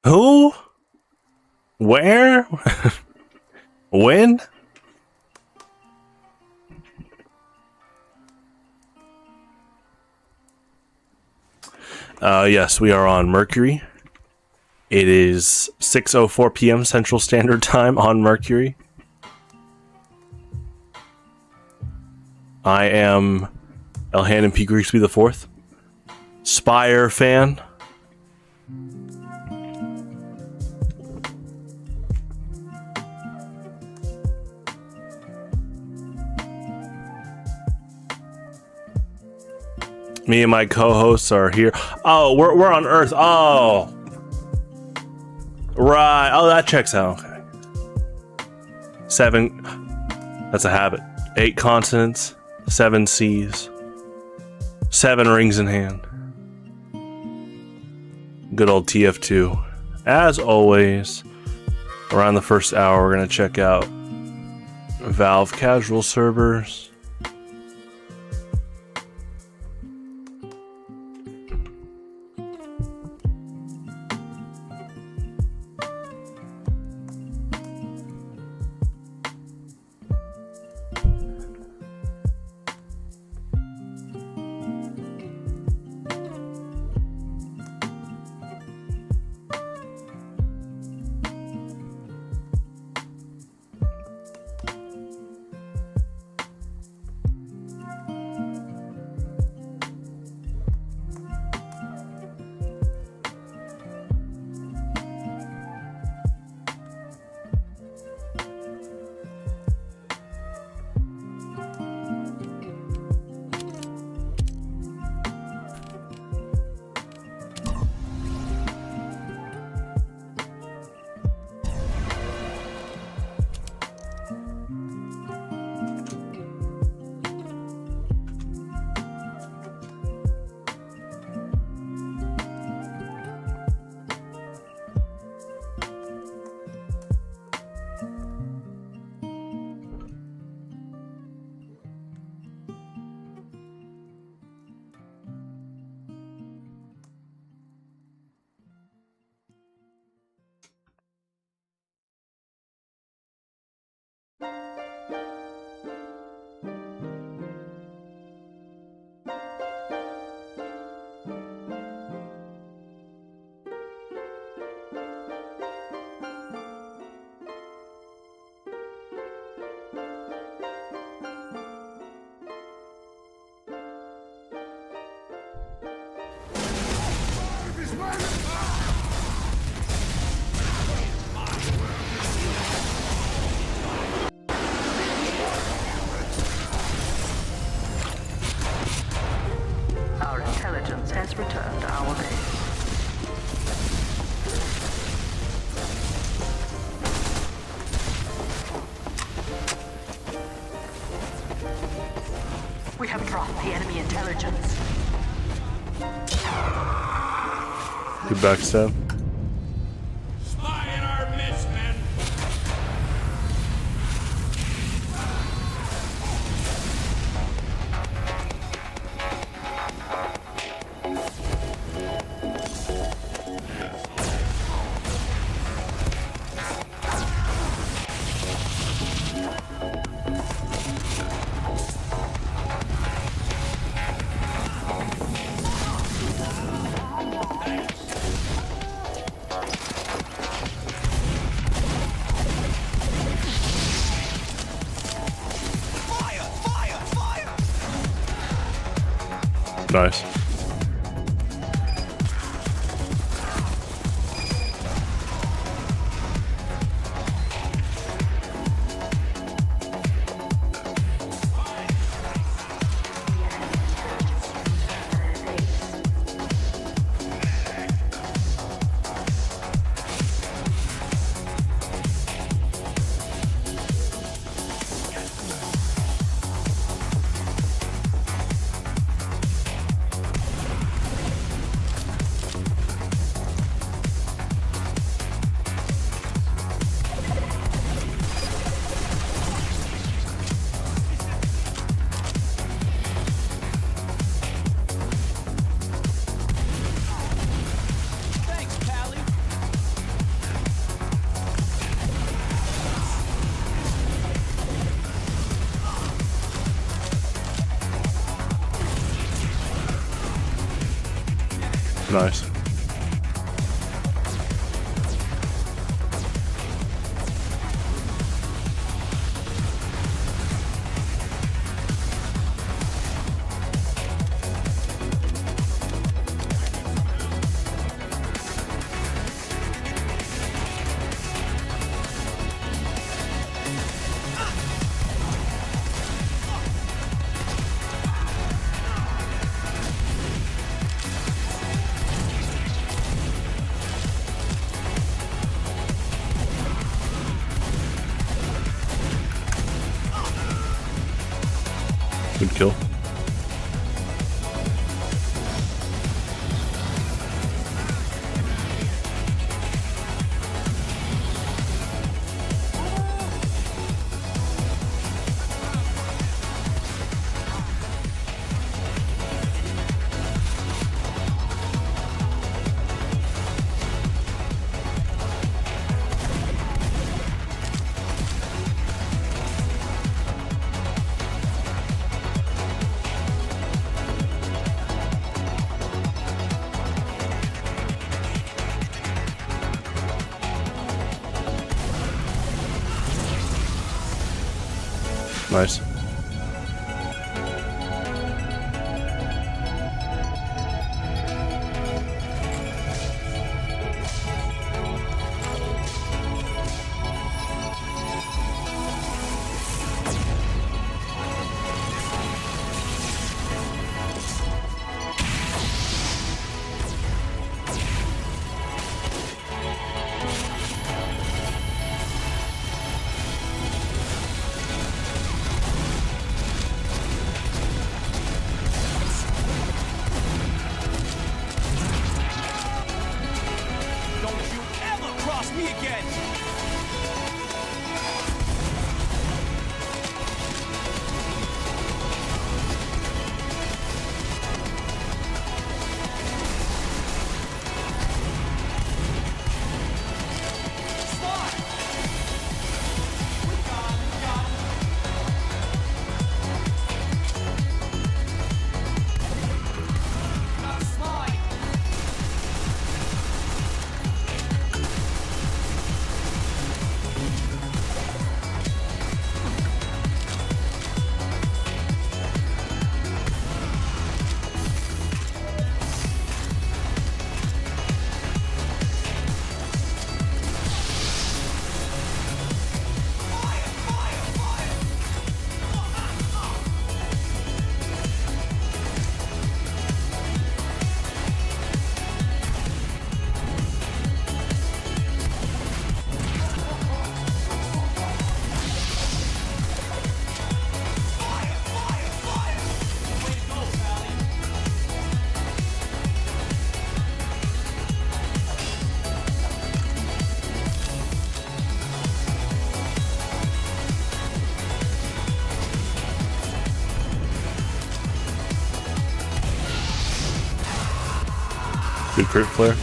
Who? Where? When? Yes, we are on Mercury. It is 6:04 p.m. Central Standard Time on Mercury. I am Elhanan P. Grigsby IV, Spire fan. Me and my co-hosts are here. Oh, we're on Earth. Oh, right. Oh, that checks out. Okay. 7. That's a habit. 8 continents, 7 seas, 7 rings in hand. Good old TF2. As always, around the first hour, we're gonna check out Valve casual servers. We have dropped the enemy intelligence. Good backstab. Spy in our midst, men. Nice. Nice. Good kill. Nice. Good crit flare.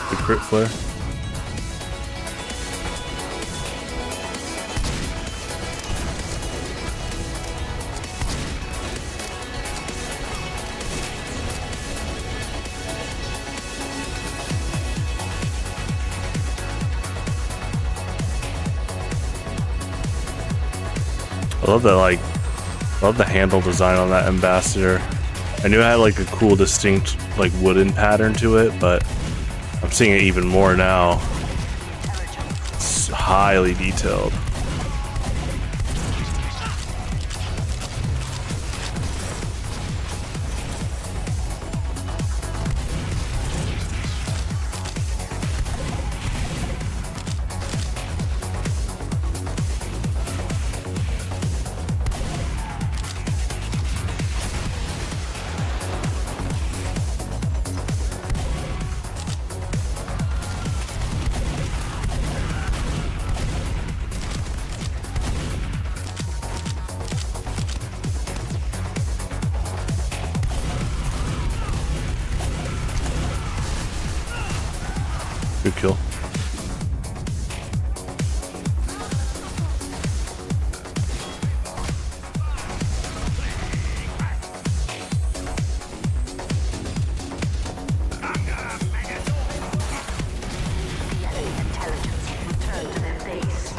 Good crit flare. I love that, like, I love the handle design on that ambassador. I knew it had like a cool distinct like wooden pattern to it, but I'm seeing it even more now. It's highly detailed. Good kill. The enemy intelligence has returned to their base.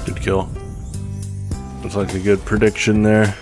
Good kill. Looks like a good prediction there.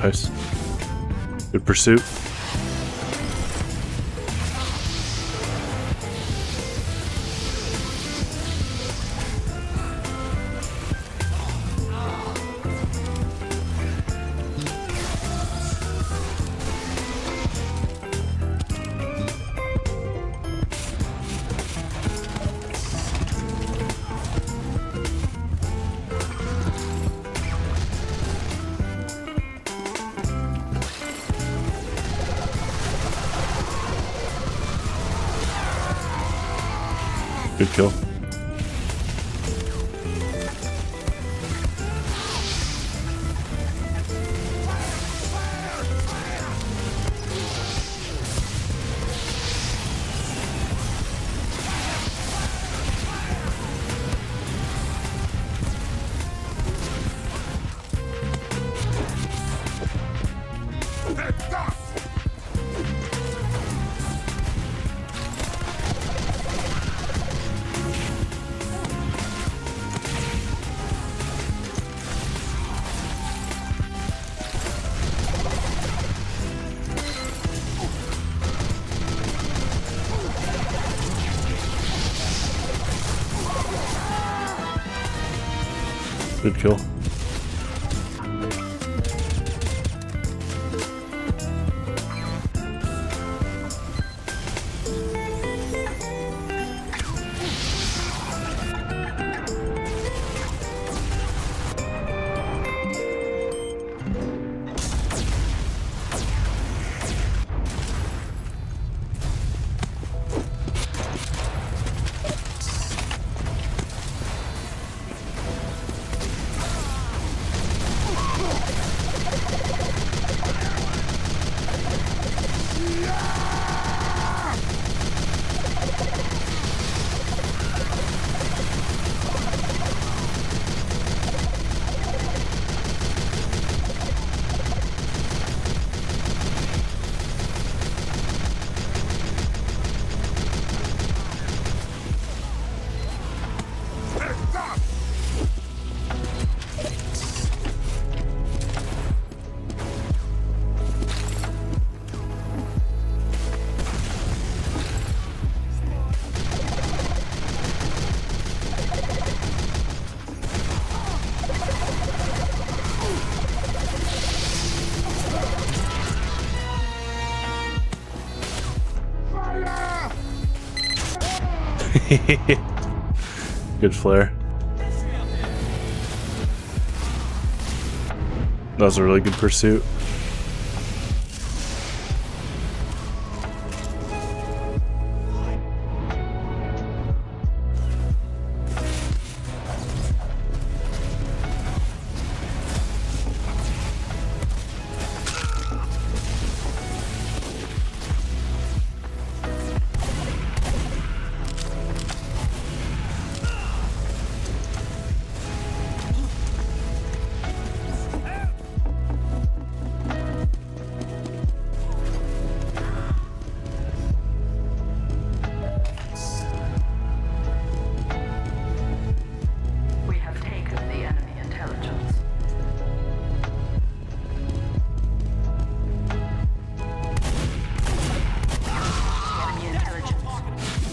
Nice. Good pursuit. Good kill. Good kill. Good flare. That was a really good pursuit.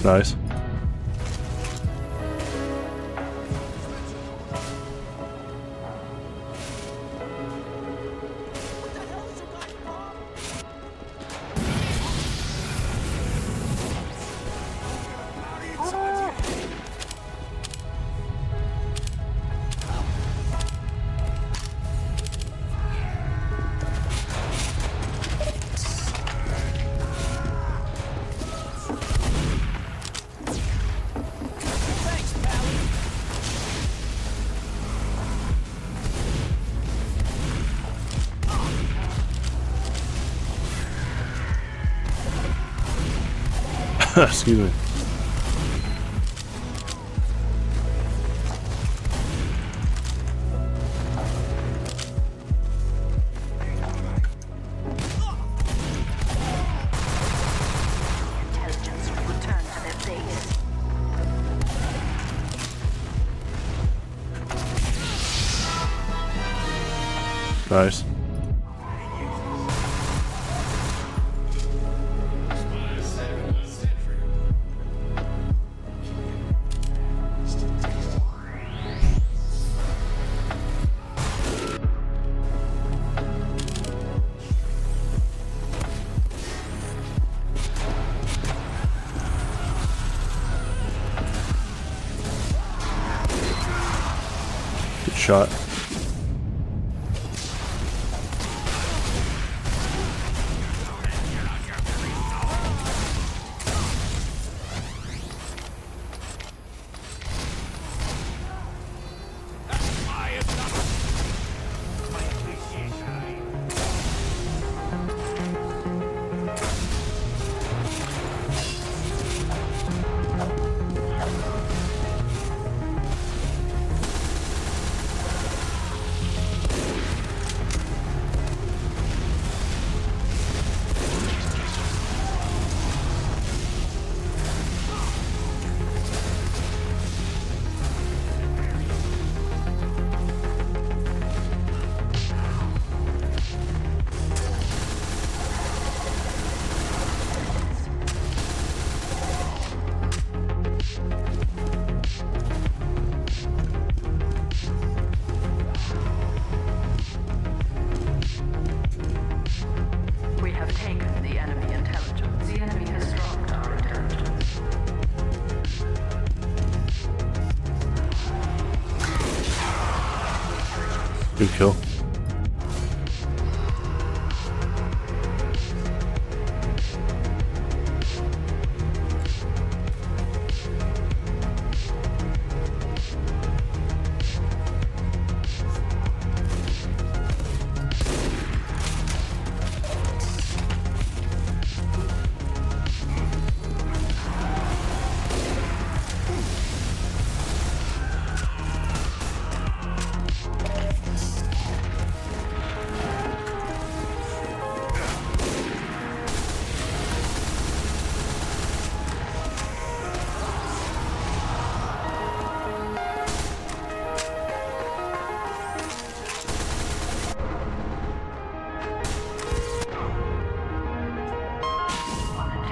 Nice. Excuse me. Intelligence return to their base. Nice. Good shot. We have taken the enemy intelligence. The enemy has dropped our intelligence. Good kill.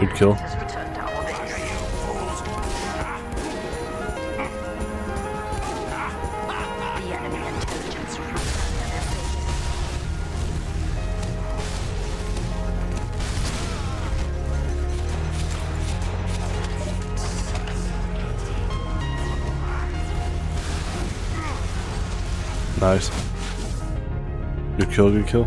Good kill. Has returned to our base. The enemy intelligence returned to their base. Nice. Good kill, good kill.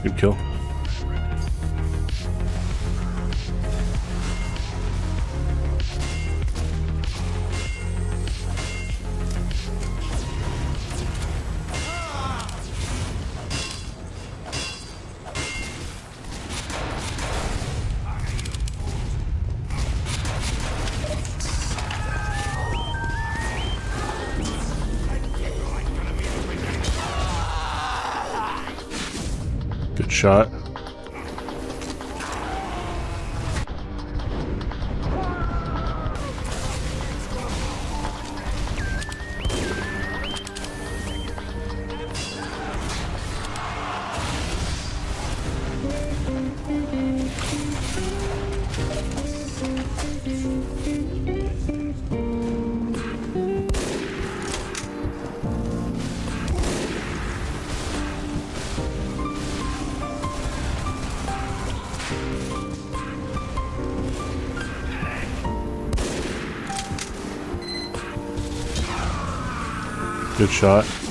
Good kill. shot. Good shot.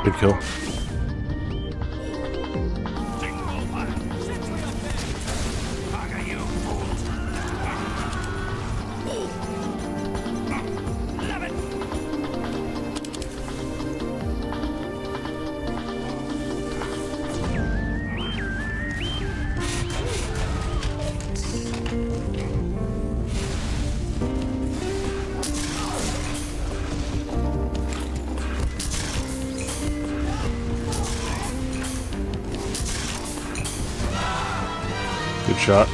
Good kill. Good shot.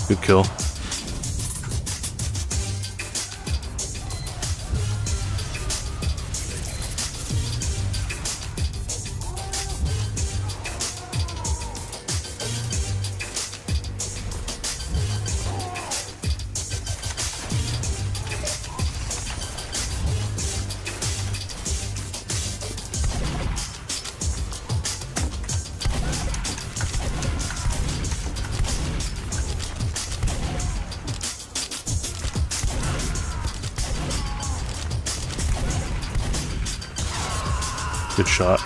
Good kill. Good shot.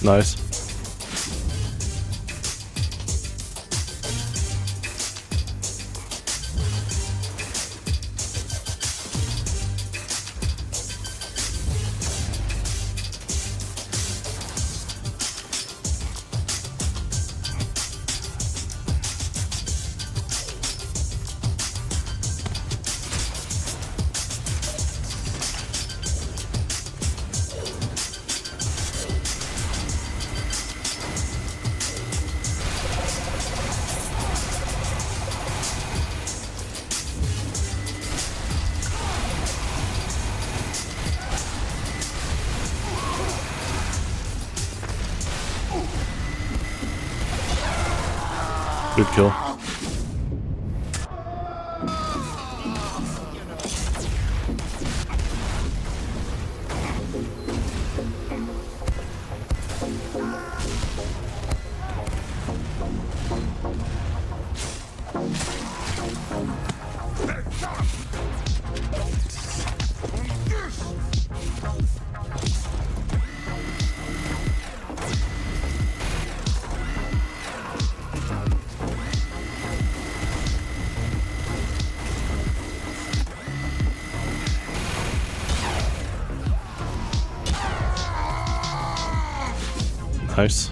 nice. Good kill. Nice.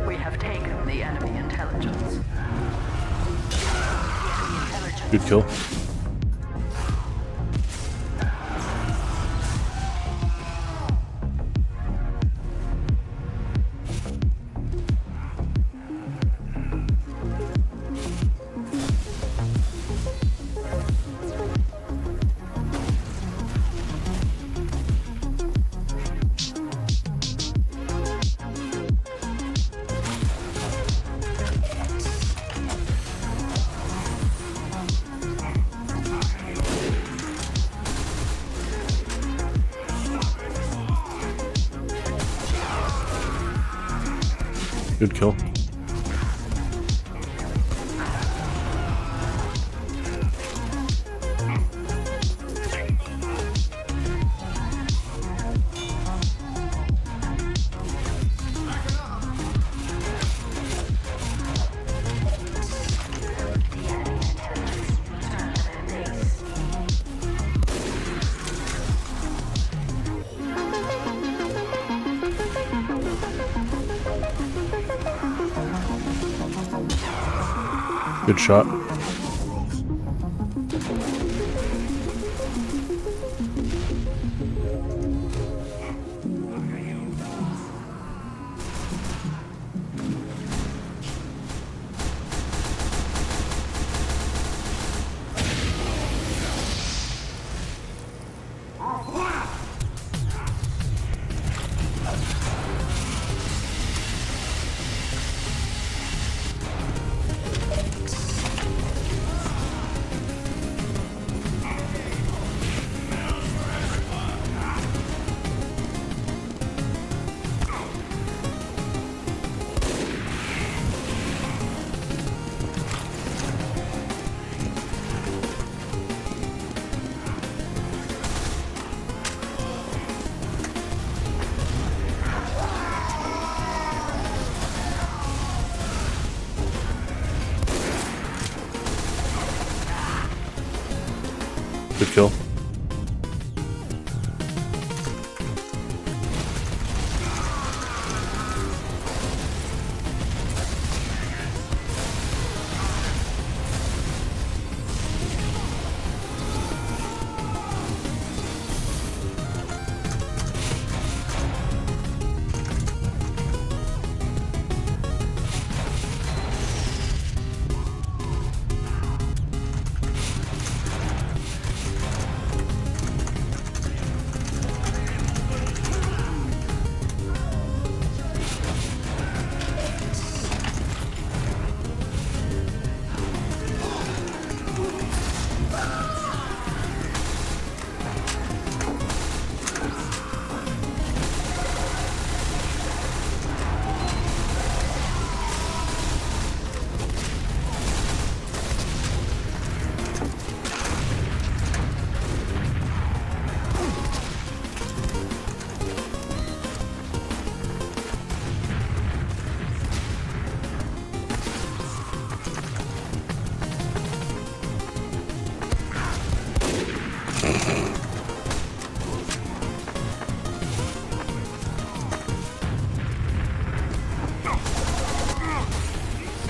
We have taken the enemy intelligence. Good kill. Good kill. Good shot. Good kill.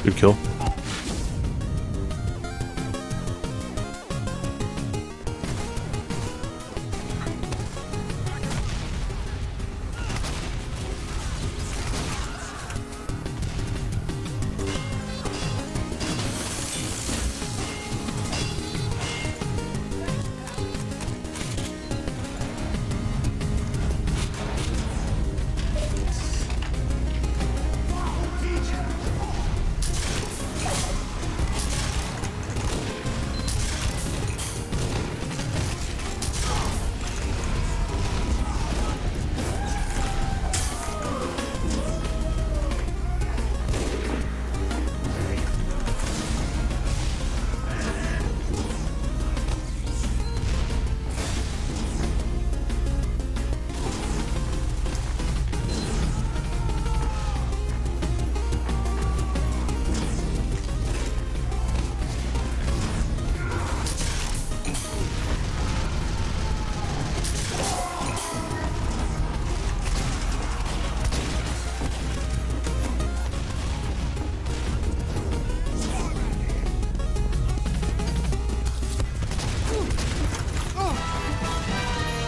Good kill.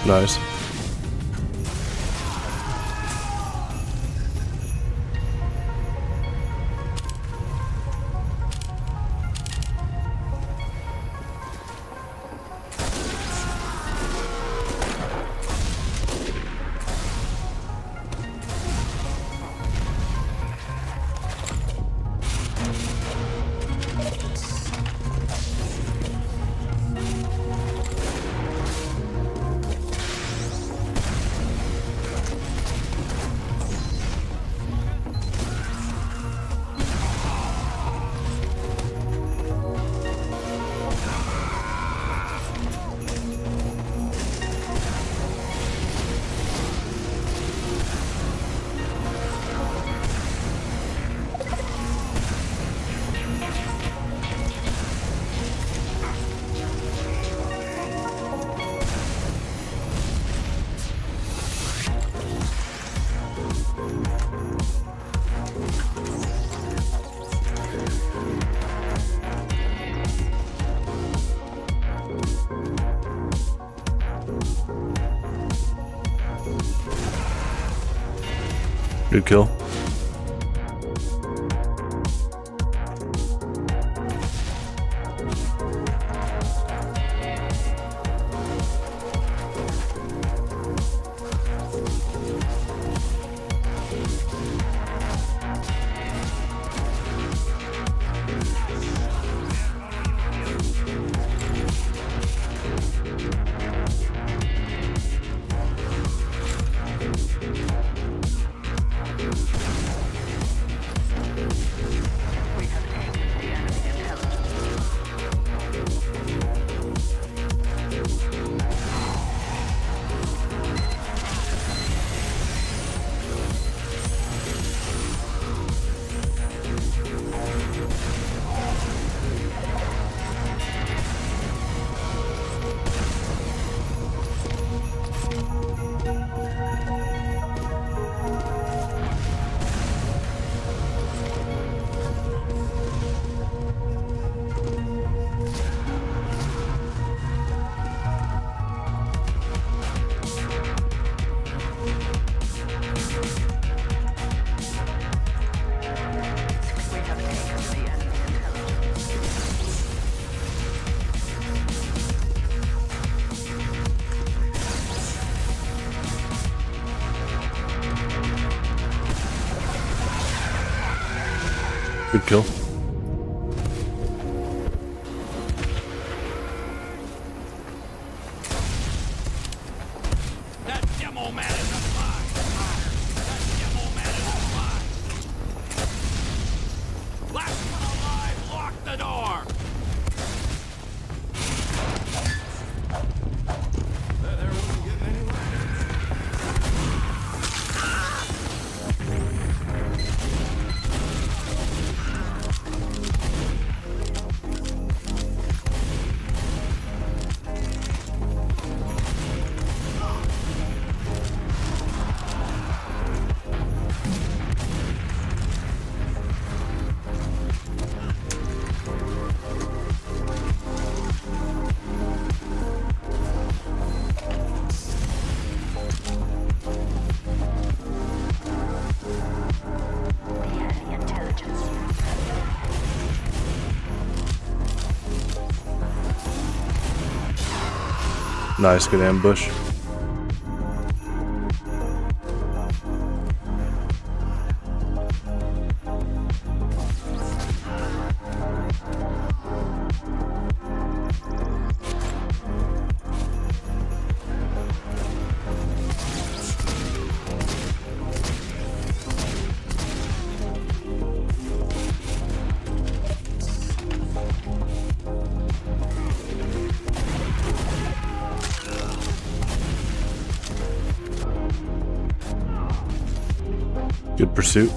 Nice. Good kill. We have taken the enemy intelligence. We have taken the enemy intelligence. Good kill. That demo man is alive! That demo man is alive! Last one alive, lock the door! There wasn't getting anywhere. Nice, good ambush. Good pursuit.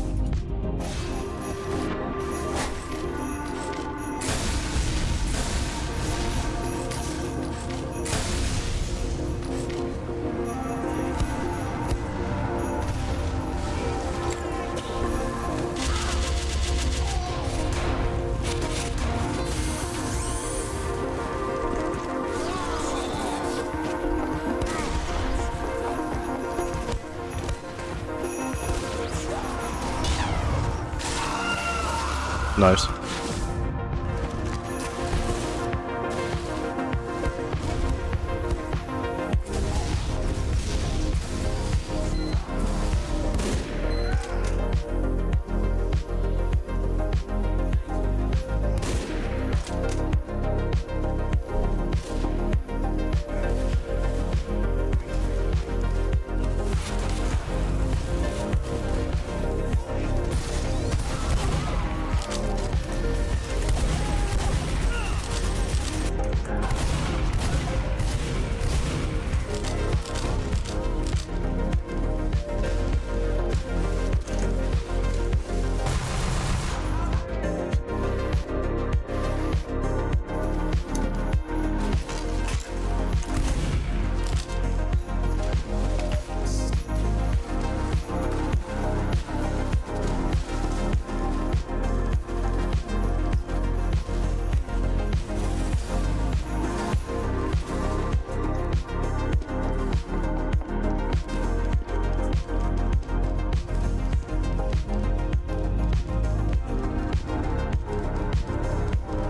Nice.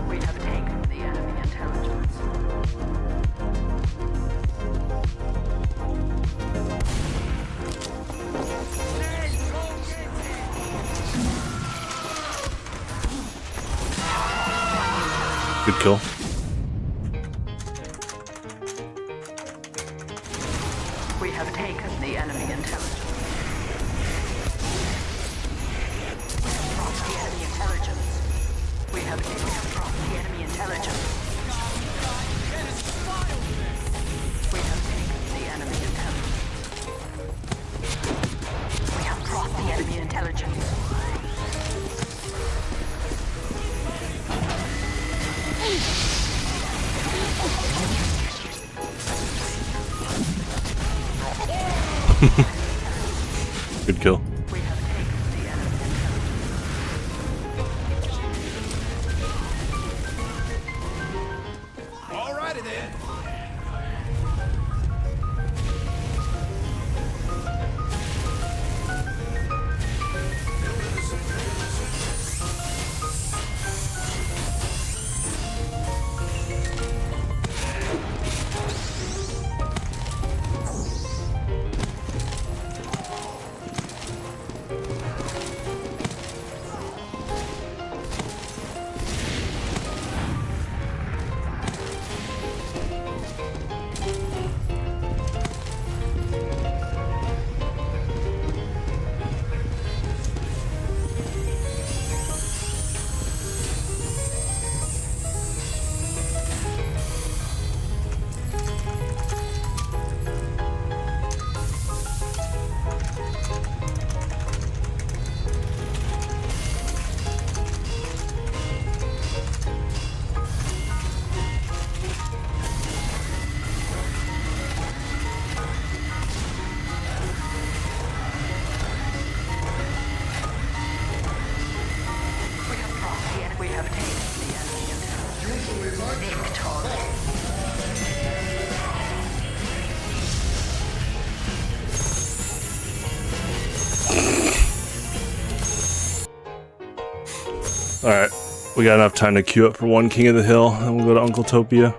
We have taken the enemy intelligence. Good kill. We have taken the enemy intelligence. Dropped the enemy intelligence. We have dropped the enemy intelligence. We have taken the enemy intelligence. We have dropped the enemy intelligence. Good kill. We have taken the enemy intelligence. Alrighty then. We have taken the enemy intelligence. Victory. Alright, we got enough time to queue up for one King of the Hill, and we'll go to Uncletopia.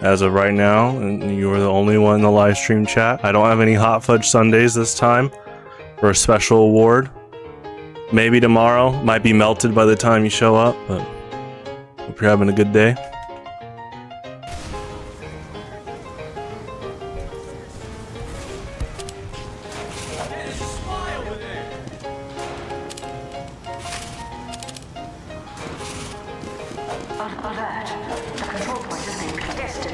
as of right now, and you are the only one in the live stream chat. I don't have any hot fudge sundaes this time for a special award. Maybe tomorrow. Might be melted by the time you show up, but hope you're having a good day. Alert. The control point is being contested.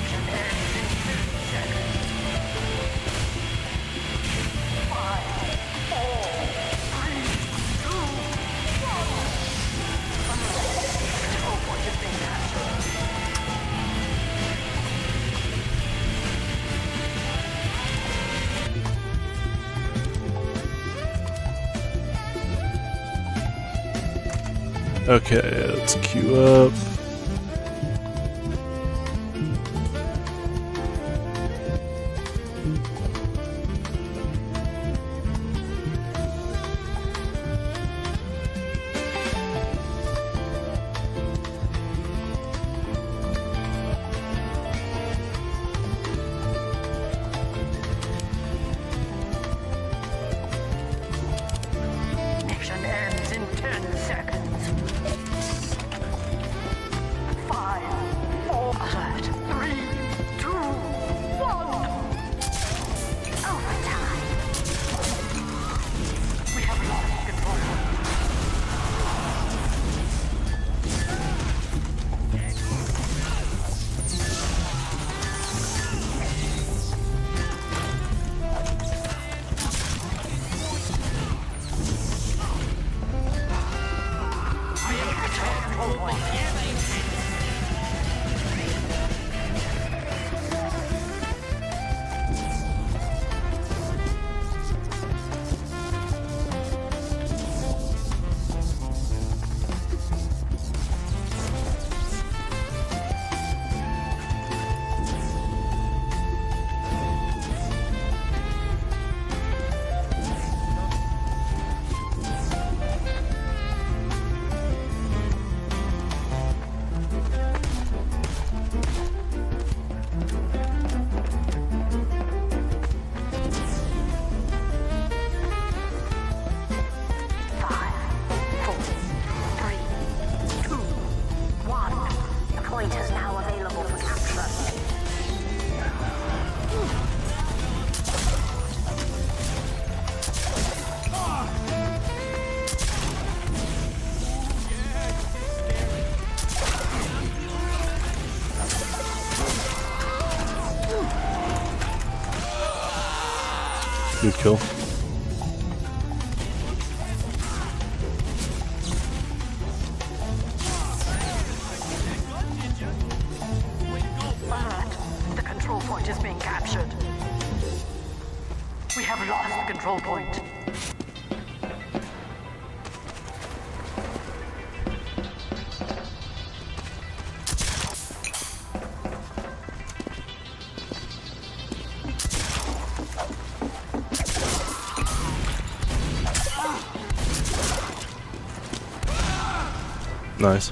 Mission ends in 60 seconds. Okay, let's queue up. Mission ends in 10 seconds. 5, 4, alert. 3, 2, 1. Overtime. We have lost control. Control point. Point is now available for capture. Good kill. Alert. The control point is being captured. We have lost the control point. Nice.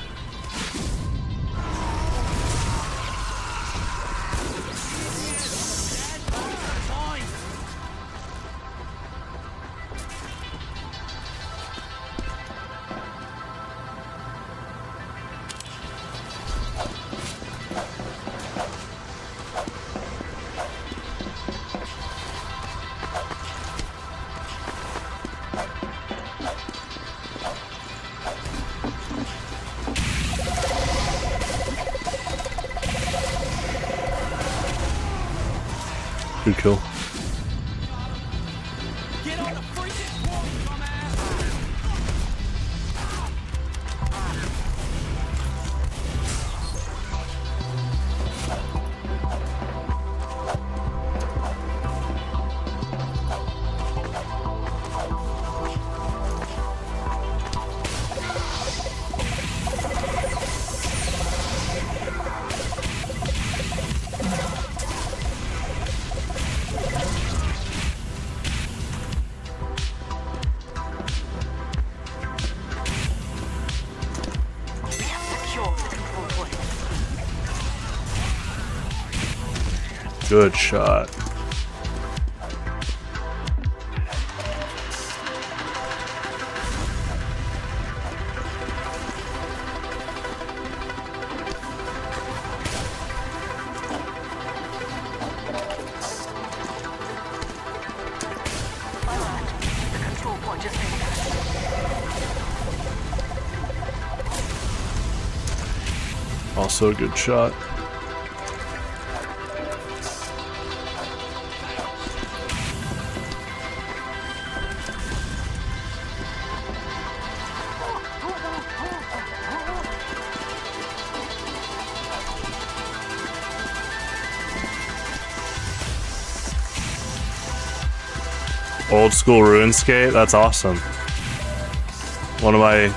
Good kill. Get on the freaking wall, dumbass! We have secured the control point. Good shot. Alert. The control point is taken. Also a good shot. Old school RuneScape, that's awesome. One of my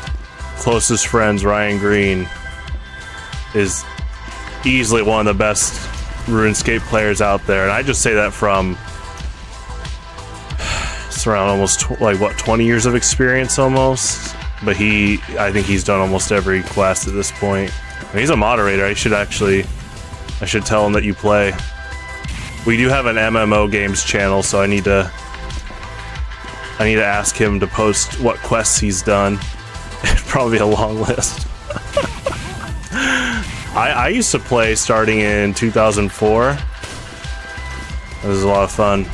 closest friends, Ryan Green, is easily one of the best RuneScape players out there, and I just say that from it's around almost like what 20 years of experience almost. But I think he's done almost every quest at this point. And he's a moderator. I should tell him that you play. We do have an MMO games channel, so I need to ask him to post what quests he's done. It'd probably be a long list. I used to play starting in 2004. It was a lot of fun.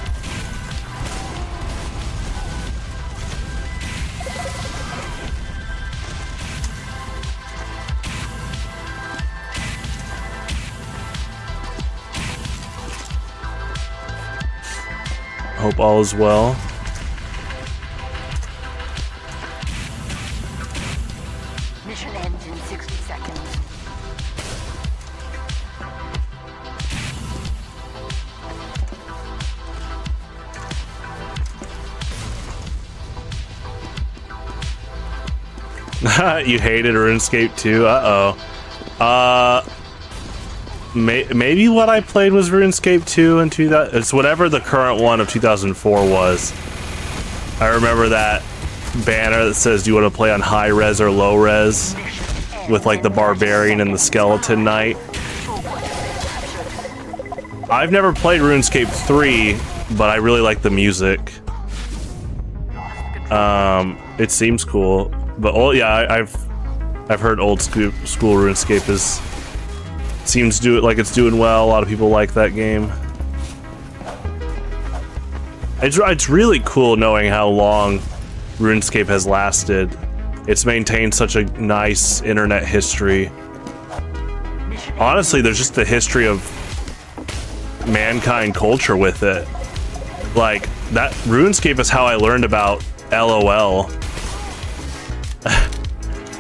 Hope all is well. Mission ends in 60 seconds. You hated RuneScape 2? Maybe what I played was RuneScape 2 and 2000. It's whatever the current one of 2004 was. I remember that banner that says, "Do you want to play on high res or low res?" with like the barbarian and the skeleton knight. I've never played RuneScape 3, but I really like the music. It seems cool. But I've heard old school RuneScape seems to do it like it's doing well. A lot of people like that game. It's really cool knowing how long RuneScape has lasted. It's maintained such a nice internet history. Honestly, there's just the history of mankind culture with it. Like, that RuneScape is how I learned about LOL.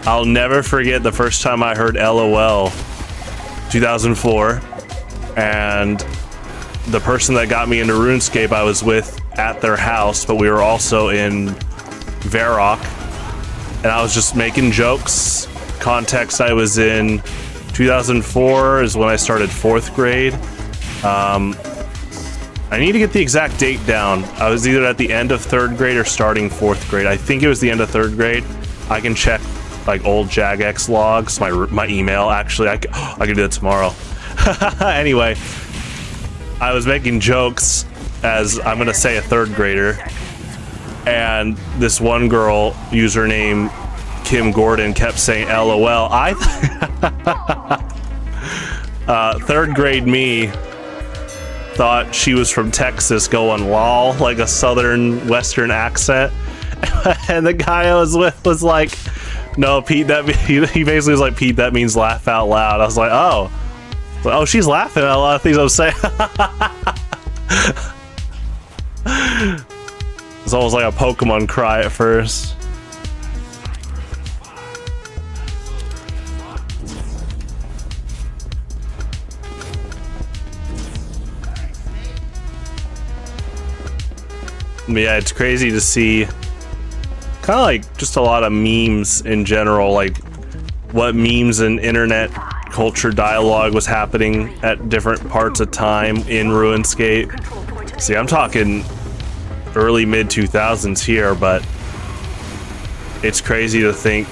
I'll never forget the first time I heard LOL, 2004, and the person that got me into RuneScape I was with at their house, but we were also in Varrock, and I was just making jokes. Context, I was in 2004 is when I started 4th grade. I need to get the exact date down. I was either at the end of 3rd grade or starting 4th grade. I think it was the end of 3rd grade. I can check like old Jagex logs, my email. Actually, I can do that tomorrow. Anyway, I was making jokes as, I'm gonna say, a 3rd grader, and this one girl, username Kim Gordon, kept saying LOL. 3rd grade me thought she was from Texas going lol, like a southern western accent. And the guy I was with was like, no, Pete, he basically was like, Pete, that means laugh out loud. I was like, oh, she's laughing at a lot of things I'm saying. It's almost like a Pokemon cry at first. Yeah, it's crazy to see kind of like just a lot of memes in general, like what memes and internet culture dialogue was happening at different parts of time in RuneScape. See, I'm talking early mid 2000s here, but it's crazy to think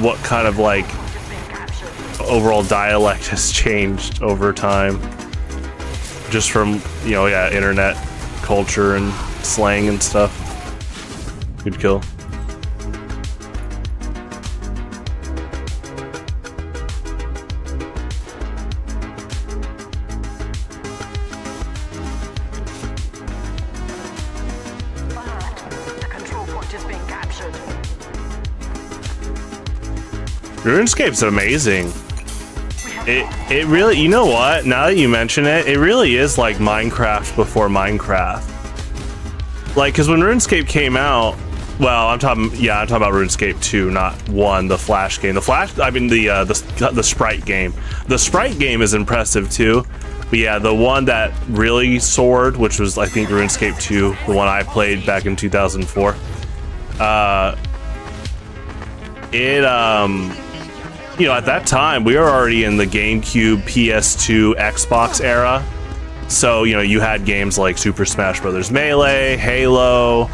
what kind of like overall dialect has changed over time. Just from, you know, yeah, internet culture and slang and stuff. Good kill. The control point is being captured. RuneScape's amazing. It really, you know what? Now that you mention it, it really is like Minecraft before Minecraft. Like, because when RuneScape came out, well, I'm talking about RuneScape 2, not 1, the Flash game. The Sprite game. The Sprite game is impressive too. But yeah, the one that really soared, which was I think RuneScape 2, the one I played back in 2004. You know, at that time, we were already in the GameCube, PS2, Xbox era. So, you know, you had games like Super Smash Bros. Melee, Halo,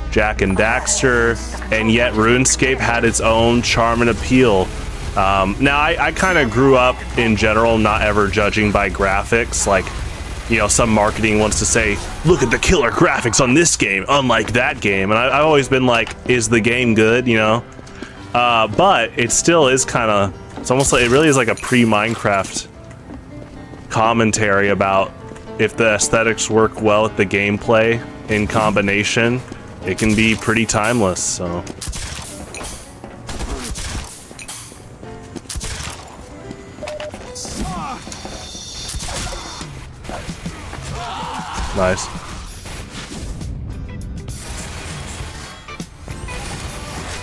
Jak and Daxter, and yet RuneScape had its own charm and appeal. Now, I kind of grew up in general not ever judging by graphics. Like, you know, some marketing wants to say, look at the killer graphics on this game, unlike that game. And I've always been like, is the game good, you know? But it still is kind of, it's almost like, it really is like a pre-Minecraft commentary about if the aesthetics work well with the gameplay in combination, it can be pretty timeless, so. Nice.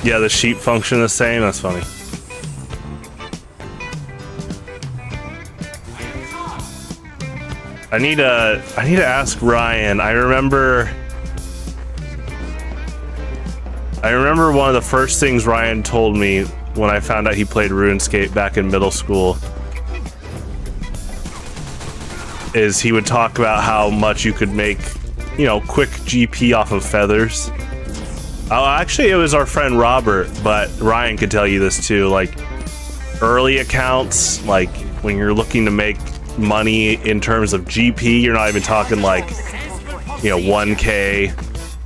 Yeah, the sheep function the same. That's funny. I need to ask Ryan. I remember one of the first things Ryan told me when I found out he played RuneScape back in middle school is he would talk about how much you could make, you know, quick GP off of feathers. Oh, actually, it was our friend Robert, but Ryan could tell you this too. Like, early accounts, like when you're looking to make money in terms of GP, you're not even talking like, you know, 1K,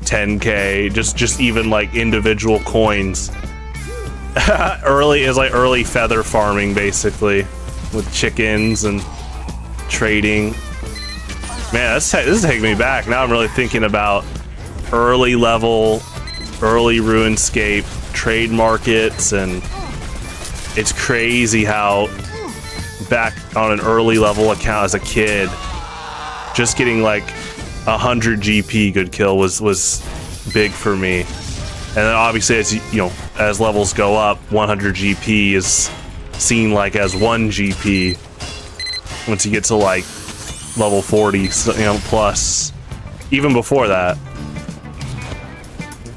10K, just even like individual coins. Early is like early feather farming, basically, with chickens and trading. Man, this is taking me back. Now I'm really thinking about early RuneScape trade markets, and it's crazy how back on an early level account as a kid, just getting like 100 GP good kill was big for me. And then obviously, as you know, as levels go up, 100 GP is seen like as 1 GP once you get to like level 40, you know, plus. Even before that.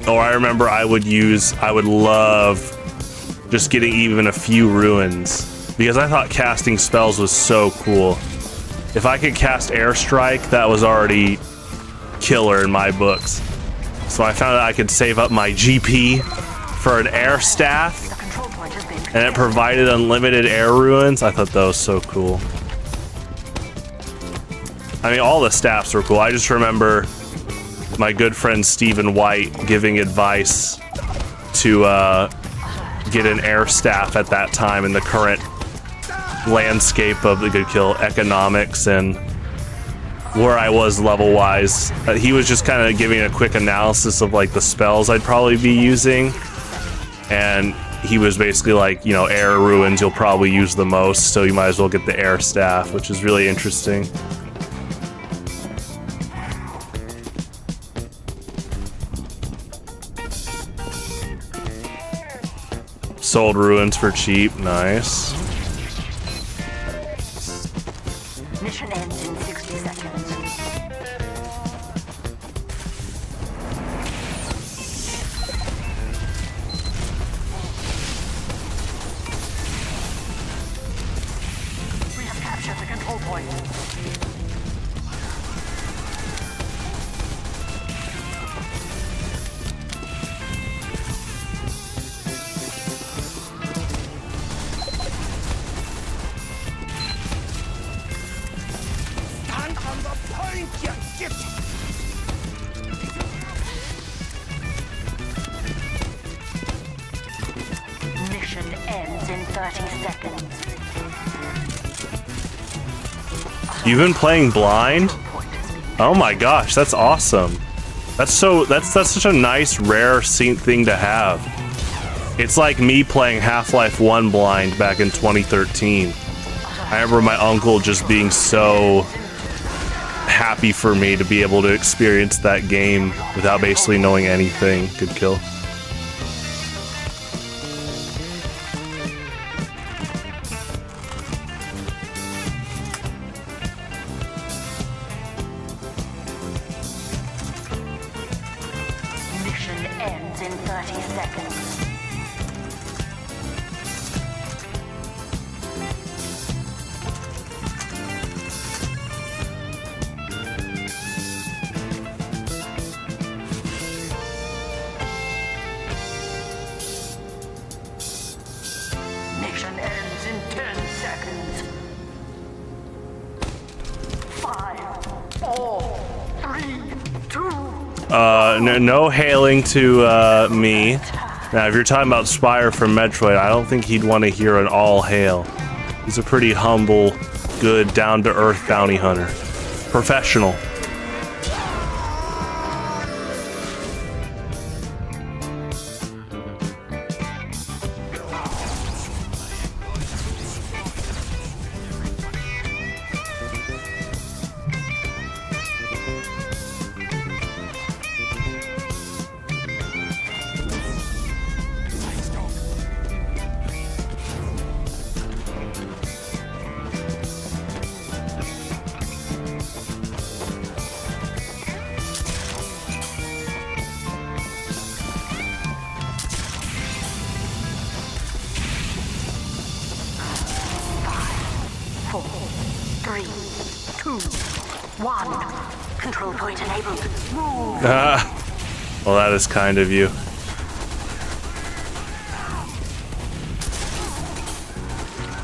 Or I remember I would love just getting even a few ruins, because I thought casting spells was so cool. If I could cast Airstrike, that was already killer in my books. So I found out I could save up my GP for an air staff, and it provided unlimited air ruins. I thought that was so cool. I mean, all the staffs were cool. I just remember my good friend Stephen White giving advice to get an air staff at that time in the current landscape of the good kill economics and where I was level wise. He was just kind of giving a quick analysis of like the spells I'd probably be using, and he was basically like, you know, air ruins you'll probably use the most, so you might as well get the air staff, which is really interesting. Sold ruins for cheap, nice. Mission ends in 60 seconds. We have captured the control point. Stand on the point, you git! Mission ends in 30 seconds. You've been playing blind? Oh my gosh, that's awesome. That's such a nice, rare thing to have. It's like me playing Half-Life 1 blind back in 2013. I remember my uncle just being so happy for me to be able to experience that game without basically knowing anything. Good kill. Mission ends in 30 seconds. Mission ends in 10 seconds. 5, 4, 3, 2. No hailing to me. Now, if you're talking about Spire from Metroid, I don't think he'd want to hear an all hail. He's a pretty humble, good, down-to-earth bounty hunter. Professional. Four, 3, 2, 1. Control point enabled. Move. Well, that is kind of you.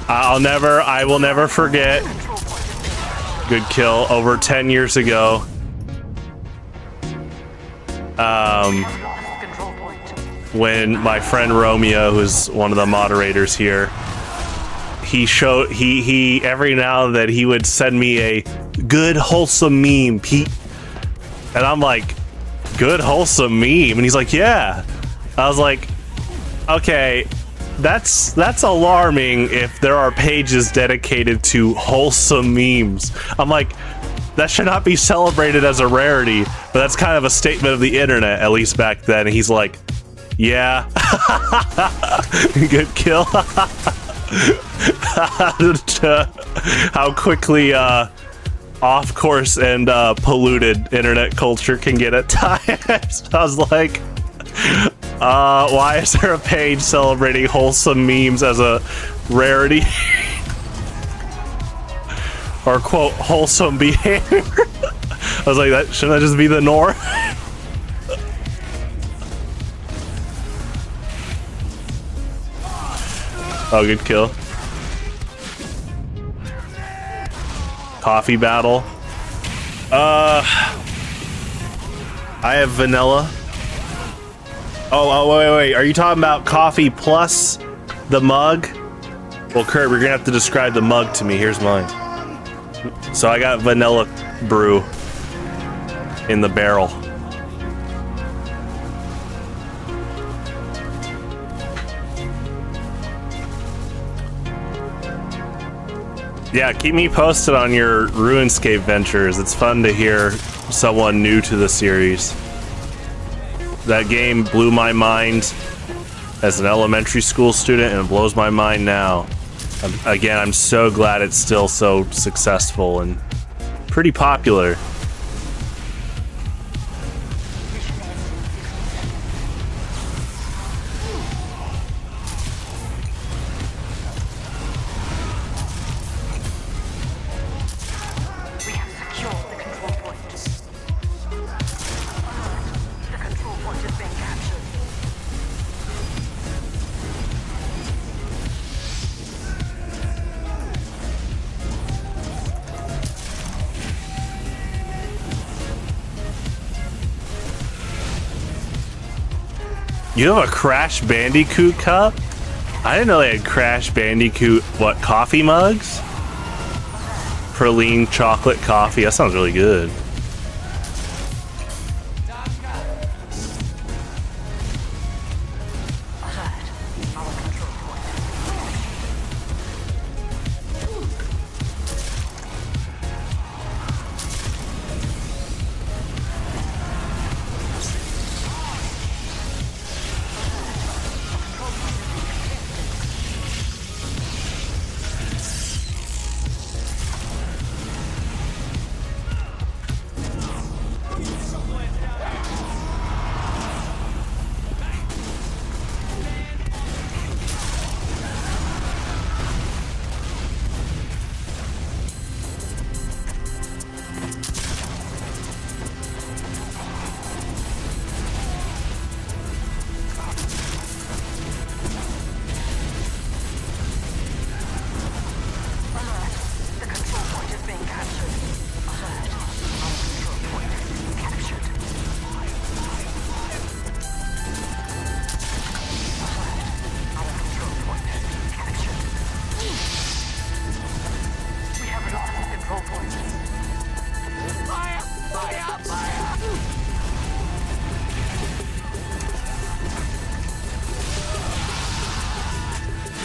I will never forget. Good kill. Over 10 years ago. Control point. When my friend Romeo, who's one of the moderators here, he every now and then he would send me a good wholesome meme, Pete. And I'm like, good wholesome meme? And he's like, yeah. I was like, okay, that's alarming if there are pages dedicated to wholesome memes. I'm like, that should not be celebrated as a rarity, but that's kind of a statement of the internet, at least back then. And he's like, yeah. Good kill. How quickly off course and polluted internet culture can get at times. I was like, why is there a page celebrating wholesome memes as a rarity? Or quote, wholesome behavior? I was like, shouldn't that just be the norm? Oh, good kill. Coffee battle. I have vanilla. Oh, wait. Are you talking about coffee plus the mug? Well, Kurt, we're gonna have to describe the mug to me. Here's mine. So I got vanilla brew in the barrel. Yeah, keep me posted on your RuneScape ventures. It's fun to hear someone new to the series. That game blew my mind as an elementary school student, and it blows my mind now. Again, I'm so glad it's still so successful and pretty popular. You have a Crash Bandicoot cup? I didn't know they had Crash Bandicoot, what, coffee mugs? Praline chocolate coffee. That sounds really good.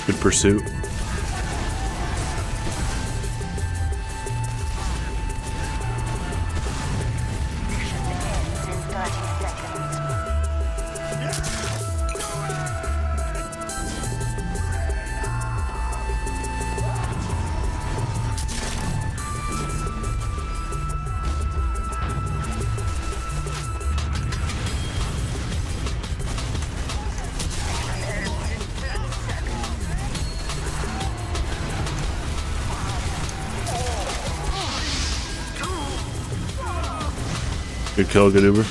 Good pursuit. Good kill, good Uber.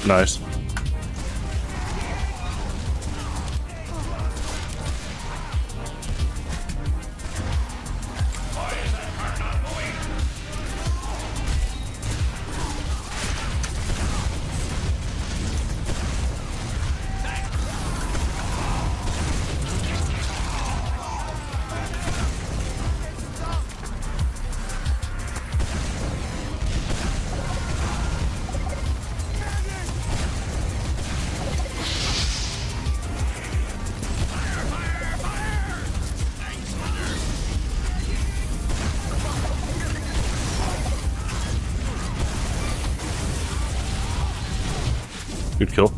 Nice. Good kill.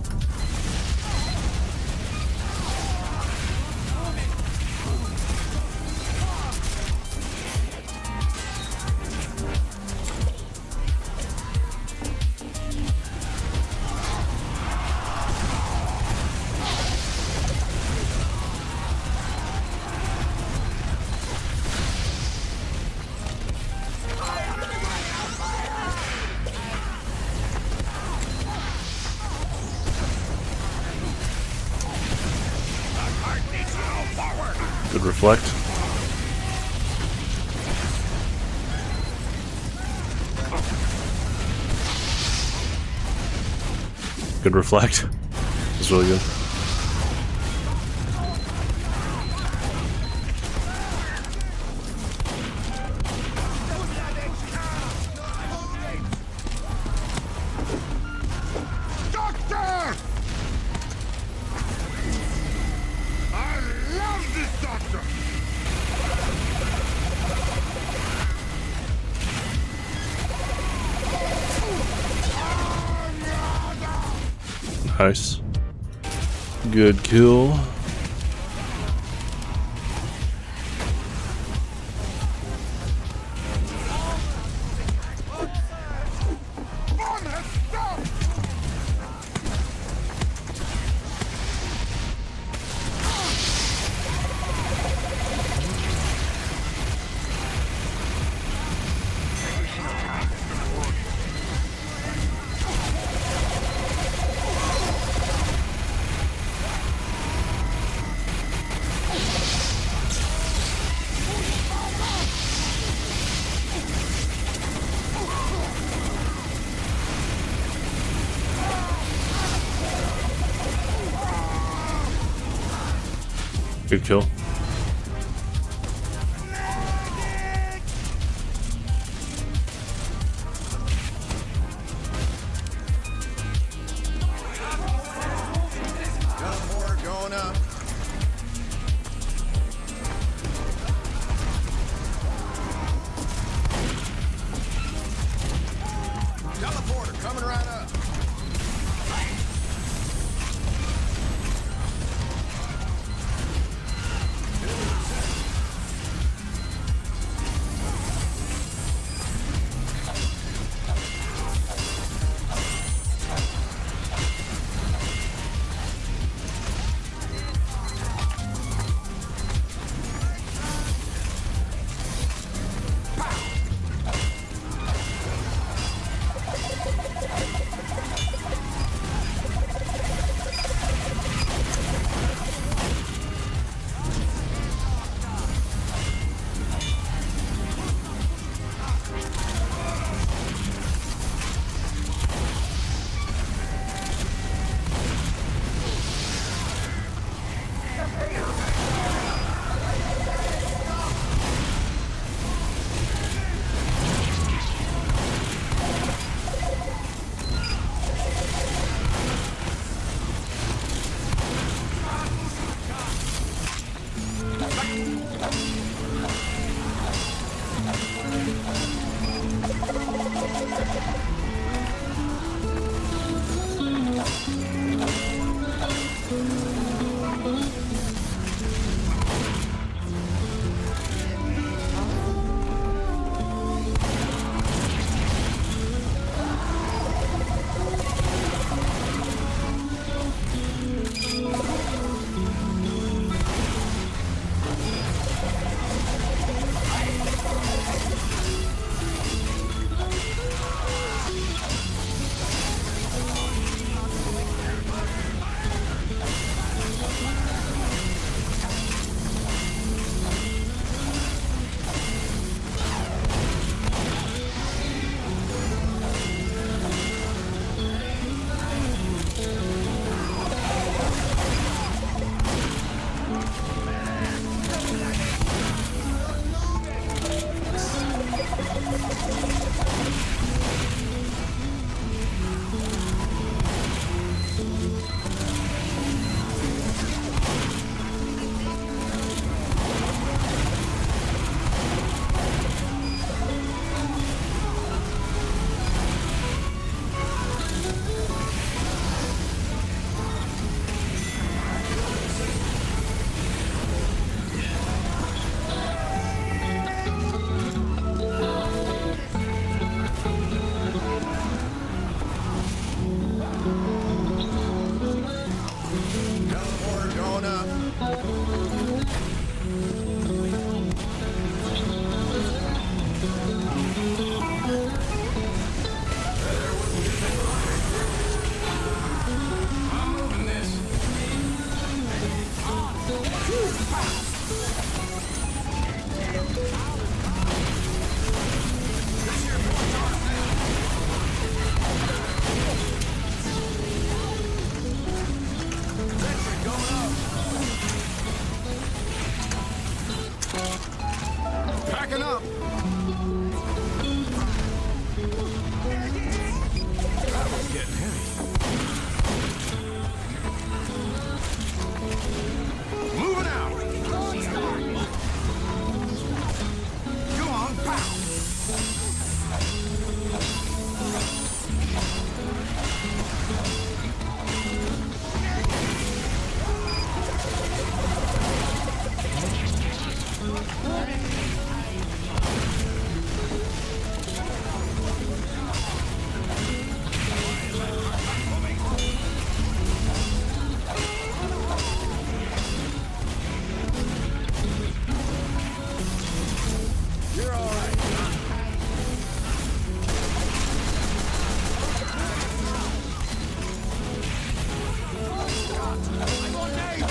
Good reflect. Good reflect. That's really good. Doctor! I love this doctor! Nice. Good kill. Bomb has stopped! Good kill. Teleporter going up. Teleporter coming right up. Packing up. That was getting heavy. Moving out. Come on, pow. You're all right. I'm on name.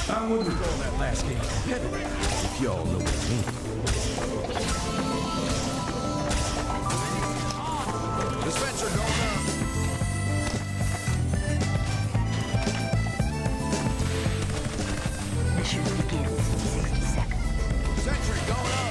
I wouldn't call that last game competitive, if y'all know what I mean. Dispenser going up. Mission begins in 60 seconds. Sentry going up.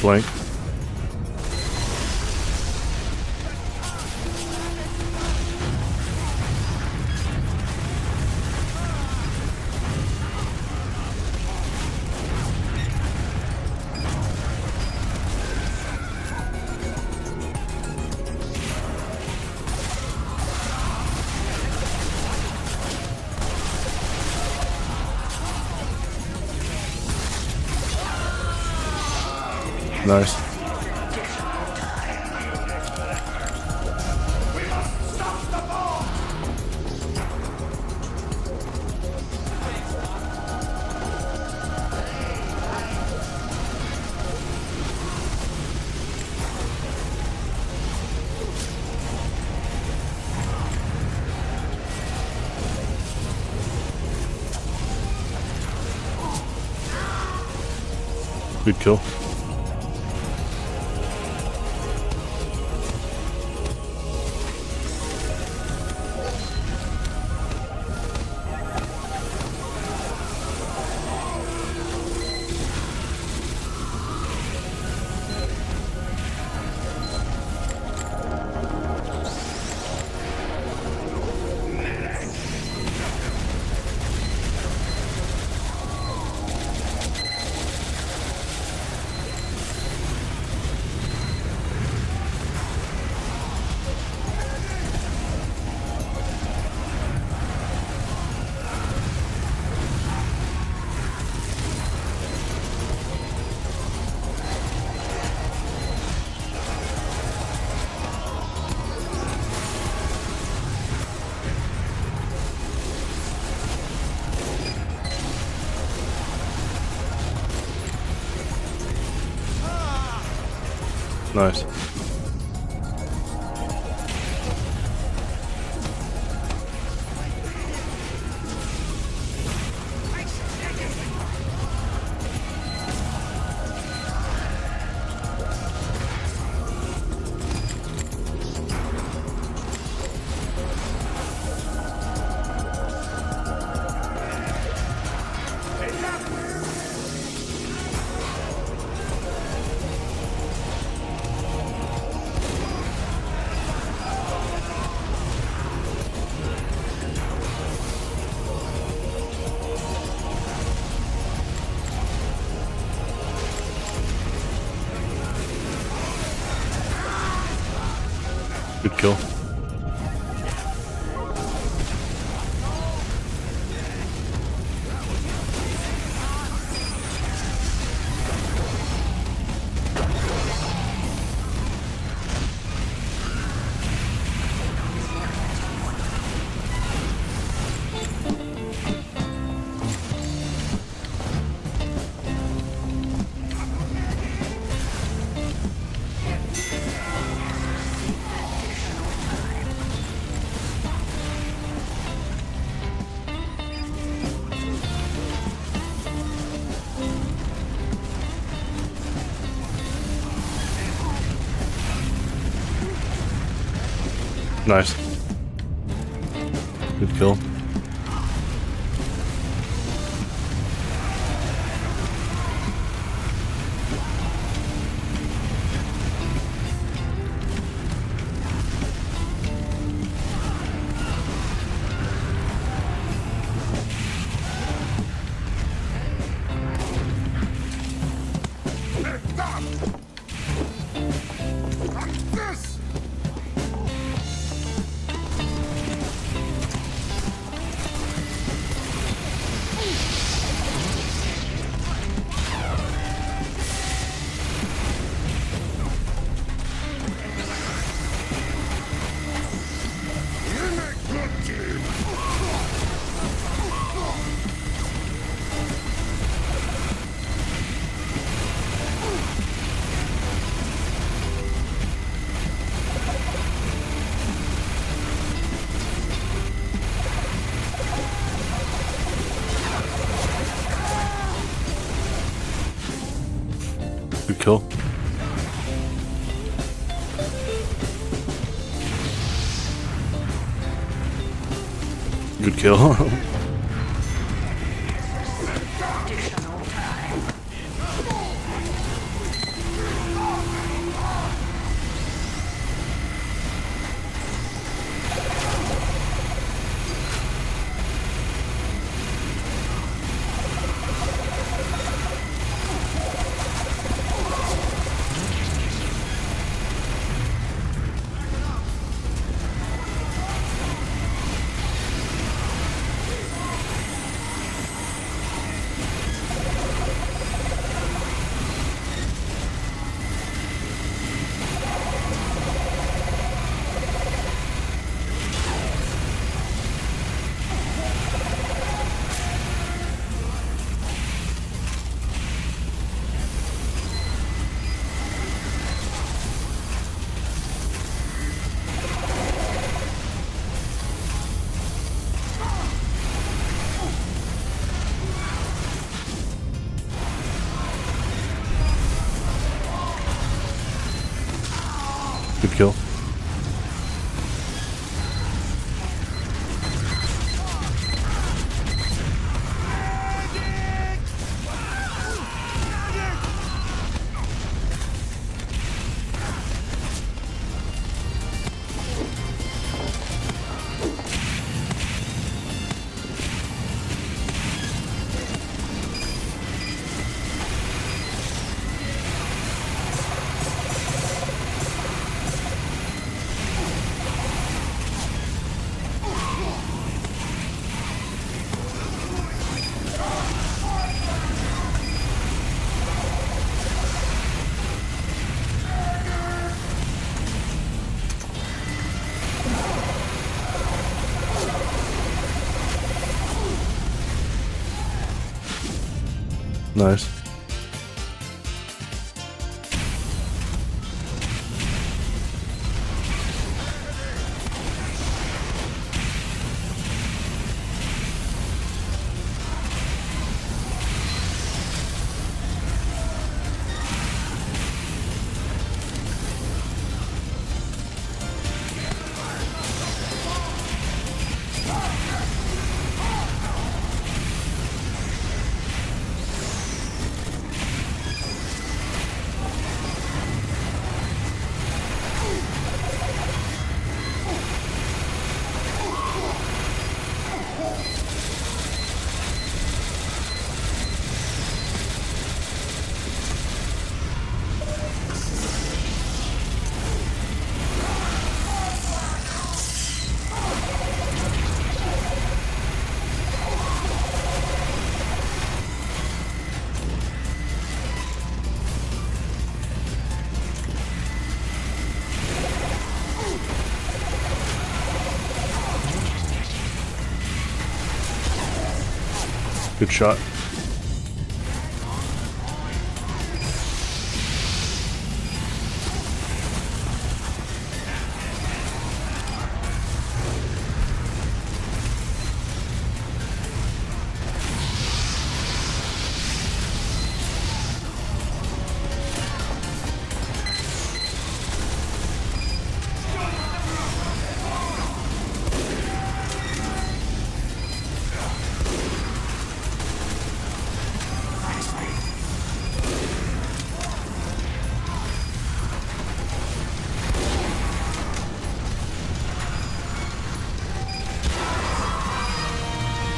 flank. Nice. Good kill. Nice. Good kill. Nice. Good kill. Good kill. Good kill. Good kill. Nice. Good shot.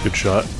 Good shot.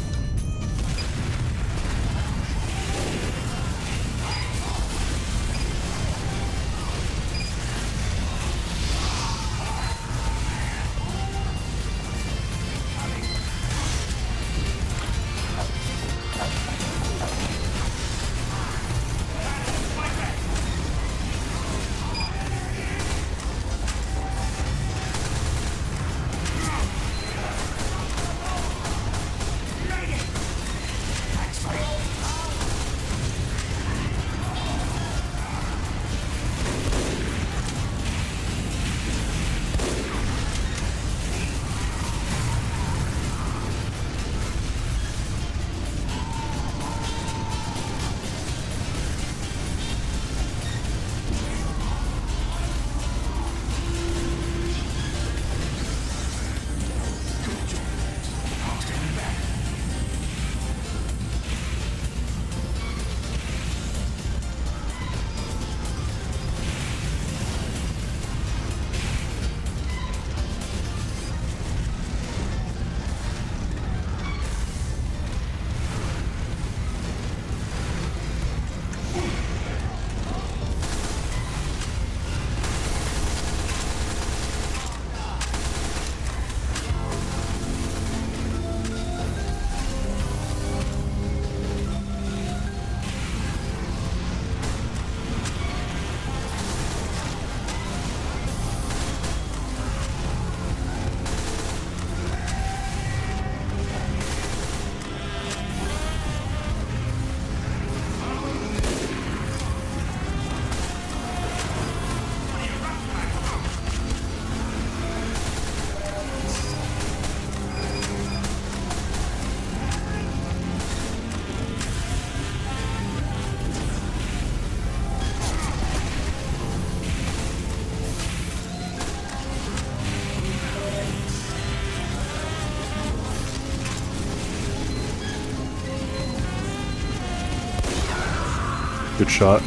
Good shot.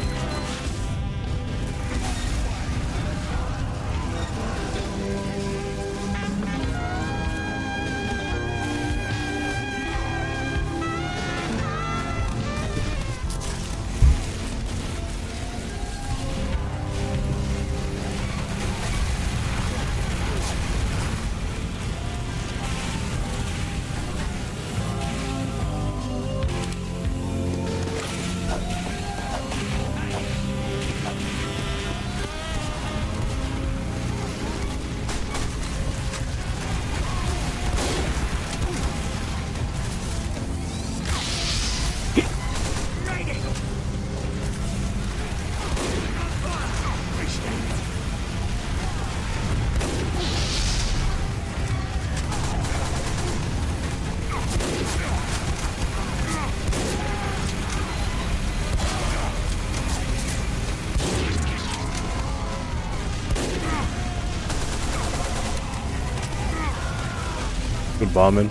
Good bombing.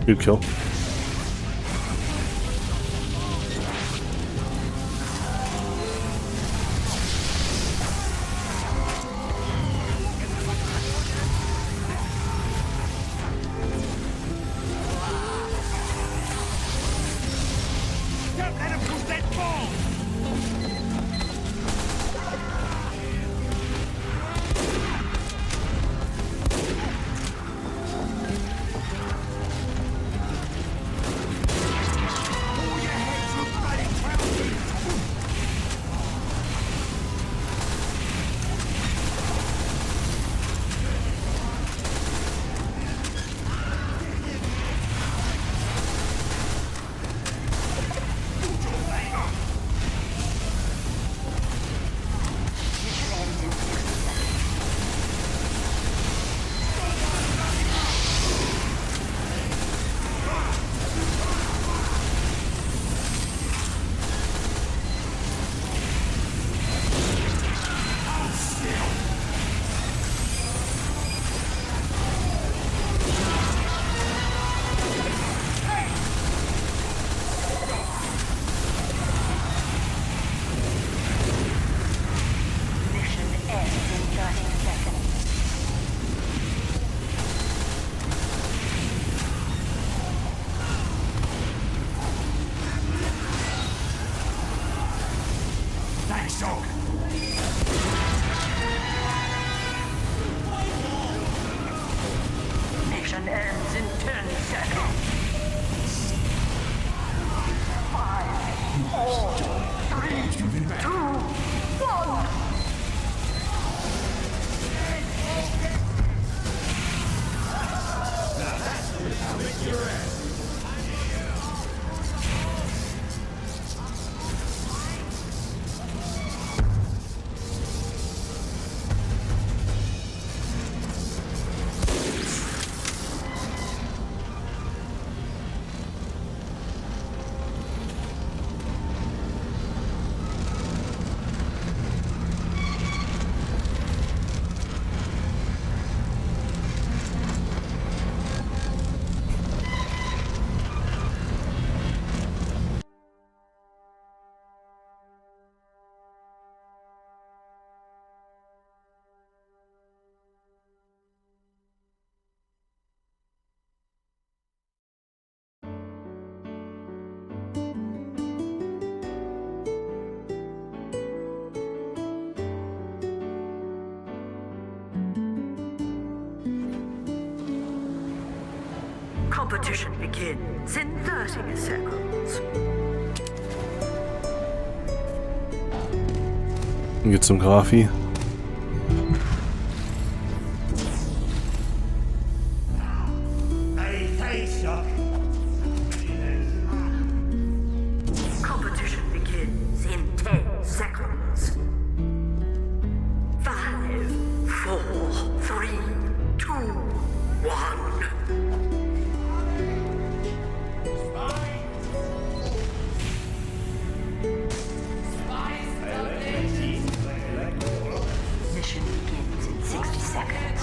Good kill. Don't let him push that ball! Pull your head through bloody trouncing! Mission ends in 30 seconds. Thanks, Doc. Mission ends in 10 seconds. 5, 4, 3, 2, 1. Competition begins in 30 seconds. Get some coffee. Mission begins in 60 seconds.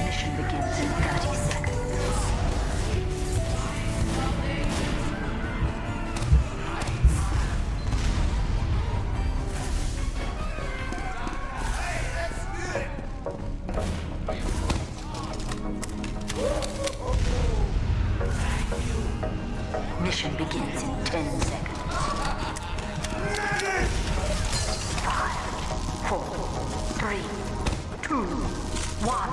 Mission begins in 30 seconds. Mission begins in 10 seconds. 5, 4, 3, 2, 1.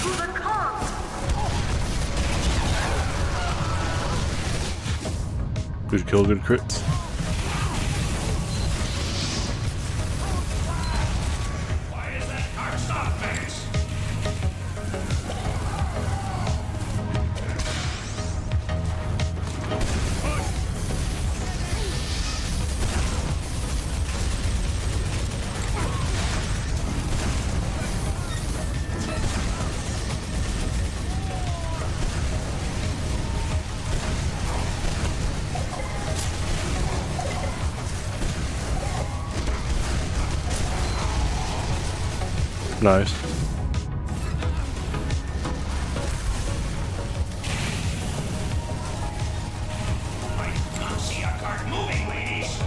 To the cause! Good kill, good crits. Why is that car stop face? Nice. I can't see a cart moving, ladies.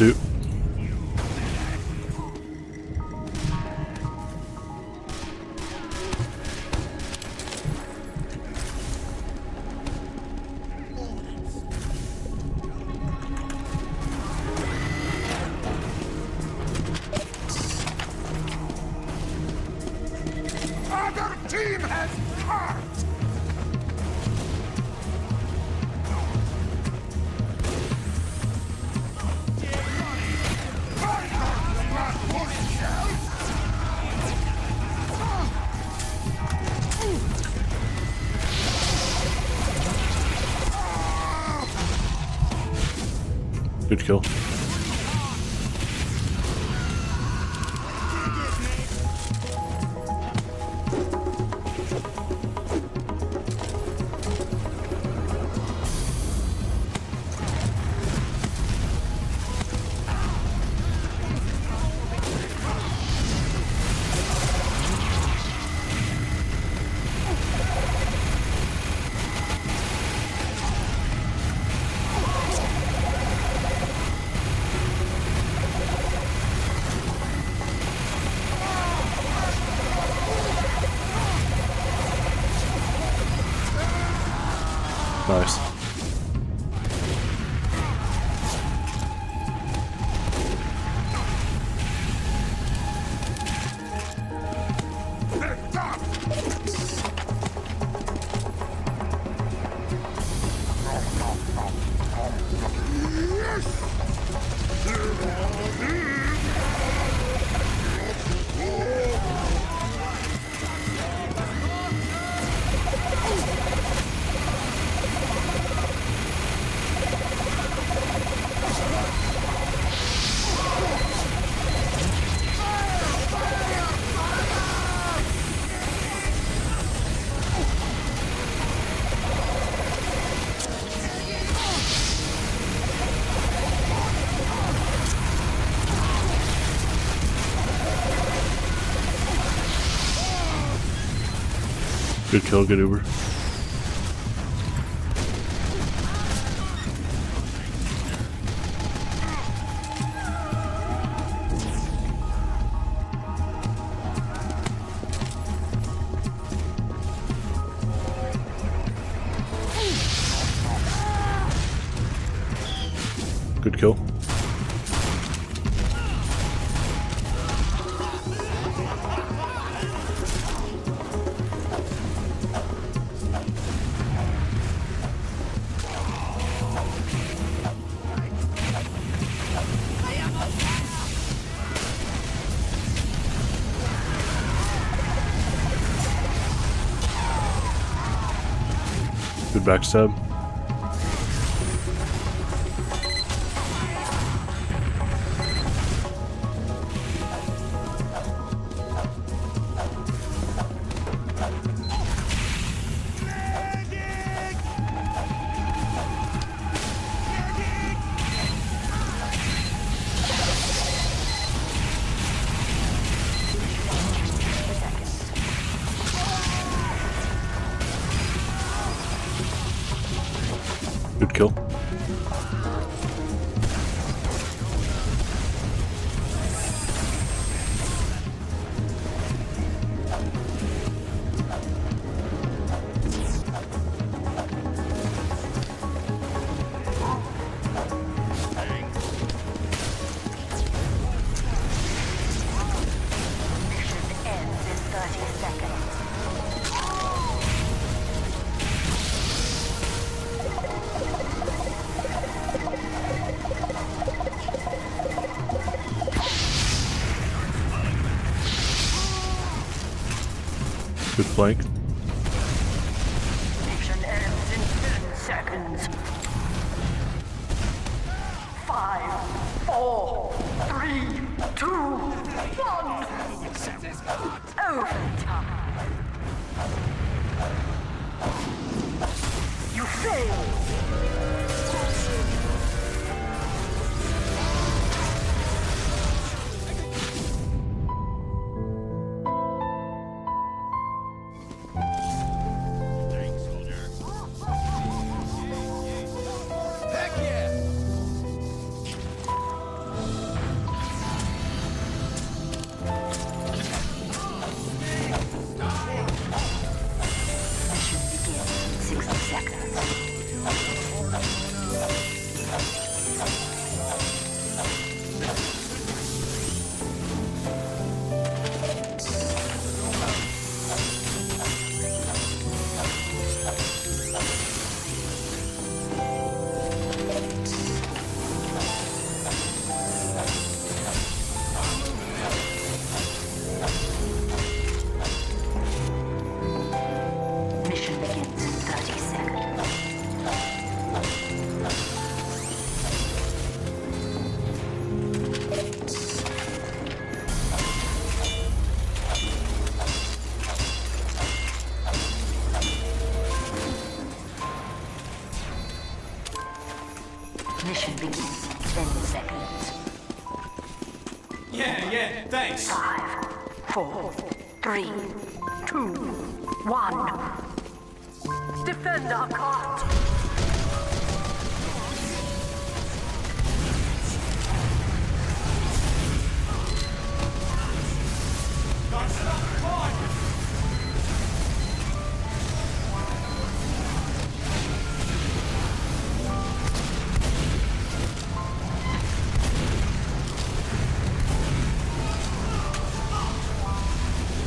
suit. Other team has heart! Good kill. Nice. Good kill, good Uber. Good kill. Good backstab. Good kill. Mission ends in 30 seconds. Good flank. Mission ends in 10 seconds. 5, 4, 3, 2, 1. Overtime. You failed. Heck yeah! 4, 3, 2, 1. Defend our cart.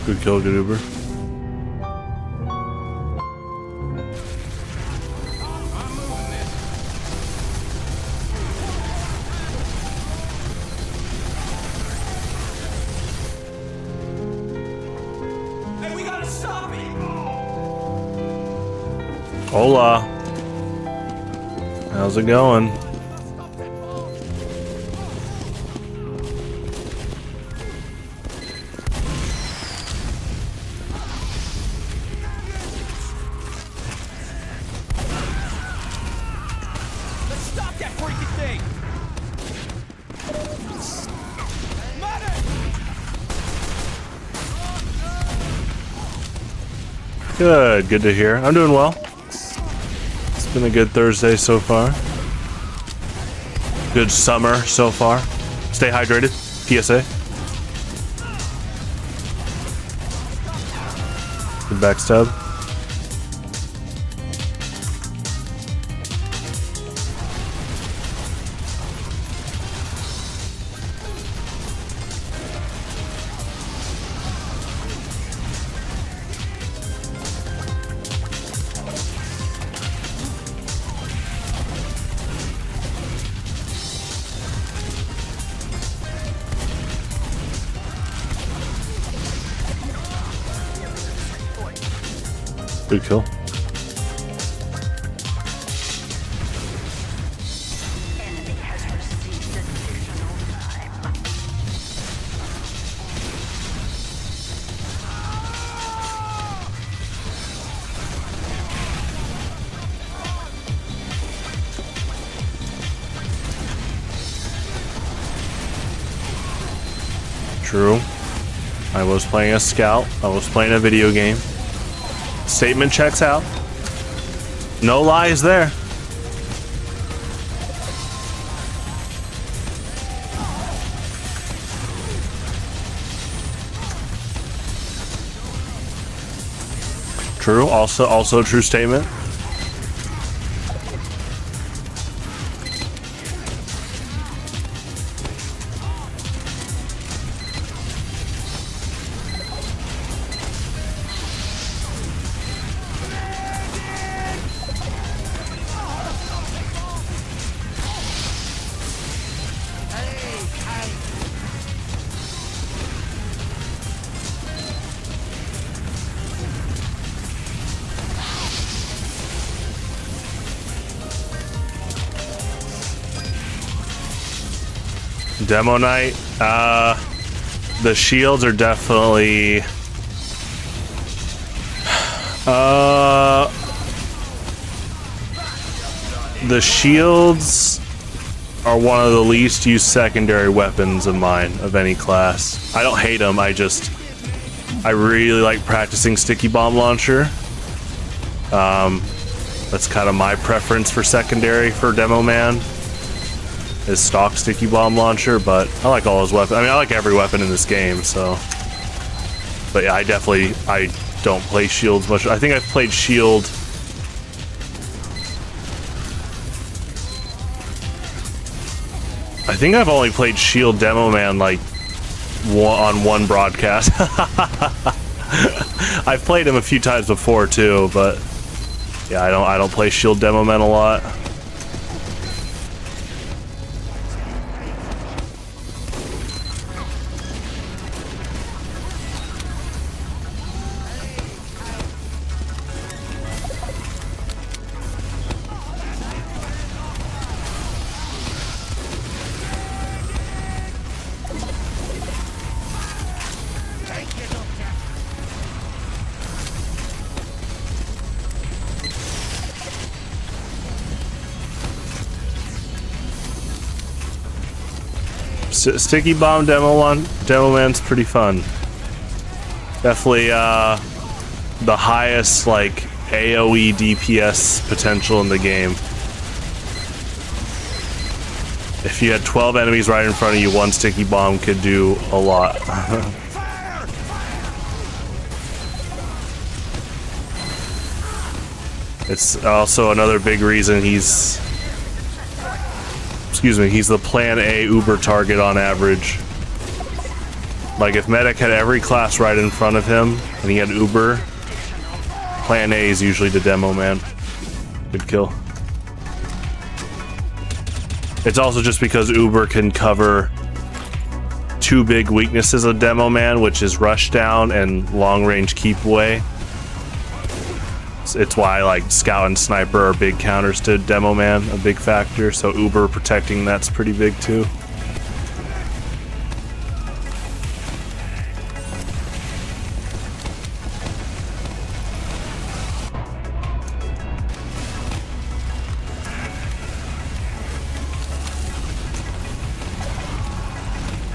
Good kill, good Uber. Hey, we gotta stop it! Hola. How's it going? Let's stop that freaking thing! Good, good to hear. I'm doing well. It's been a good Thursday so far. Good summer so far. Stay hydrated. PSA. Good backstab. Good kill. Enemy has received additional time. True. I was playing a scout. I was playing a video game. Statement checks out. No lies there. True. Also true statement. Demo night. The shields are definitely the shields are one of the least used secondary weapons of mine of any class. I don't hate them. I really like practicing sticky bomb launcher. That's kind of my preference for secondary for demo man. Is stock sticky bomb launcher, but I like all his weapons. I mean, I like every weapon in this game, so. But yeah, I don't play shields much. I think I've played shield. I think I've only played shield demo man like on one broadcast. I've played him a few times before too, but yeah, I don't play shield demo man a lot. Sticky bomb demo man's pretty fun. Definitely the highest like AoE DPS potential in the game. If you had 12 enemies right in front of you, one sticky bomb could do a lot. It's also another big reason he's the plan A Uber target on average. Like if Medic had every class right in front of him and he had Uber, plan A is usually the demo man. Good kill. It's also just because Uber can cover two big weaknesses of demo man, which is rush down and long range keep away. It's why like scout and sniper are big counters to demo man, a big factor. So Uber protecting that's pretty big too.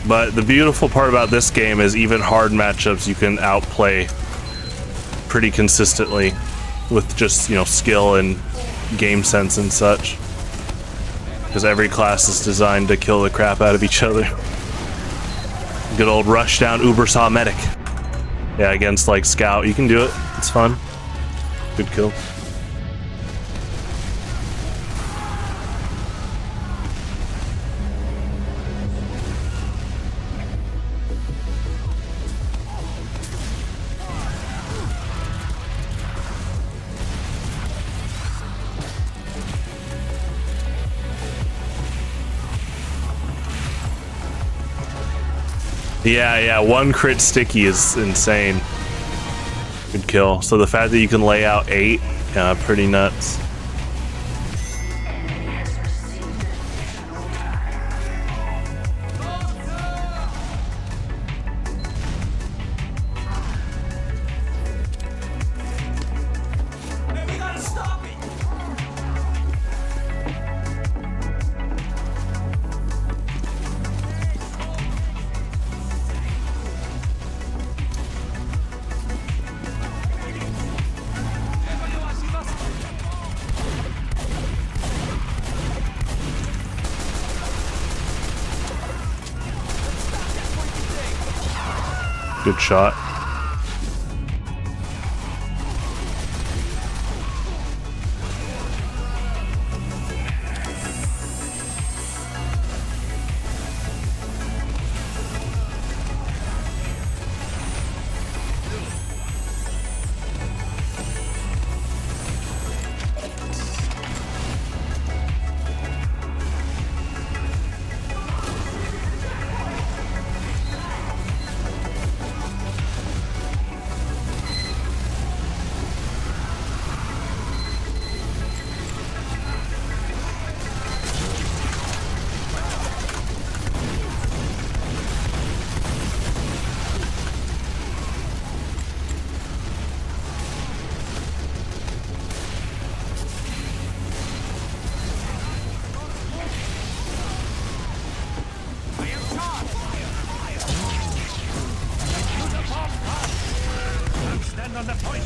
But the beautiful part about this game is even hard matchups you can outplay pretty consistently with just, you know, skill and game sense and such. Because every class is designed to kill the crap out of each other. Good old rush down Uber saw medic. Yeah, against like scout, you can do it. It's fun. Good kill. Yeah, one crit sticky is insane. Good kill. So the fact that you can lay out 8, pretty nuts. Good shot. Stand on the point.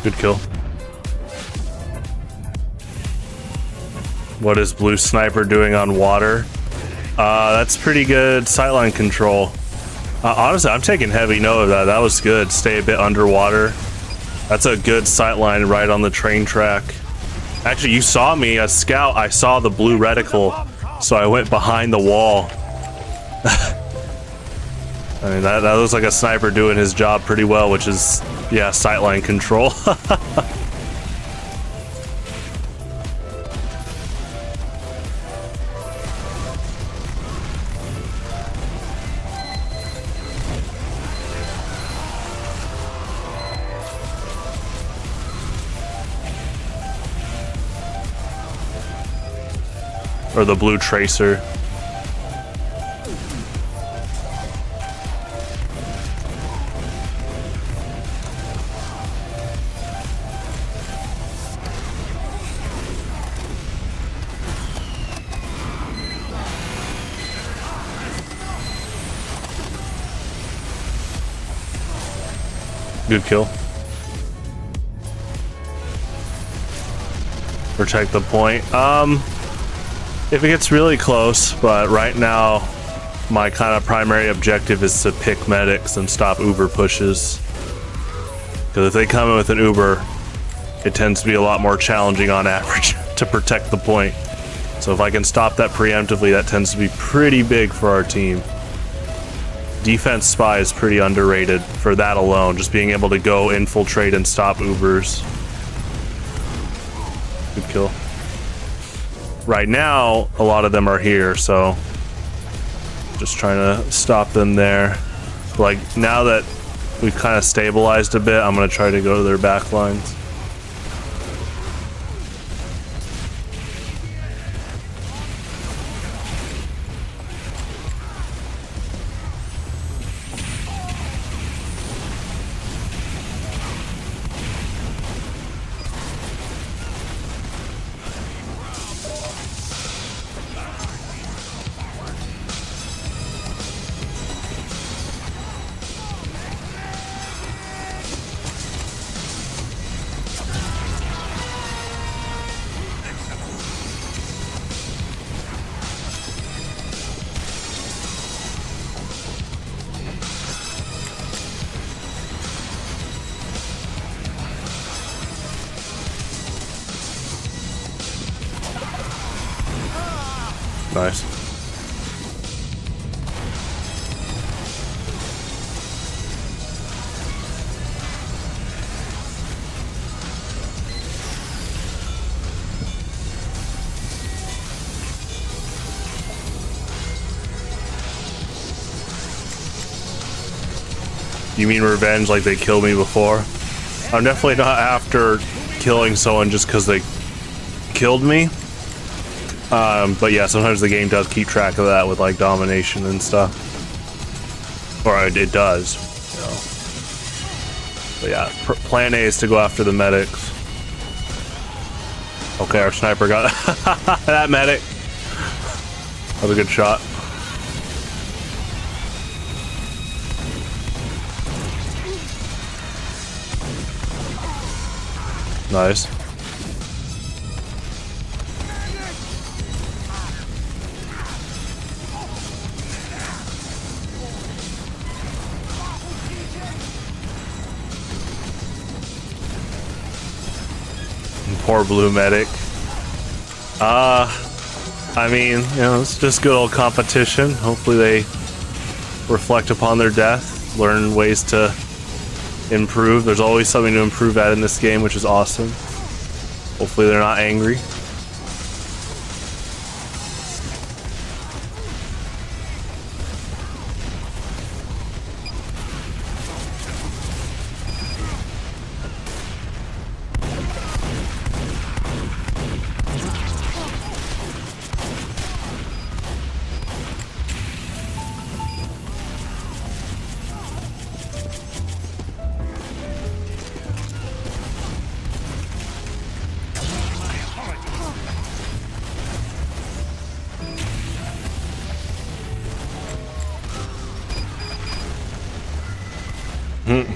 Good kill. What is blue sniper doing on water? That's pretty good sightline control. Honestly, I'm taking heavy note of that. That was good. Stay a bit underwater. That's a good sightline right on the train track. Actually, you saw me as scout. I saw the blue reticle, so I went behind the wall. I mean, that looks like a sniper doing his job pretty well, which is, yeah, sightline control. Or the blue tracer. Good kill. Protect the point. If it gets really close, but right now my kind of primary objective is to pick medics and stop Uber pushes. Because if they come in with an Uber, it tends to be a lot more challenging on average to protect the point. So if I can stop that preemptively, that tends to be pretty big for our team. Defense spy is pretty underrated for that alone, just being able to go infiltrate and stop Ubers. Good kill. Right now, a lot of them are here, so just trying to stop them there. Like, now that we've kind of stabilized a bit, I'm going to try to go to their back lines. Nice. You mean revenge like they killed me before? I'm definitely not after killing someone just because they killed me. But yeah, sometimes the game does keep track of that with like domination and stuff. Or it does, you know. But yeah, plan A is to go after the medics. Okay, our sniper got that medic. That was a good shot. Nice. Poor blue medic. I mean, you know, it's just good old competition. Hopefully they reflect upon their death, learn ways to improve. There's always something to improve at in this game, which is awesome. Hopefully they're not angry.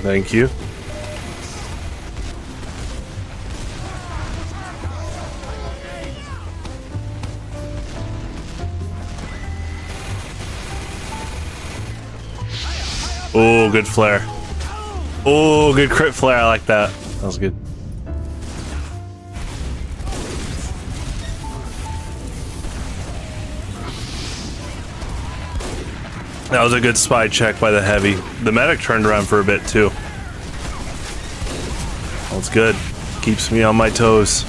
Thank you. Oh, good flare. Oh, good crit flare. I like that. That was good. That was a good spy check by the heavy. The medic turned around for a bit too. That's good. Keeps me on my toes.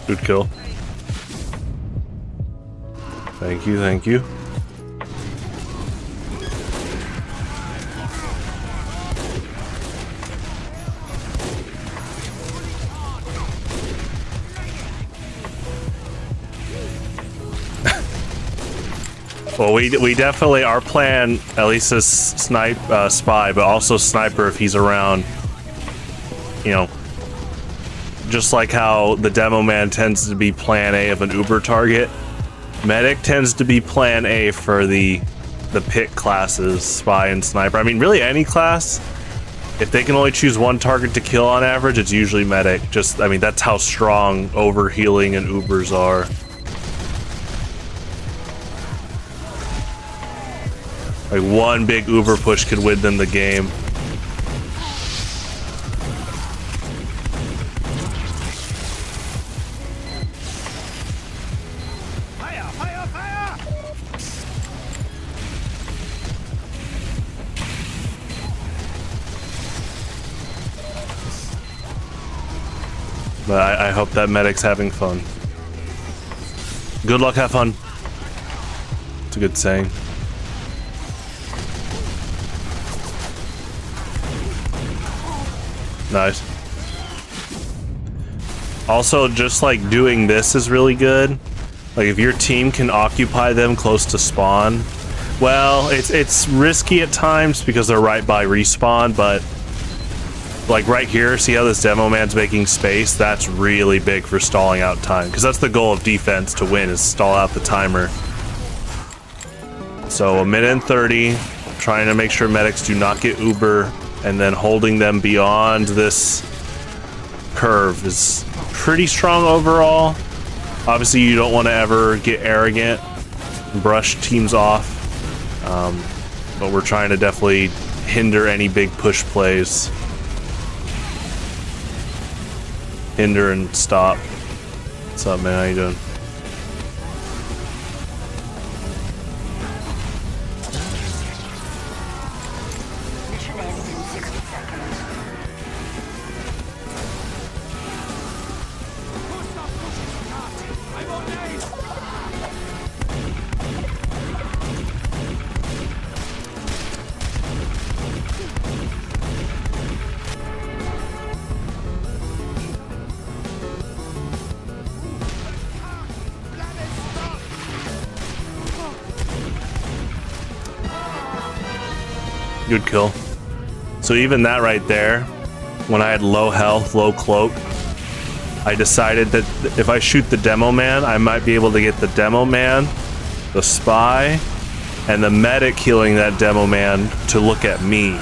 Good kill. Thank you, thank you. Well, we definitely, our plan, at least is spy, but also sniper if he's around. You know, just like how the demo man tends to be plan A of an Uber target, medic tends to be plan A for the pick classes, spy and sniper. I mean, really any class, if they can only choose one target to kill on average, it's usually medic. Just, I mean, that's how strong overhealing and Ubers are. Like one big Uber push could win them the game. Fire! Fire! Fire! But I hope that medic's having fun. Good luck, have fun. It's a good saying. Nice. Also, just like doing this is really good. Like if your team can occupy them close to spawn, well, it's risky at times because they're right by respawn, but like right here, see how this demo man's making space? That's really big for stalling out time, because that's the goal of defense to win, is stall out the timer. So 1:30, trying to make sure medics do not get Uber, and then holding them beyond this curve is pretty strong overall. Obviously, you don't want to ever get arrogant and brush teams off, but we're trying to definitely hinder any big push plays. Hinder and stop. What's up, man? How you doing? Mission ends in 60 seconds. I'm on knife! Good kill. So even that right there, when I had low health, low cloak, I decided that if I shoot the demo man, I might be able to get the demo man, the spy, and the medic healing that demo man to look at me.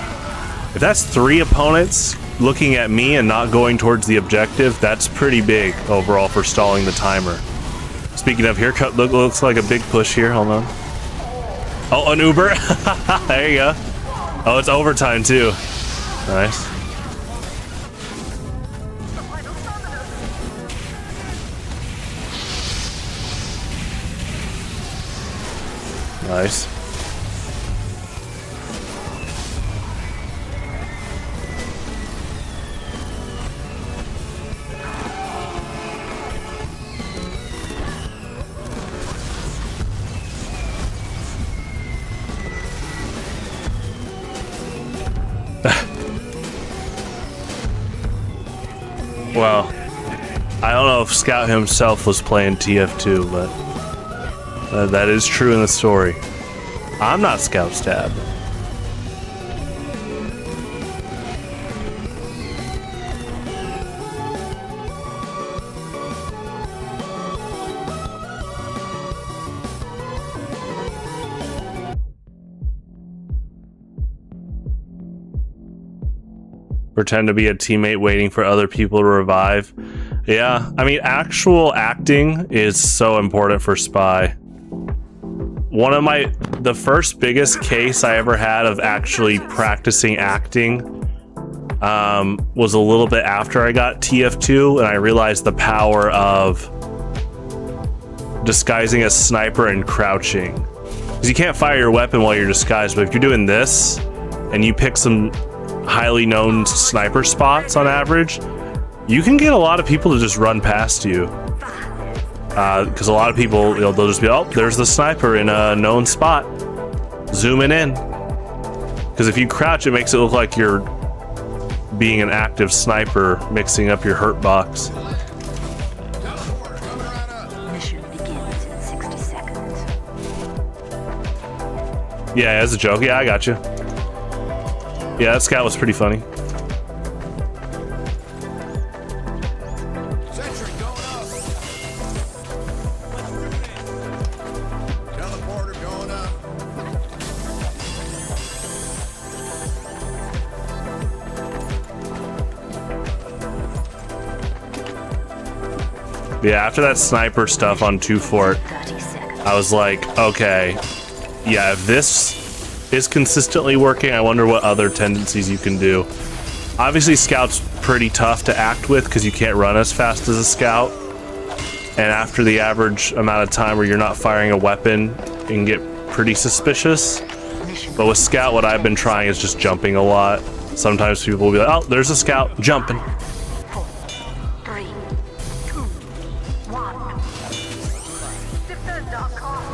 If that's 3 opponents looking at me and not going towards the objective, that's pretty big overall for stalling the timer. Speaking of, here looks like a big push here. Hold on. Oh, an Uber. There you go. Oh, it's overtime too. Nice. Nice. Well, I don't know if Scout himself was playing TF2, but that is true in the story. I'm not Scout's tab. Pretend to be a teammate waiting for other people to revive. Yeah, I mean, actual acting is so important for Spy. One of the first biggest case I ever had of actually practicing acting was a little bit after I got TF2, and I realized the power of disguising as sniper and crouching. Because you can't fire your weapon while you're disguised, but if you're doing this and you pick some highly known sniper spots on average, you can get a lot of people to just run past you. Because a lot of people, they'll just be, oh, there's the sniper in a known spot. Zooming in. Because if you crouch, it makes it look like you're being an active sniper, mixing up your hurt box. Mission begins in 60 seconds. Yeah, as a joke. Yeah, I got you. Yeah, that scout was pretty funny. Sentry going up. Teleporter going up. Yeah, after that sniper stuff on 2 Fort, 30 seconds. I was like, okay, yeah, if this is consistently working, I wonder what other tendencies you can do. Obviously, Scout's pretty tough to act with because you can't run as fast as a Scout. And after the average amount of time where you're not firing a weapon, it can get pretty suspicious. But with Scout, what I've been trying is just jumping a lot. Sometimes people will be like, oh, there's a Scout, jumping. 4, 3, 2, 1. Defend our cause.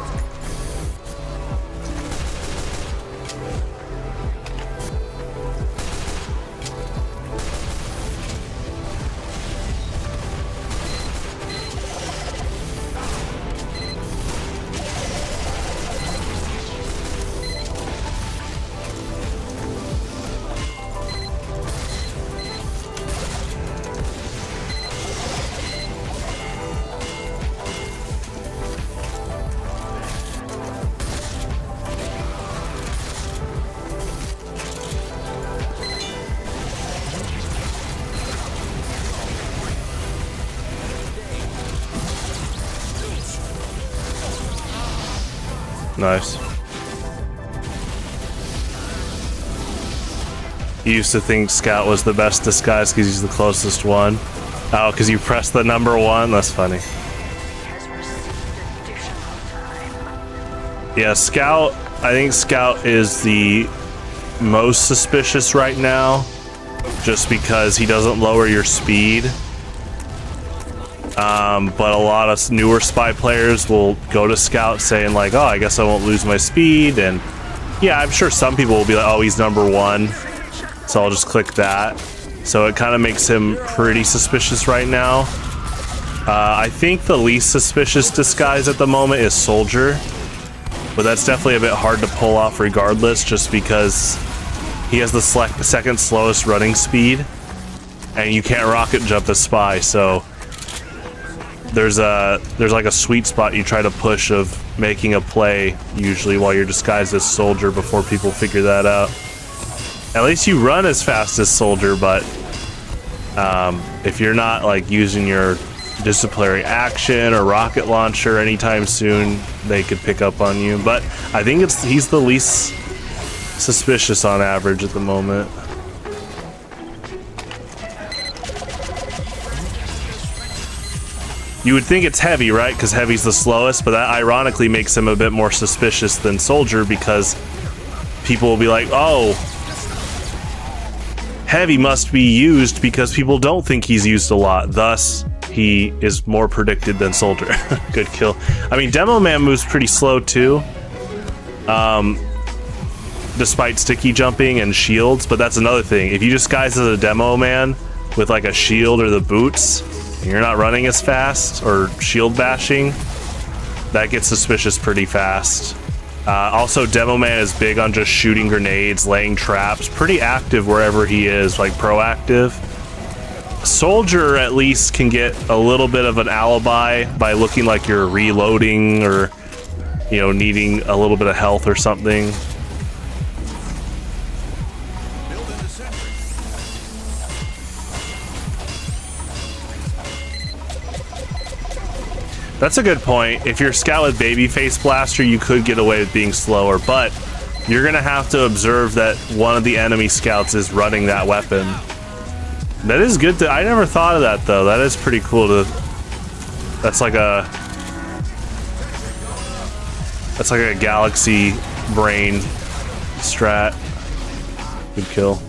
Nice. You used to think Scout was the best disguise because he's the closest one. Oh, because you pressed the number 1? That's funny. Has received additional time. Yeah, Scout, I think Scout is the most suspicious right now, just because he doesn't lower your speed. But a lot of newer spy players will go to Scout saying like, oh, I guess I won't lose my speed. And yeah, I'm sure some people will be like, oh, he's number 1, so I'll just click that. So it kind of makes him pretty suspicious right now. I think the least suspicious disguise at the moment is Soldier, but that's definitely a bit hard to pull off regardless, just because he has the second slowest running speed, and you can't rocket jump the spy. So there's like a sweet spot you try to push of making a play usually while you're disguised as Soldier before people figure that out. At least you run as fast as Soldier, but if you're not like using your disciplinary action or rocket launcher anytime soon, they could pick up on you. But I think he's the least suspicious on average at the moment. You would think it's Heavy, right? Because Heavy's the slowest, but that ironically makes him a bit more suspicious than Soldier, because people will be like, oh, Heavy must be used because people don't think he's used a lot. Thus, he is more predicted than Soldier. Good kill. I mean, Demo Man moves pretty slow too, despite sticky jumping and shields, but that's another thing. If you disguise as a Demo Man with like a shield or the boots, and you're not running as fast or shield bashing, that gets suspicious pretty fast. Also, Demo Man is big on just shooting grenades, laying traps, pretty active wherever he is, like proactive. Soldier at least can get a little bit of an alibi by looking like you're reloading or, you know, needing a little bit of health or something. That's a good point. If you're Scout with Babyface Blaster, you could get away with being slower, but you're gonna have to observe that one of the enemy Scouts is running that weapon. That is good I never thought of that though. That is pretty cool to... That's like a galaxy brain strat. Good kill.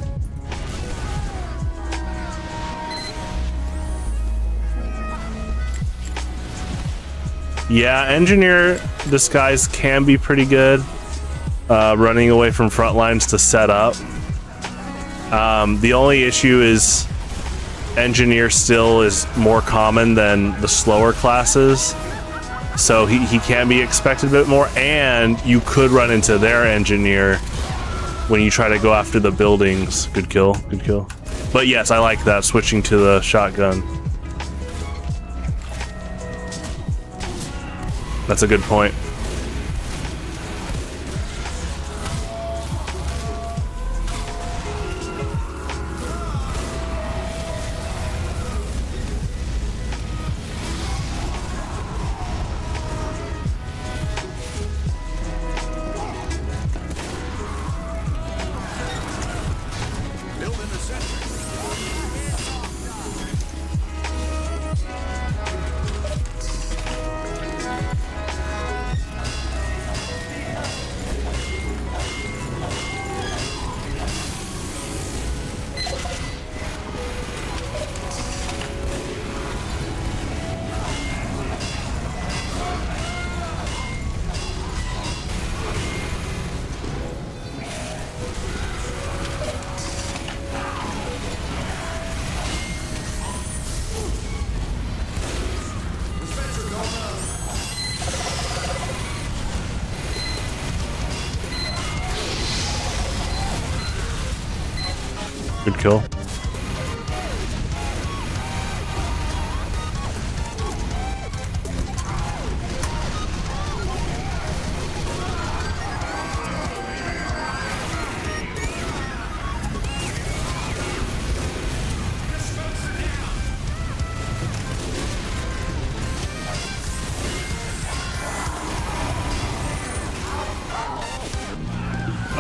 Yeah, engineer disguise can be pretty good. Running away from front lines to set up. The only issue is engineer still is more common than the slower classes. So he can be expected a bit more, and you could run into their engineer when you try to go after the buildings. Good kill, good kill. But yes, I like that, switching to the shotgun. That's a good point. Good kill.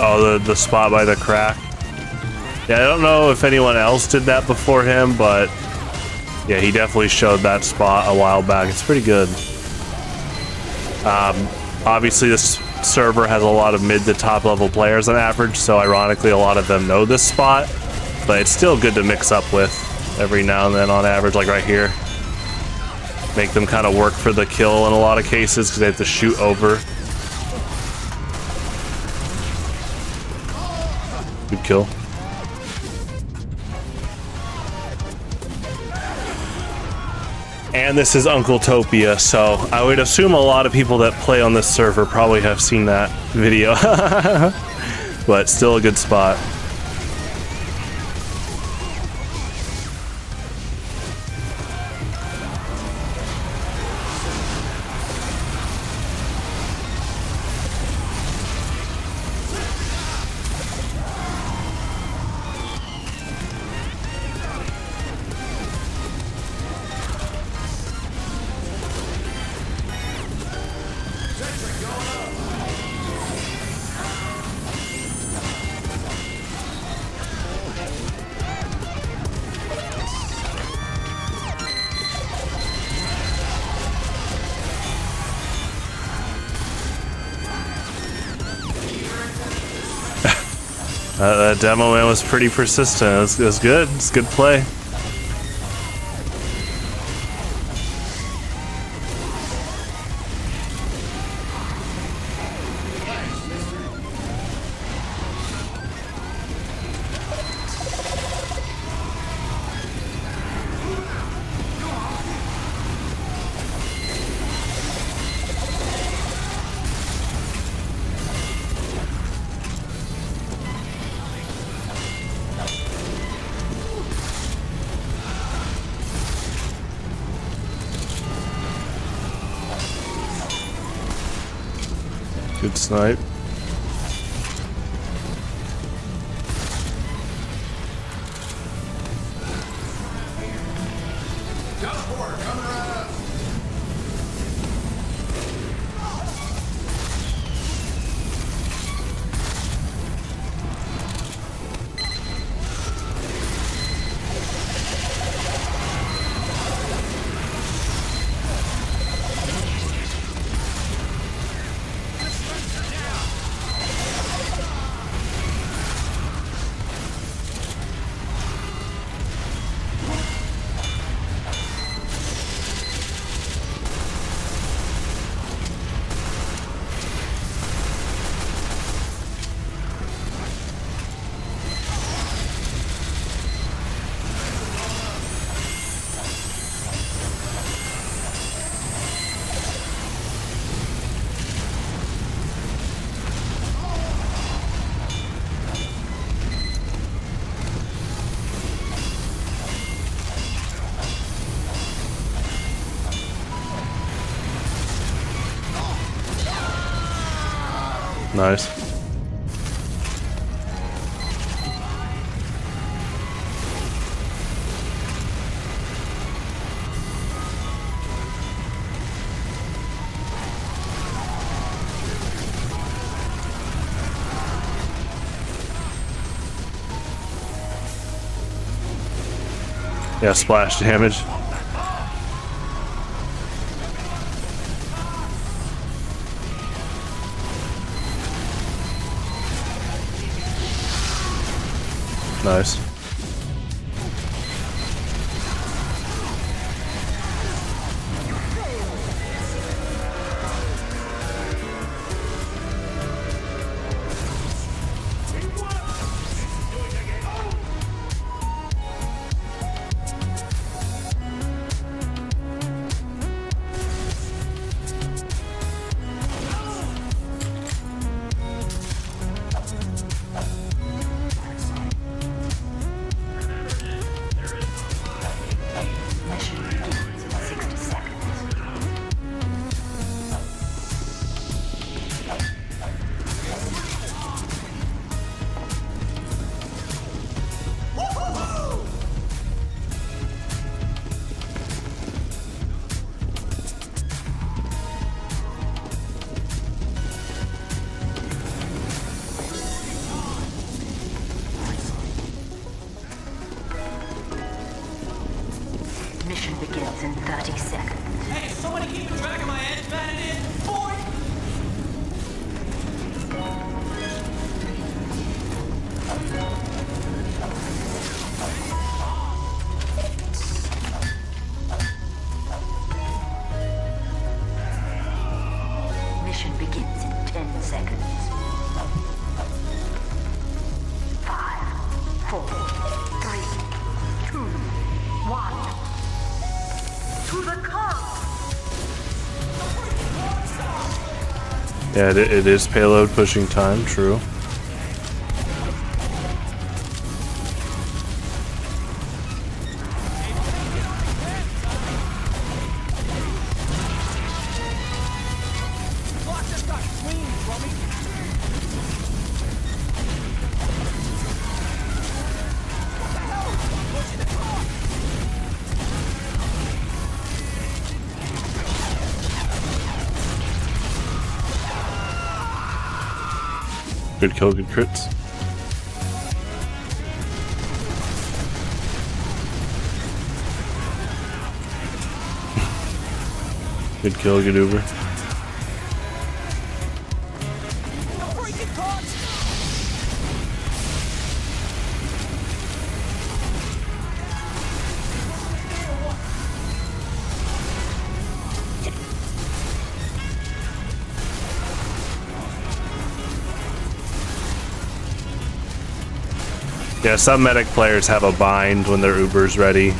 Oh, the spot by the crack. Yeah, I don't know if anyone else did that before him, but yeah, he definitely showed that spot a while back. It's pretty good. Obviously, this server has a lot of mid to top level players on average, so ironically, a lot of them know this spot, but it's still good to mix up with every now and then on average, like right here. Make them kind of work for the kill in a lot of cases because they have to shoot over. Good kill. And this is Uncletopia, so I would assume a lot of people that play on this server probably have seen that video. But still a good spot. That demo man was pretty persistent. It was good. It's good play. Good snipe. Nice. Yeah, splash damage. Nice. Mission begins in 60 seconds. Mission begins in 30 seconds. Hey, is somebody keeping track of my edge bandit in? Boy! Mission begins in 10 seconds. 5, 4, 3, 2, 1. To the car! Yeah, it is payload pushing time, true. Clock just got clean from me. Good kill, good crits. Good kill, good Uber. Freaking caught! Yeah, some medic players have a bind when their Uber's ready,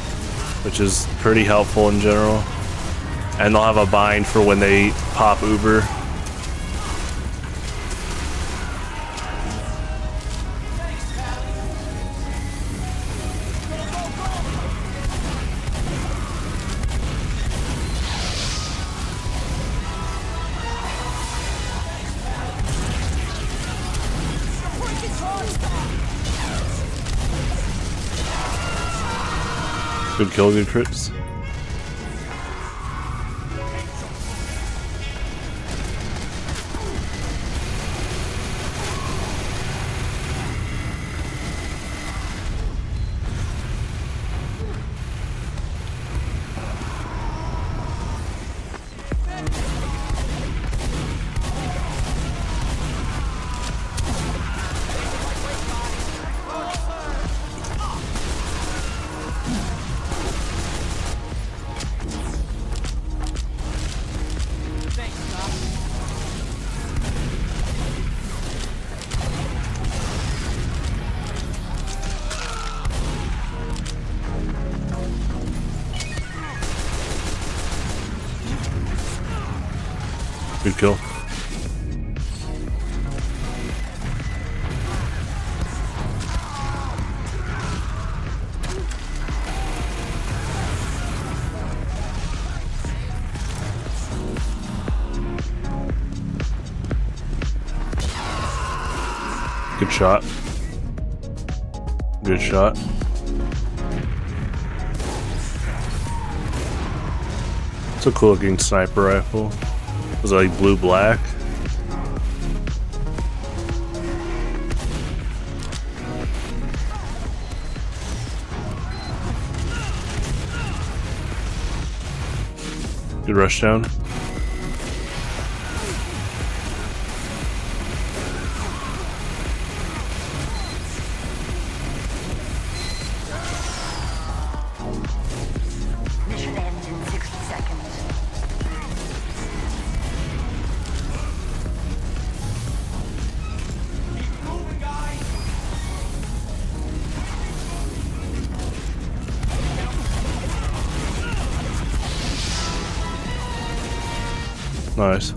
which is pretty helpful in general. And they'll have a bind for when they pop Uber. Good kill, good crits. Good kill. Good shot. Good shot. It's a cool looking sniper rifle. Was it like blue-black? Good rush down. Mission ends in 60 seconds. Moving, guys. Nice.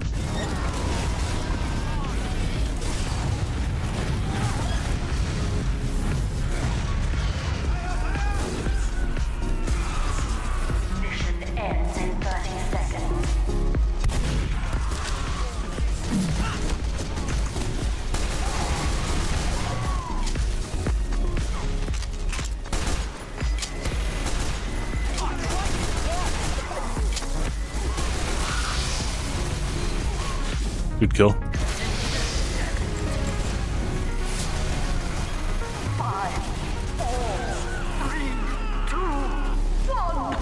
Mission ends in 30 seconds. Good kill. 5, 4, 3, 2, 1.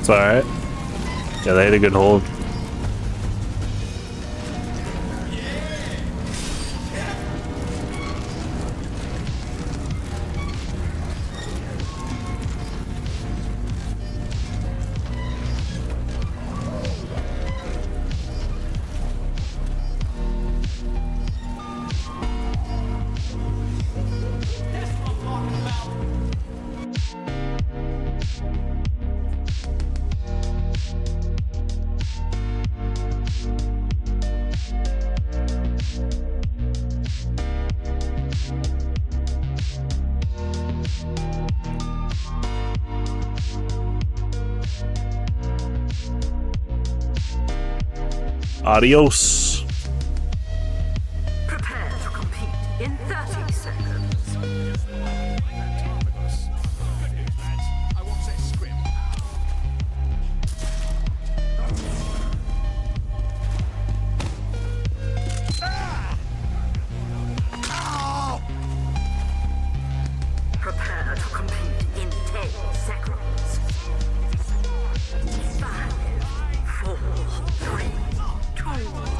It's alright. Yeah, they had a good hold. This is what I'm talking about. Adios. Prepare to compete in 30 seconds. Good news, lads. I won't say scrim. Prepare to compete in 10 seconds. 5, 4, 3, 2, 1.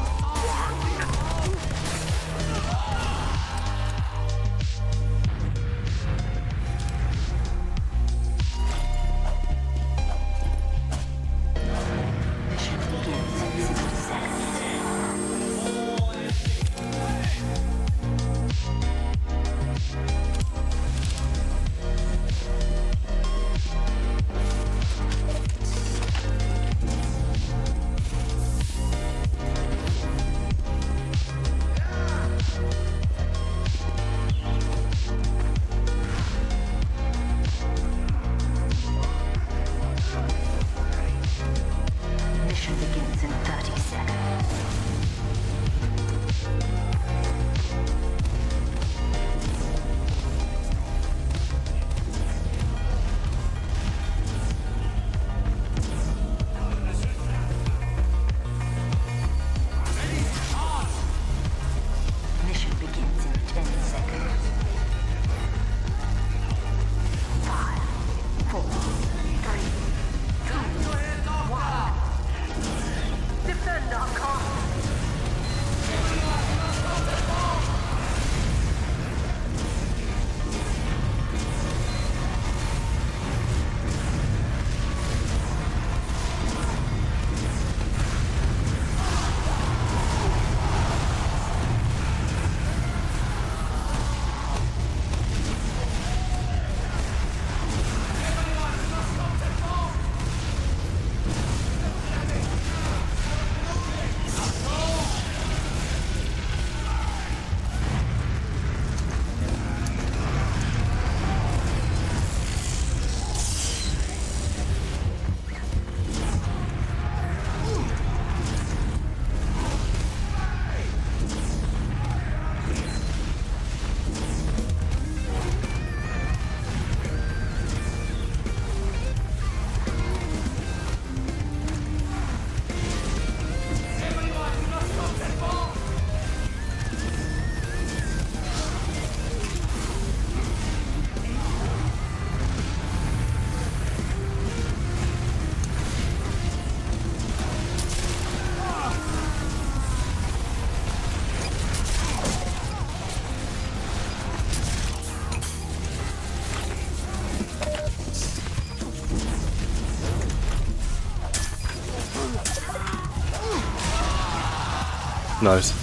Nice.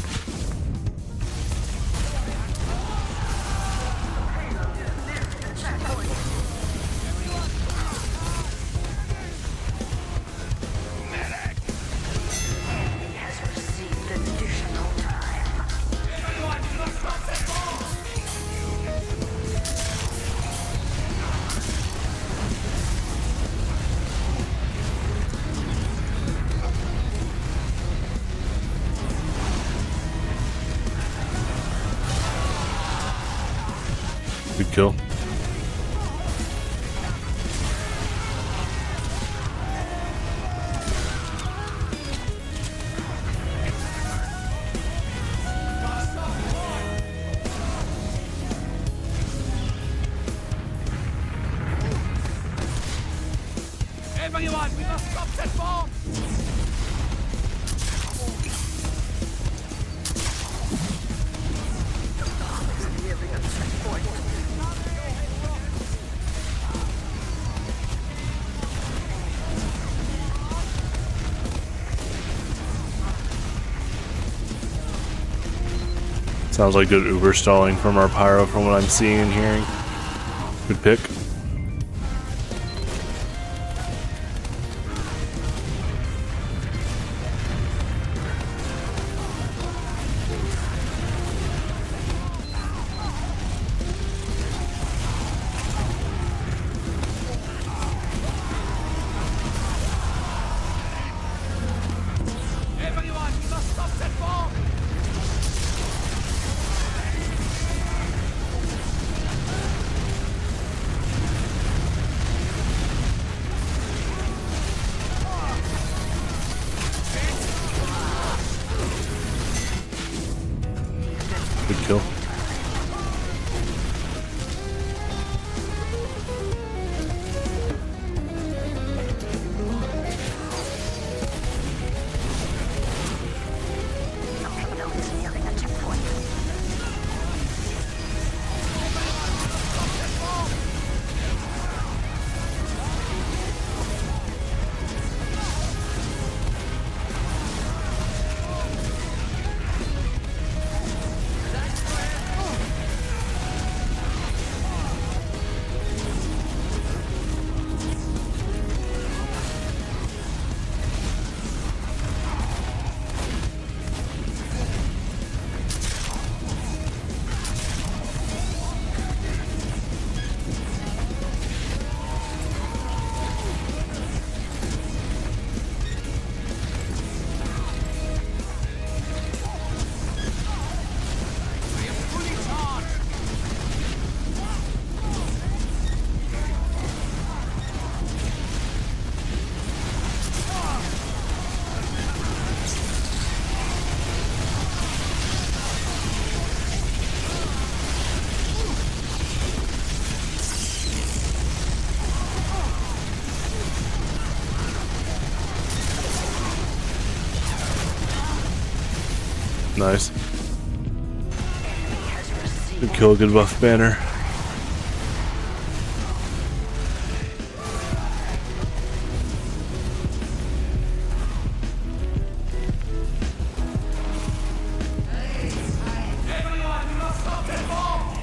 Enemy has received additional time. Good kill. Everyone, we must stop that bomb! Sounds like good Uber stalling from our pyro from what I'm seeing and hearing. Good pick. Everyone, we must stop that bomb! Good kill. Payload is nearing a checkpoint. Nice. Good kill, good buff banner. Everyone, we must stop that bomb!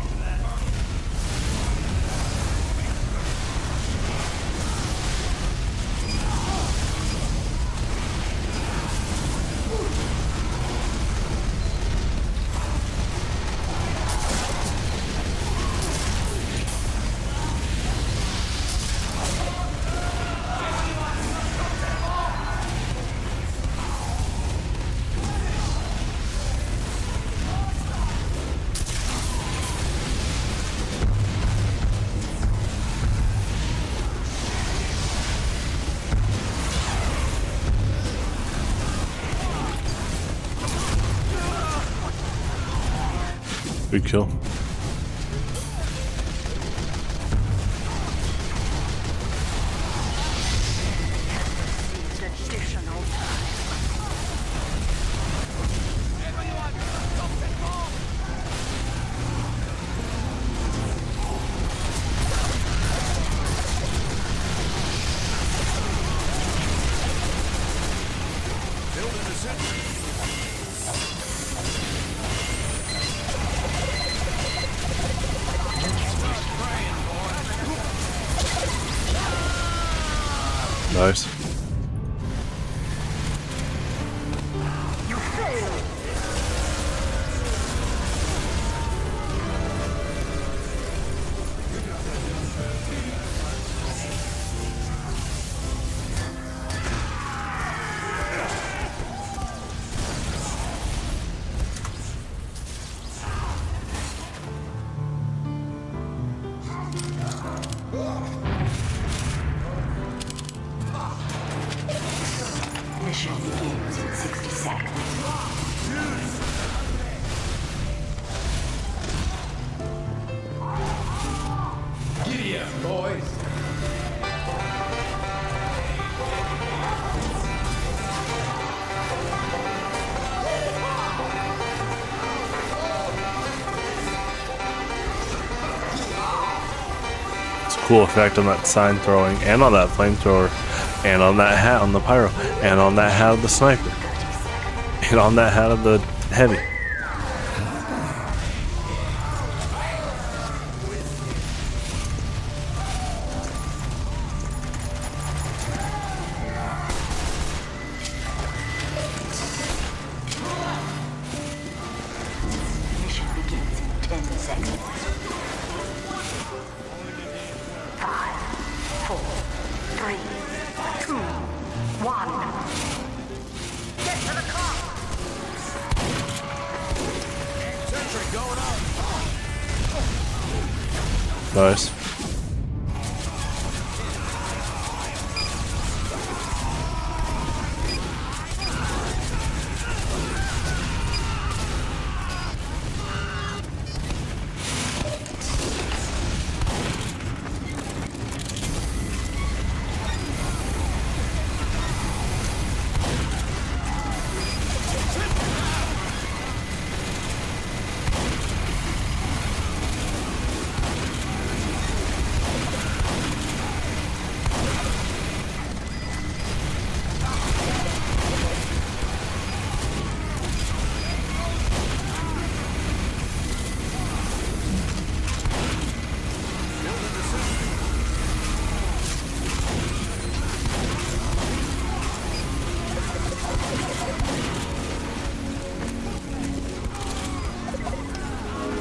Good kill. Received additional time. Everyone, we must stop that bomb! Building a sentry. Nice. Mission begins in 60 seconds. Giddy up, boys. It's a cool effect on that sign throwing, and on that flamethrower, and on that hat on the pyro, and on that hat of the sniper, and on that hat of the heavy. Mission begins in 10 seconds. 5, 4, 3, 2, 1. Get to the car! Sentry going up. Nice.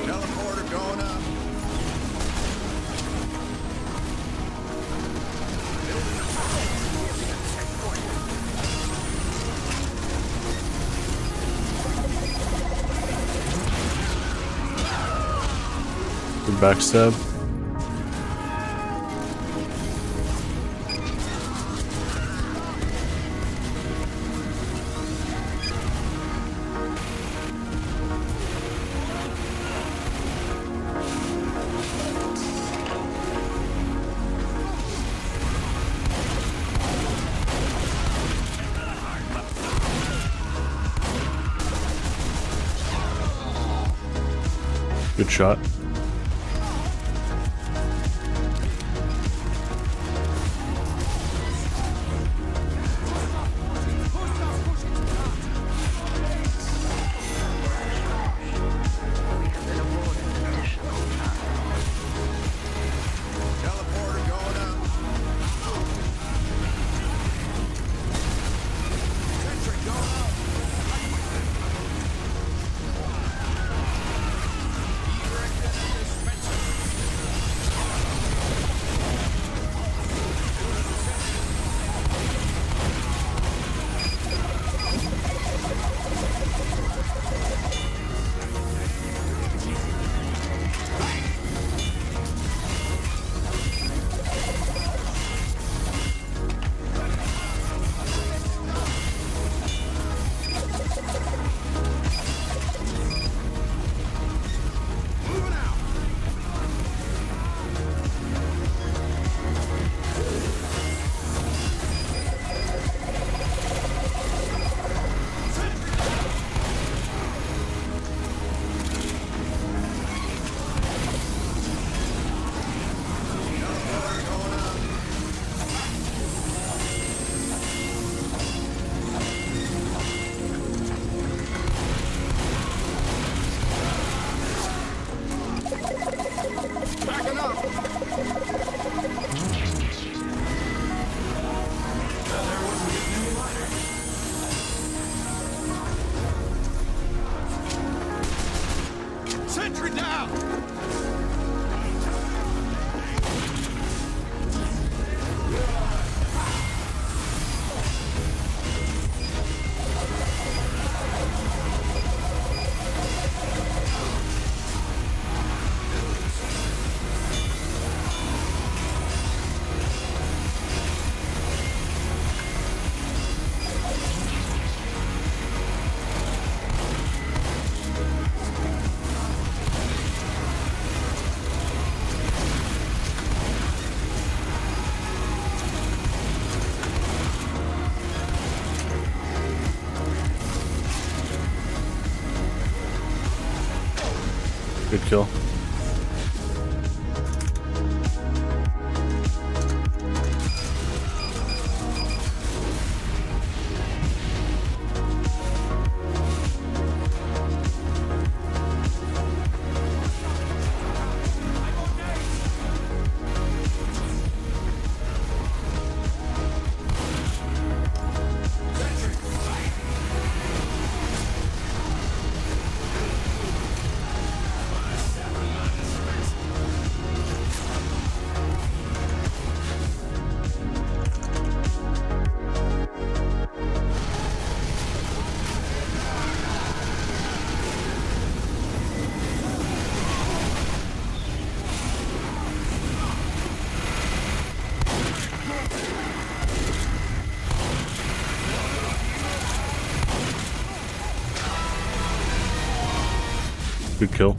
Teleporter going up. Good backstab. Good shot. We have been awarded additional time. Teleporter going up. Sentry going up. Sentry down! Good kill. Good kill.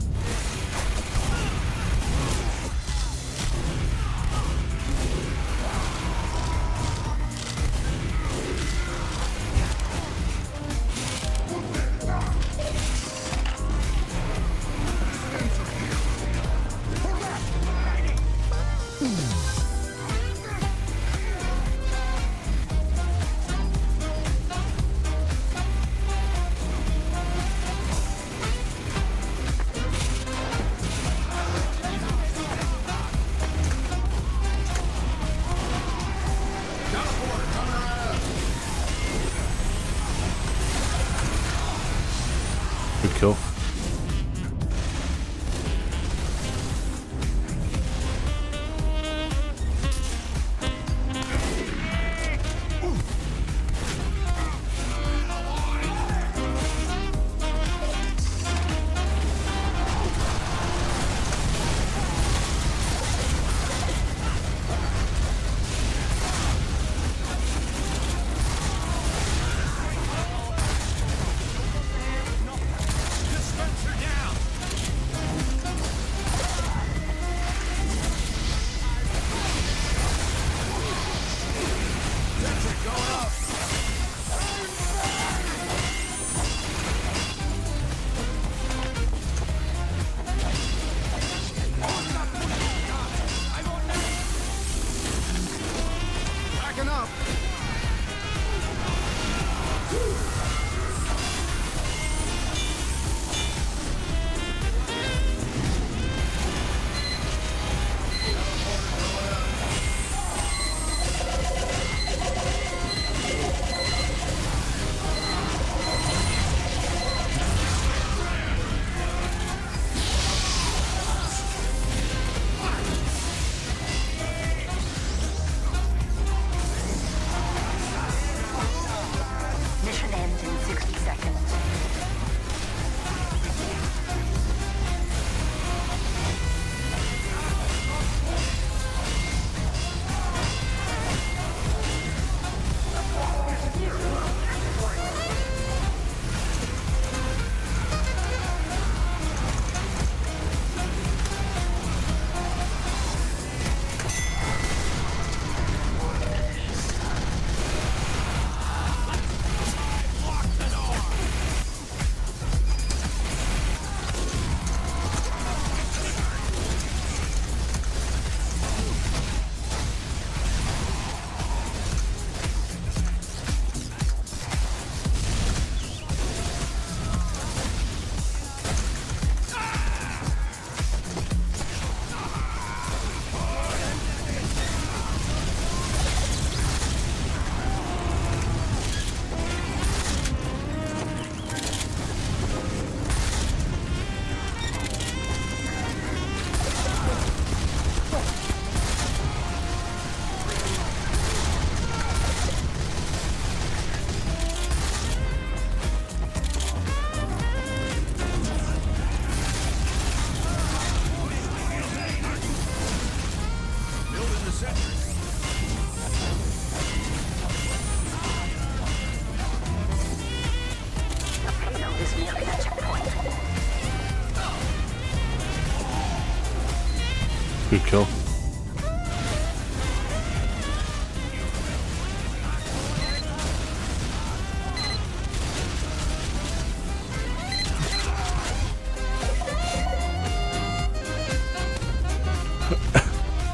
Good kill.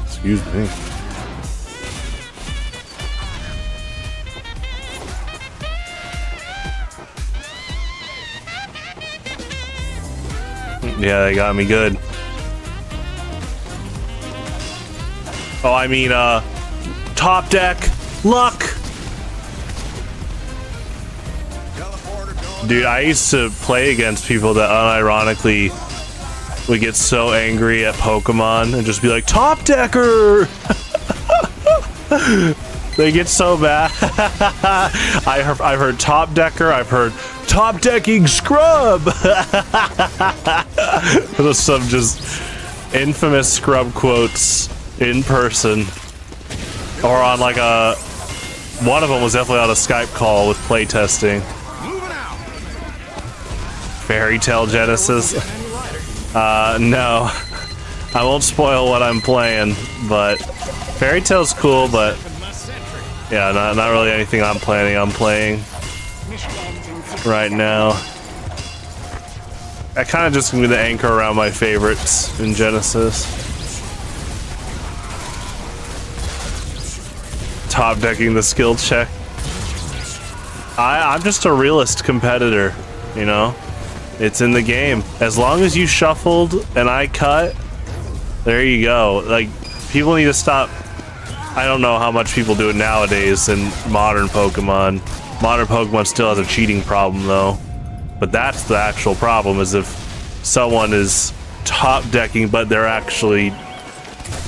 Excuse me. Yeah, they got me good. Oh, I mean, top deck, luck! Dude, I used to play against people that unironically would get so angry at Pokemon and just be like, top decker! They get so mad. I've heard top decker, I've heard top decking scrub! Those some just infamous scrub quotes in person. Or on like a... One of them was definitely on a Skype call with playtesting. Fairy Tale Genesis. No. I won't spoil what I'm playing, but Fairy Tale's cool, but yeah, not really anything I'm playing right now. I kind of just gonna be the anchor around my favorites in Genesis. Top decking the skill check. I'm just a realist competitor, you know? It's in the game. As long as you shuffled and I cut, there you go. Like, people need to stop. I don't know how much people do it nowadays in modern Pokemon. Modern Pokemon still has a cheating problem, though. But that's the actual problem, is if someone is top decking, but they're actually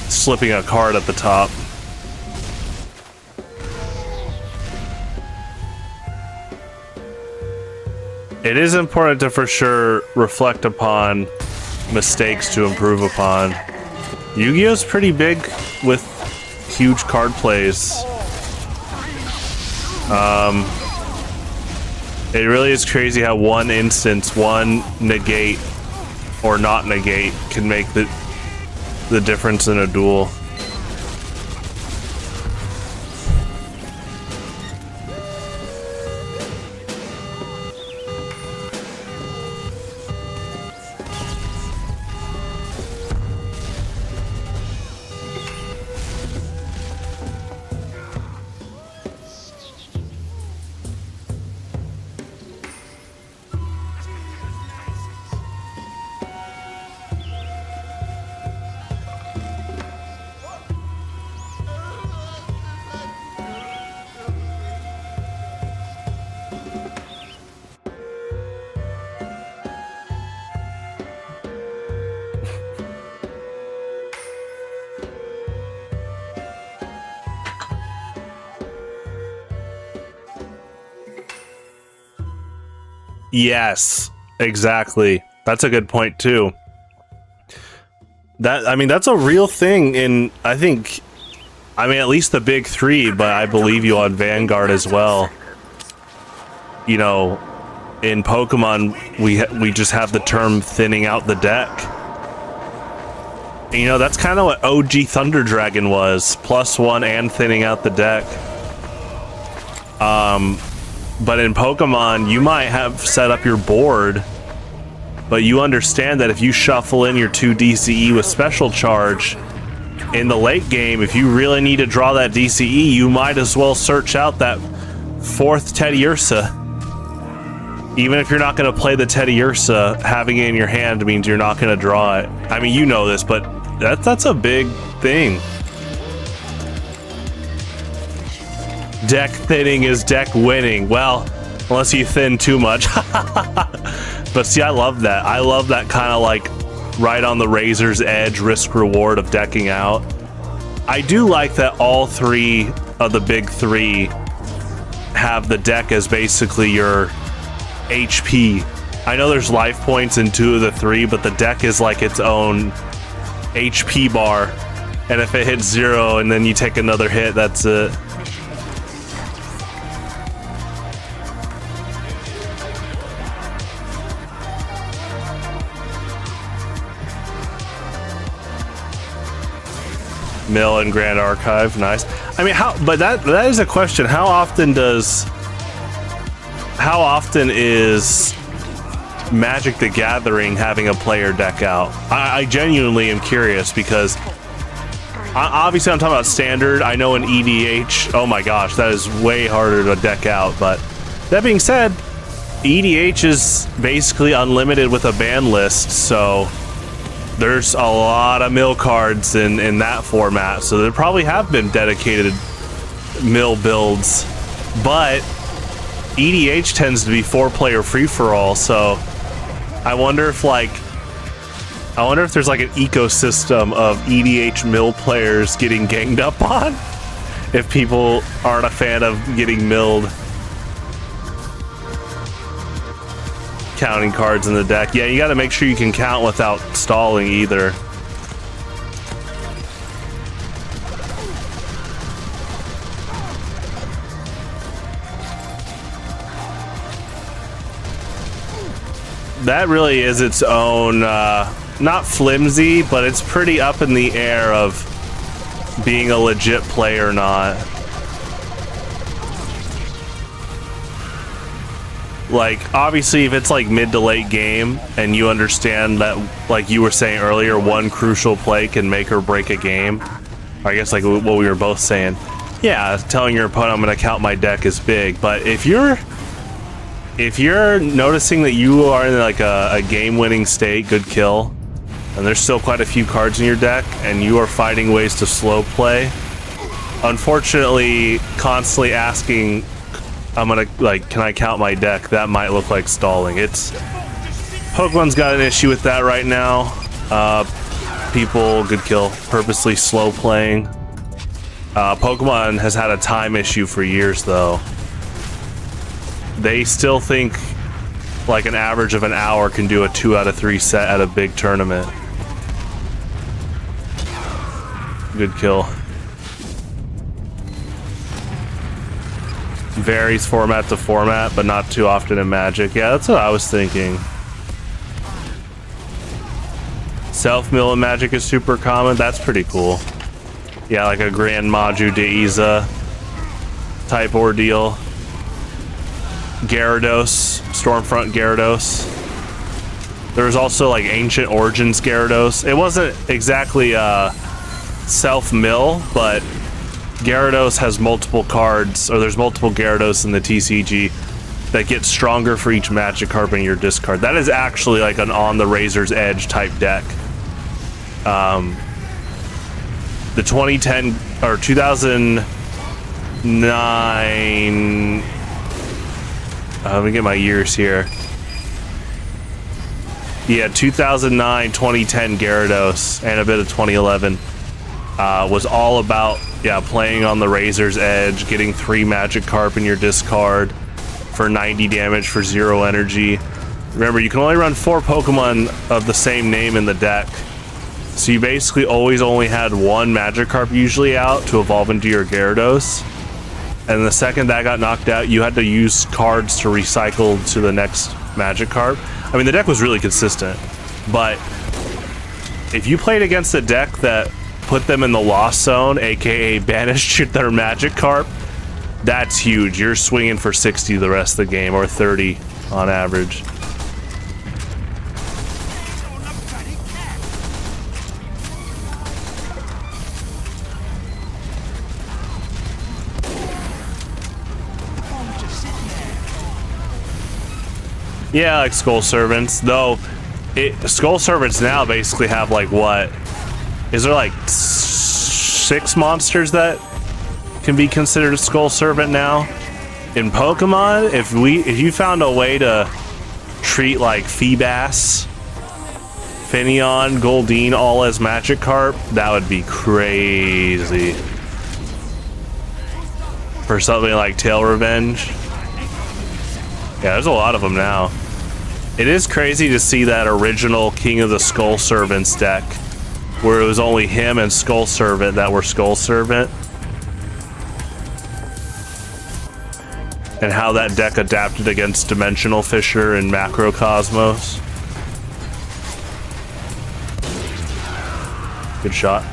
slipping a card at the top. It is important to for sure reflect upon mistakes to improve upon. Yu-Gi-Oh's pretty big with huge card plays. It really is crazy how one instance, one negate or not negate can make the difference in a duel. Yes, exactly. That's a good point too. I mean, that's a real thing in, I think, at least the big three, but I believe you on Vanguard as well. You know, in Pokemon, we just have the term thinning out the deck. And, you know, that's kind of what OG Thunder Dragon was, +1 and thinning out the deck. But in Pokemon, you might have set up your board, but you understand that if you shuffle in your 2 DCE with Special Charge, in the late game, if you really need to draw that DCE, you might as well search out that 4th Teddiursa. Even if you're not going to play the Teddiursa, having it in your hand means you're not going to draw it. I mean, you know this, but that's a big thing. Deck thinning is deck winning. Well, unless you thin too much. But see, I love that. I love that kind of like right on the razor's edge risk reward of decking out. I do like that all 3 of the big 3 have the deck as basically your HP. I know there's life points in 2 of the 3, but the deck is like its own HP bar. And if it hits 0 and then you take another hit, that's it. Mill and Grand Archive, nice. I mean, but that is a question. How often is Magic the Gathering having a player deck out? I genuinely am curious because obviously I'm talking about standard. I know in EDH, oh my gosh, that is way harder to deck out. But that being said, EDH is basically unlimited with a ban list, so there's a lot of mill cards in that format. So there probably have been dedicated mill builds, but EDH tends to be 4-player free-for-all, so I wonder if there's like an ecosystem of EDH mill players getting ganged up on if people aren't a fan of getting milled. Counting cards in the deck. Yeah, you got to make sure you can count without stalling either. That really is its own, not flimsy, but it's pretty up in the air of being a legit play or not. Like, obviously, if it's like mid to late game and you understand that, like you were saying earlier, one crucial play can make or break a game. I guess like what we were both saying. Yeah, telling your opponent I'm going to count my deck is big, but if you're noticing that you are in like a game-winning state, good kill, and there's still quite a few cards in your deck, and you are finding ways to slow play, unfortunately, constantly asking, I'm gonna, like, can I count my deck? That might look like stalling. Pokemon's got an issue with that right now. People, good kill, purposely slow playing. Pokemon has had a time issue for years, though. They still think like an average of an hour can do a 2 out of 3 set at a big tournament. Good kill. Varies format to format, but not too often in Magic. Yeah, that's what I was thinking. Self-mill in Magic is super common. That's pretty cool. Yeah, like a Grand Maju Deiza type ordeal. Gyarados, Stormfront Gyarados. There was also like Ancient Origins Gyarados. It wasn't exactly self-mill, but Gyarados has multiple cards, or there's multiple Gyarados in the TCG that get stronger for each Magikarp in your discard. That is actually like an on the razor's edge type deck. The 2010 or 2009. Let me get my years here. Yeah, 2009, 2010 Gyarados, and a bit of 2011 was all about playing on the razor's edge, getting 3 Magikarp in your discard for 90 damage for 0 energy. Remember, you can only run 4 Pokemon of the same name in the deck, so you basically always only had 1 Magikarp usually out to evolve into your Gyarados. And the second that got knocked out, you had to use cards to recycle to the next Magikarp. I mean, the deck was really consistent, but if you played against a deck that put them in the lost zone, aka banished their Magikarp, that's huge. You're swinging for 60 the rest of the game, or 30 on average. Yeah, like Skull Servants, though. Skull Servants now basically have like what? Is there like 6 monsters that can be considered a Skull Servant now? In Pokemon, if you found a way to treat like Feebas, Finneon, Goldeen all as Magikarp, that would be crazy. For something like Tail Revenge. Yeah, there's a lot of them now. It is crazy to see that original King of the Skull Servants deck, where it was only him and Skull Servant that were Skull Servant, and how that deck adapted against Dimensional Fisher and Macrocosmos. Good shot.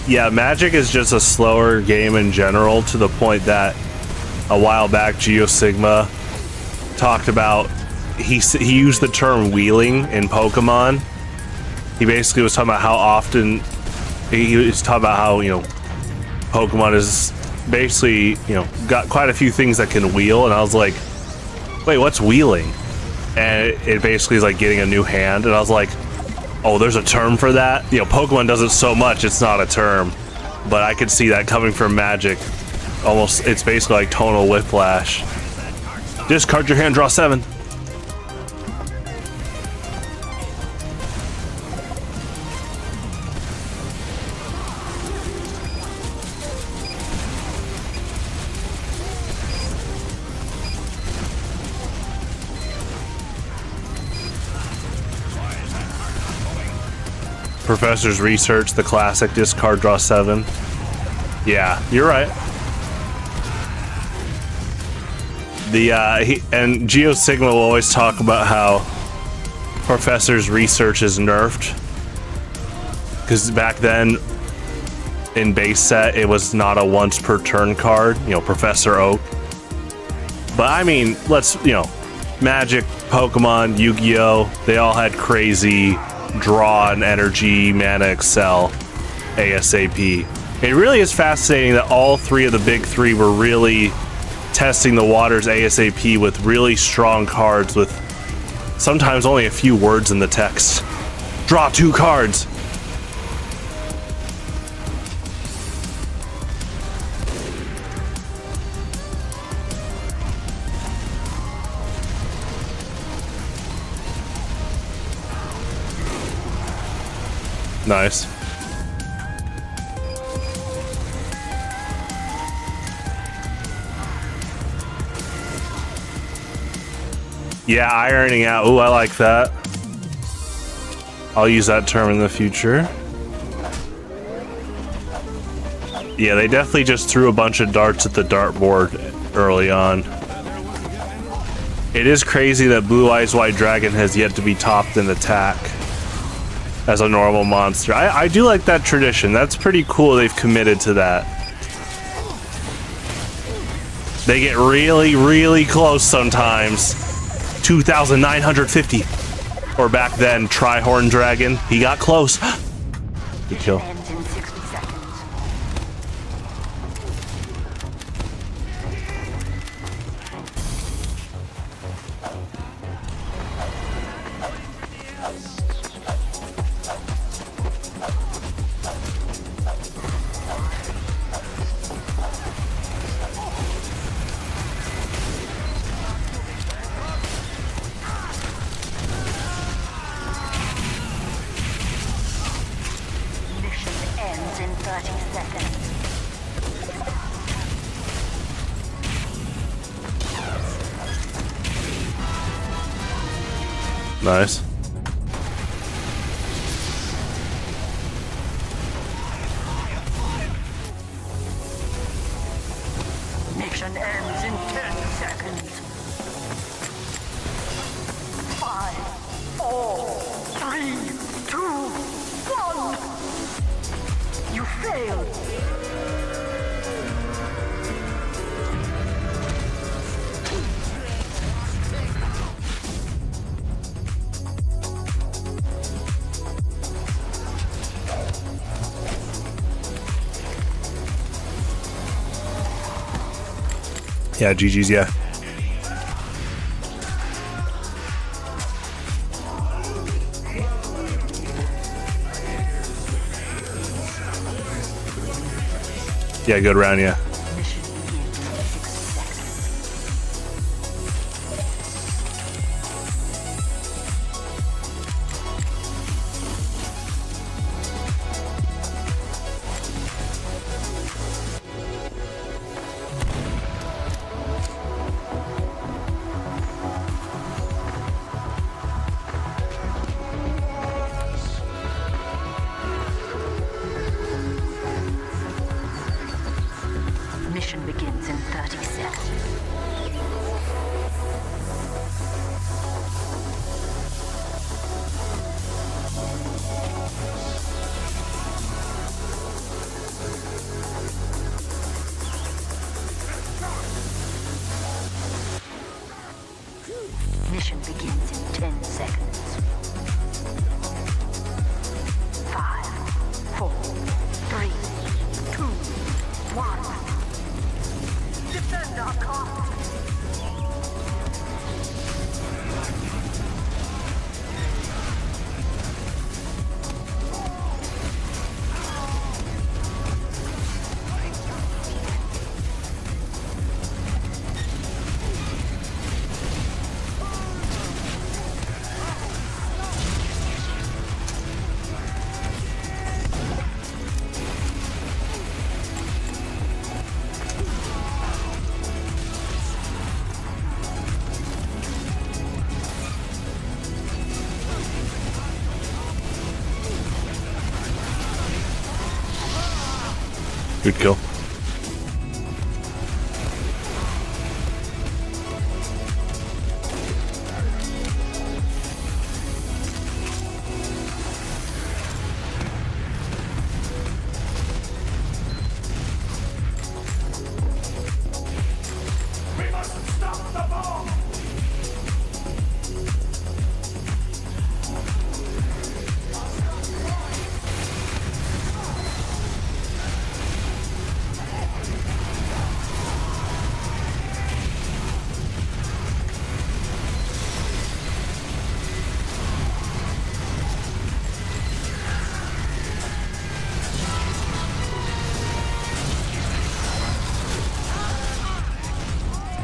Yeah, Magic is just a slower game in general, to the point that a while back Geo Sigma talked about, he used the term wheeling in Pokemon. He basically was talking about how often, he was talking about how, you know, Pokemon is basically, you know, got quite a few things that can wheel, and I was like, wait, what's wheeling? And it basically is like getting a new hand, and I was like, oh, there's a term for that? You know, Pokemon does it so much, it's not a term. But I could see that coming from Magic. Almost, it's basically like tonal whiplash. Discard your hand, draw 7. Professor's Research, the classic discard, draw 7. Yeah, you're right. And Geo Sigma will always talk about how Professor's Research is nerfed, because back then in base set it was not a once per turn card, you know, Professor Oak. But I mean, let's, you know, Magic, Pokemon, Yu-Gi-Oh, they all had crazy draw and energy, mana excel, ASAP. It really is fascinating that all three of the big three were really testing the waters ASAP with really strong cards with sometimes only a few words in the text. Draw 2 cards. Nice. Yeah, ironing out. Ooh, I like that. I'll use that term in the future. Yeah, they definitely just threw a bunch of darts at the dartboard early on. It is crazy that Blue Eyes White Dragon has yet to be topped in attack as a normal monster. I do like that tradition. That's pretty cool they've committed to that. They get really, really close sometimes. 2,950. Or back then, Trihorn Dragon. He got close. Good kill. Ends in 60 seconds. Mission ends in 30 seconds. Nice. Mission ends in 10 seconds. 5, 4, 3, 2, 1. You failed. Yeah, GG's, yeah. Yeah, good round, yeah. Mission begins in 60 seconds. Mission begins in 10 seconds. 5, 4, 3, 2, 1. Defend our cause. Good kill. We must stop the bomb!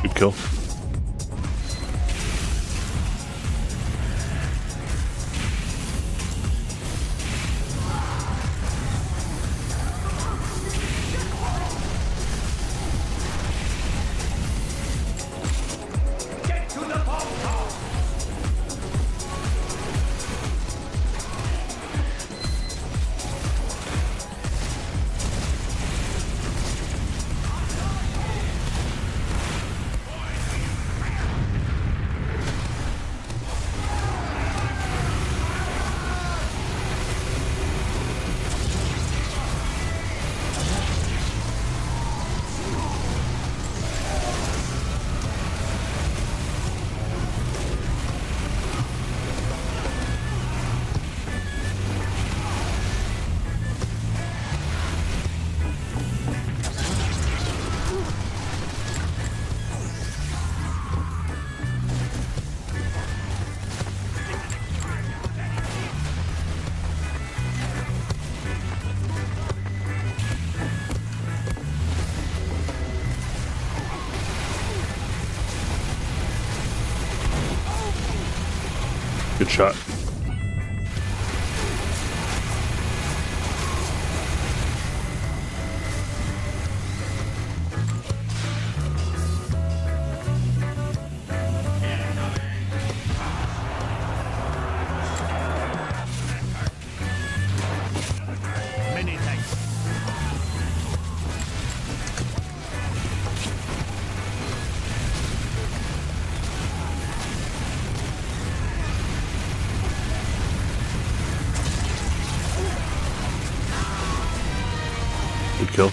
Good kill. Get to the bomb tower! Good shot. Many thanks. Good kill.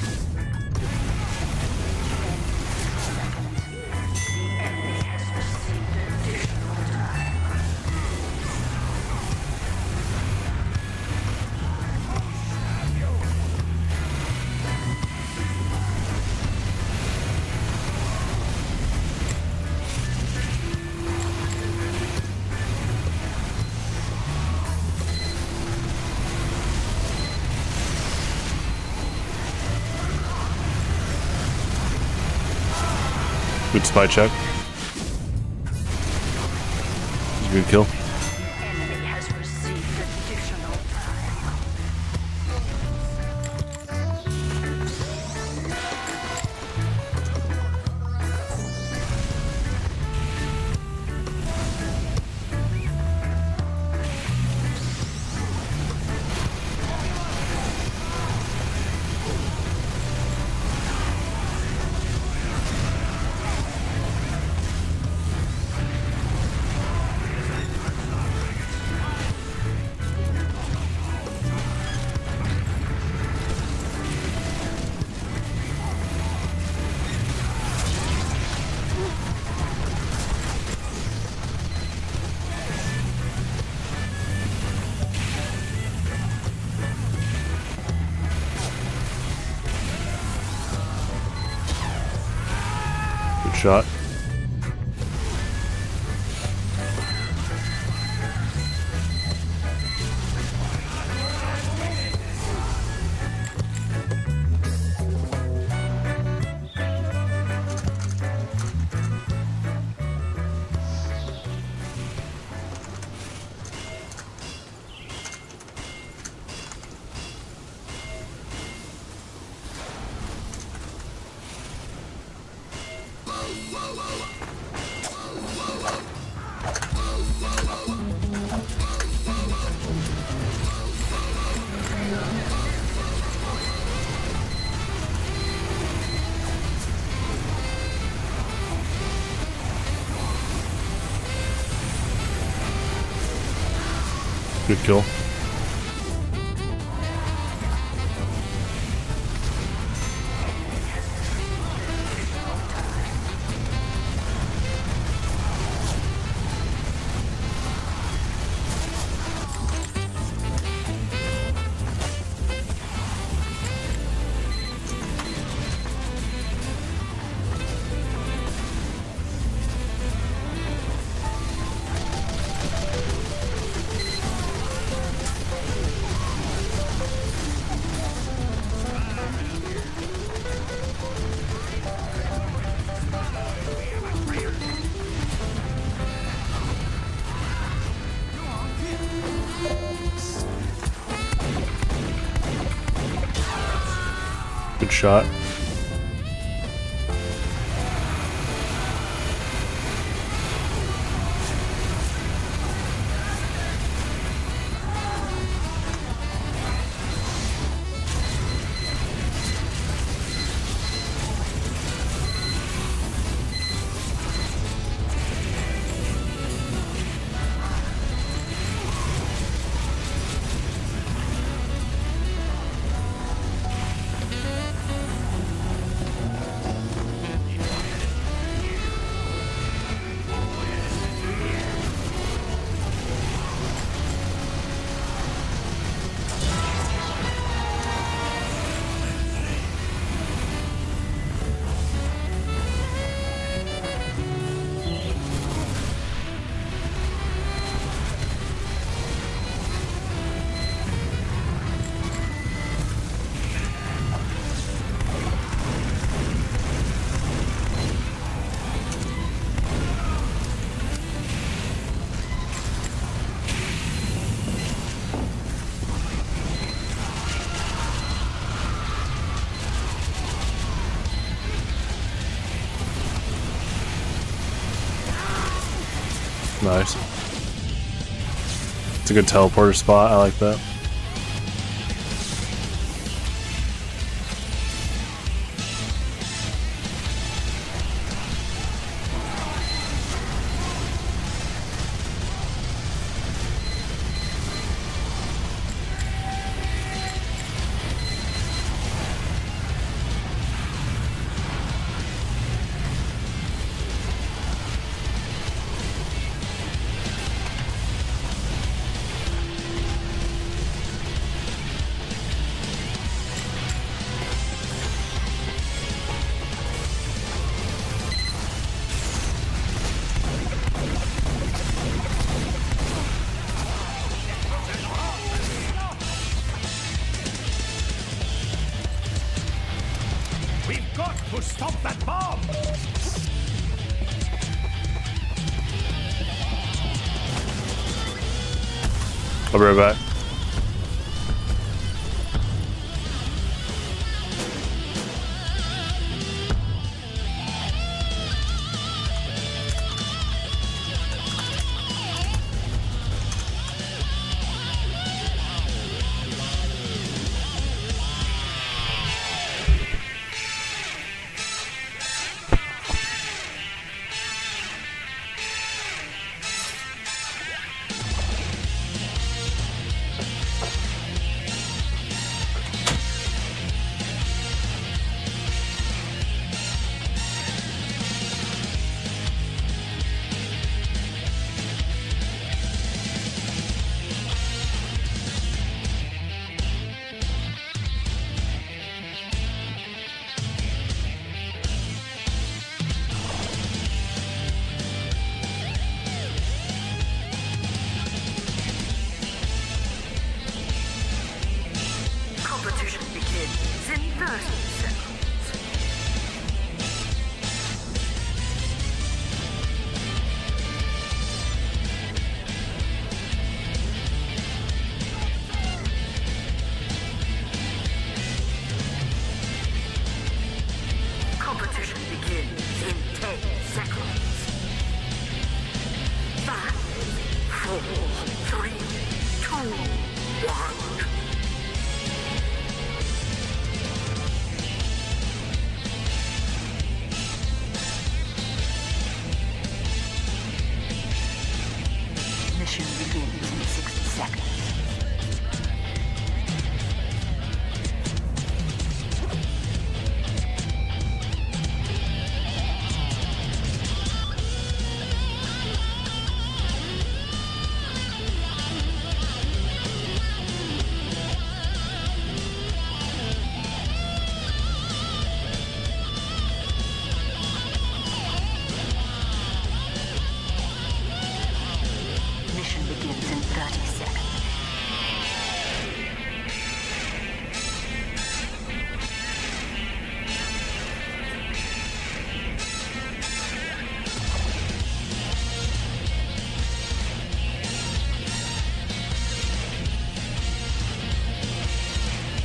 Good spy check. Good kill. Enemy has received additional time. shot. Good kill. Good shot. Nice. It's a good teleporter spot. I like that. We've got to stop that bomb! I'll be right back. 4, 3, 2, 1. Mission begins in 60 seconds. Mission begins in 30 seconds.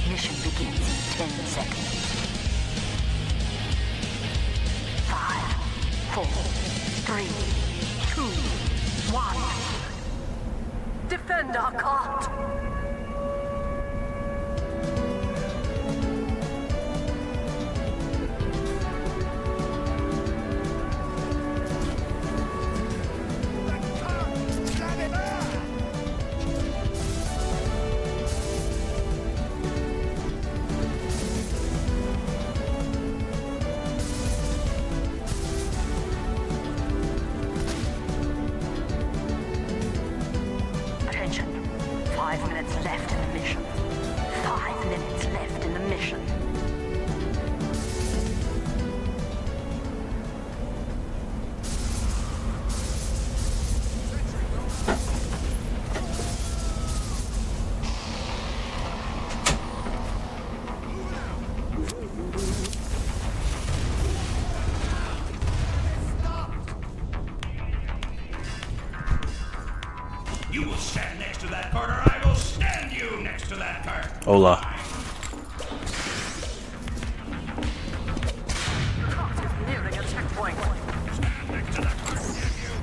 Mission begins in 10 seconds. 5, 4, 3, 2, 1. Defend our cart! Attention. 5 minutes left in the mission. 5 minutes left in the mission. You will stand next to that cart, or I will stand you next to that cart. Hola. Cart is nearing a checkpoint. Stand next to that cart, damn you.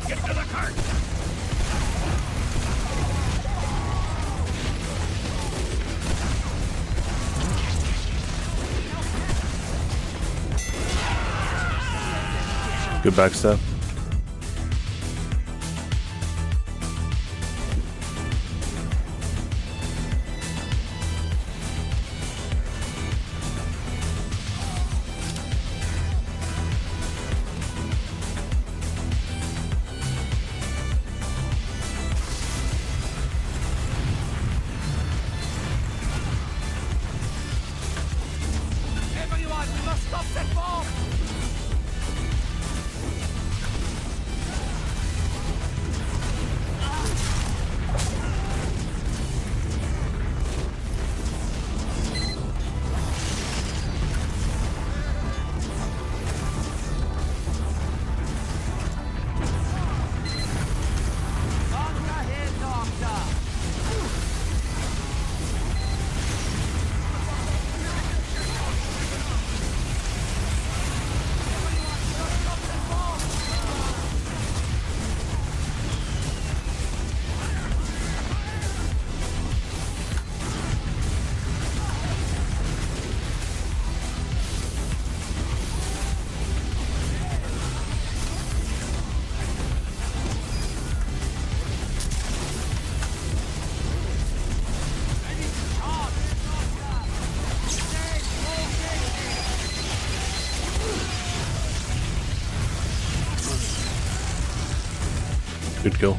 Get to the cart. Good backstep. Everyone, we must stop that bomb! On your head, doctor! Good kill.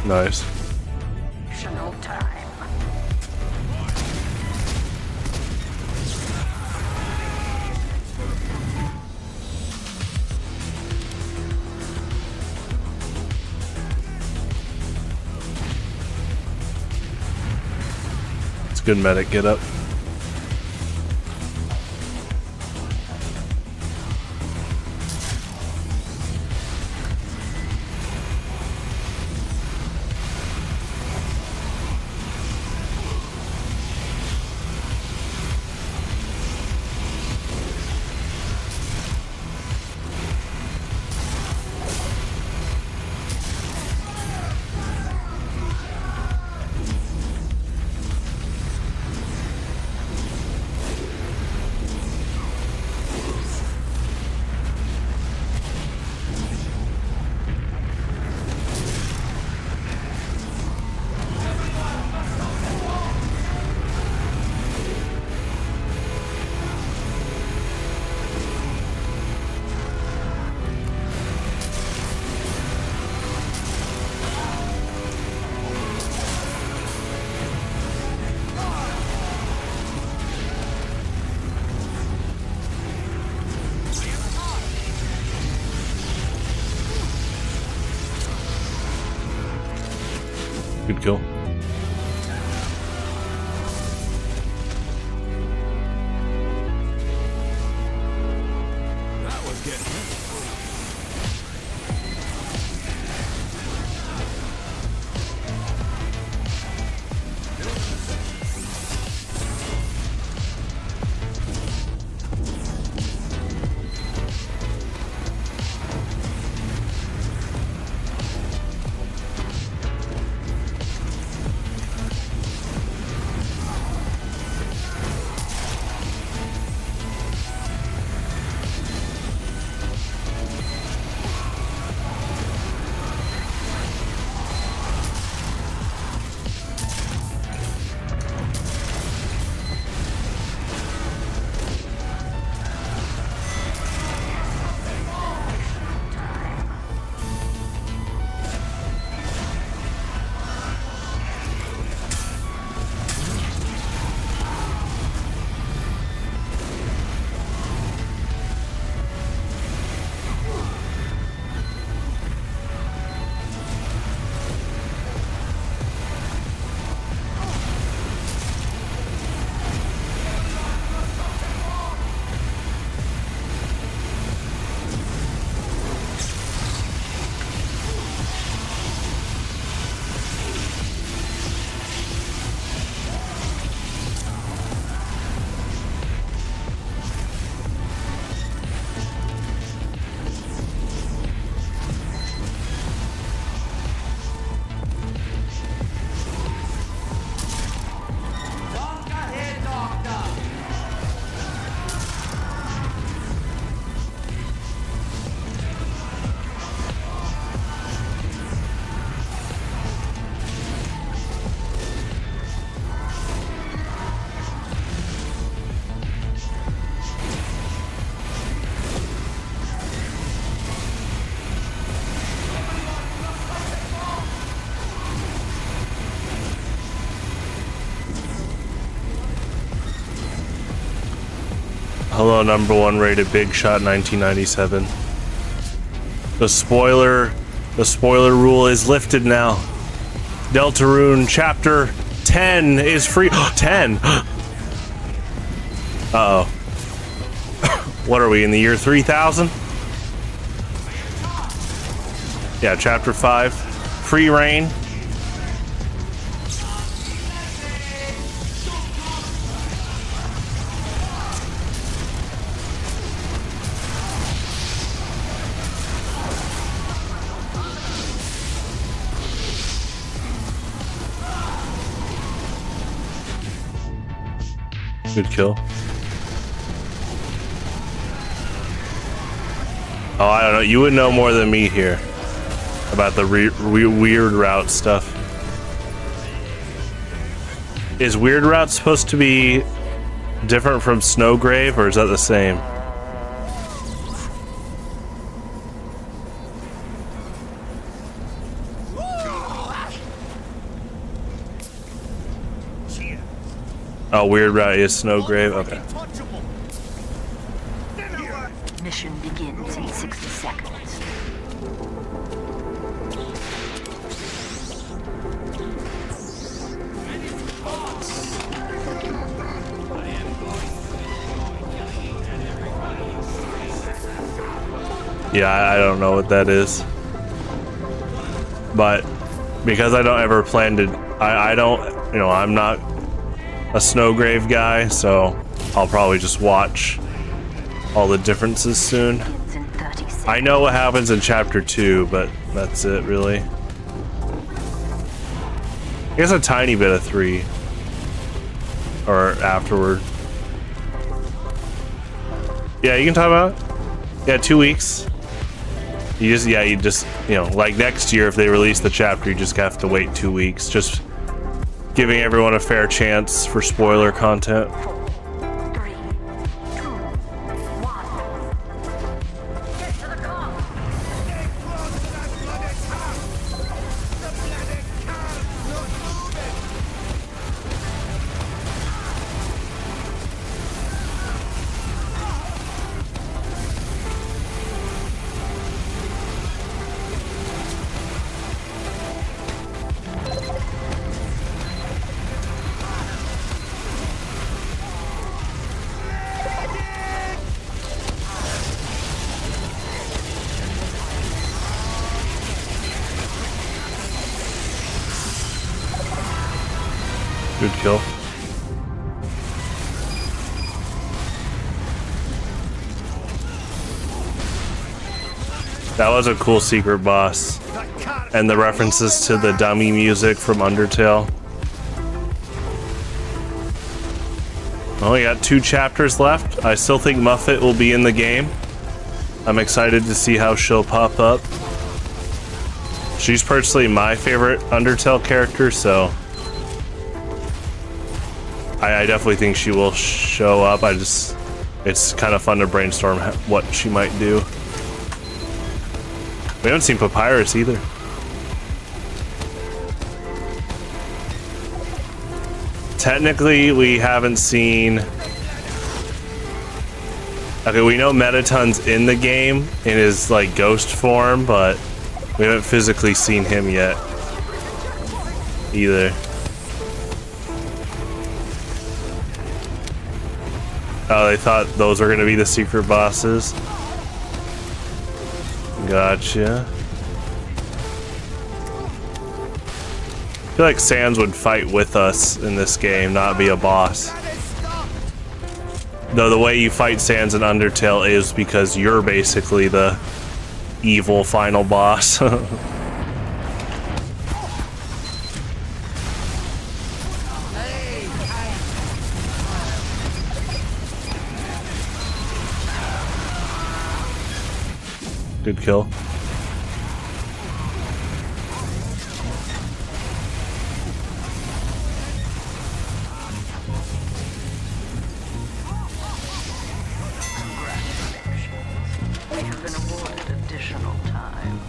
Nice. Fictional time. It's good medic get up. Good kill. That was getting heavy. Hello, number one rated Big Shot 1997. The spoiler rule is lifted now. Deltarune Chapter 10 is free. 10. Uh-oh. What are we in the year 3000? Yeah, Chapter 5. Free reign. Good kill. Oh, I don't know. You would know more than me here about the weird route stuff. Is weird route supposed to be different from Snowgrave, or is that the same? Oh, weird route is Snowgrave. Okay. Mission begins in 60 seconds. Yeah, I don't know what that is. But because I don't ever plan to, I don't, you know, I'm not a Snowgrave guy, so I'll probably just watch all the differences soon. Begins in 30 seconds. I know what happens in chapter 2, but that's it, really. I guess a tiny bit of 3. Or afterward. Yeah, you can talk about it. Yeah, 2 weeks. You just, you know, like next year if they release the chapter, you just have to wait 2 weeks. Just giving everyone a fair chance for spoiler content. 4, 3, 2, 1. Get to the car. Good kill. That was a cool secret boss. And the references to the dummy music from Undertale. Well, we got 2 chapters left. I still think Muffet will be in the game. I'm excited to see how she'll pop up. She's personally my favorite Undertale character, so I definitely think she will show up. It's kind of fun to brainstorm what she might do. We haven't seen Papyrus either. Technically, we haven't seen... Okay, we know Metaton's in the game in his, like, ghost form, but we haven't physically seen him yet. Either. Oh, they thought those were gonna be the secret bosses. Gotcha. I feel like Sans would fight with us in this game, not be a boss. Though the way you fight Sans in Undertale is because you're basically the evil final boss. Good kill. You have been awarded additional time.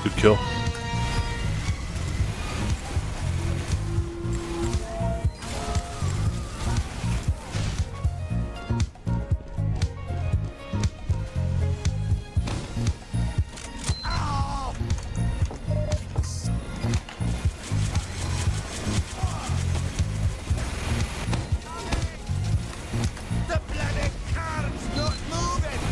Good kill. The bloody car's not moving!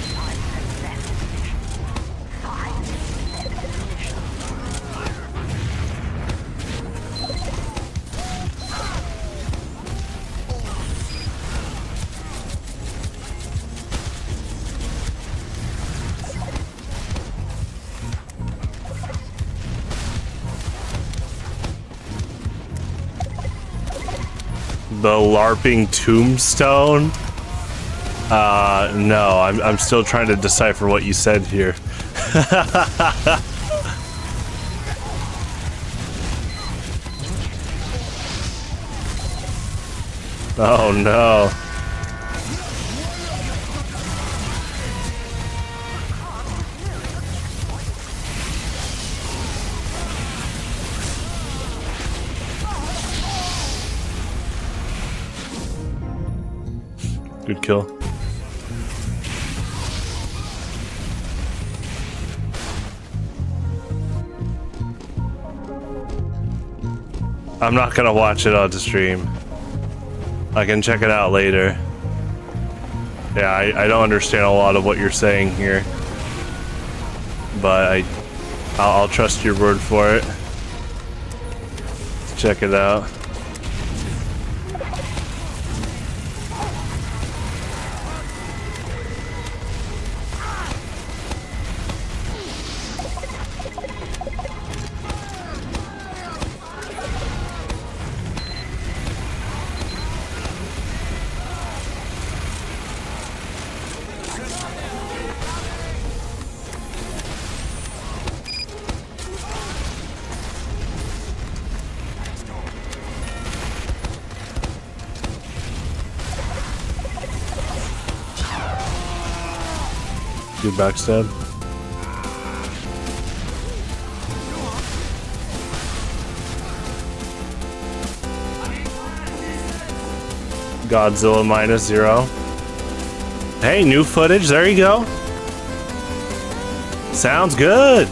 5 minutes left in The LARPing tombstone? No, I'm still trying to decipher what you said here. Oh no. Good kill. I'm not gonna watch it on the stream. I can check it out later. Yeah, I don't understand a lot of what you're saying here, but I'll trust your word for it. Let's check it out. Good backstab. Godzilla -0. Hey, new footage. There you go. Sounds good.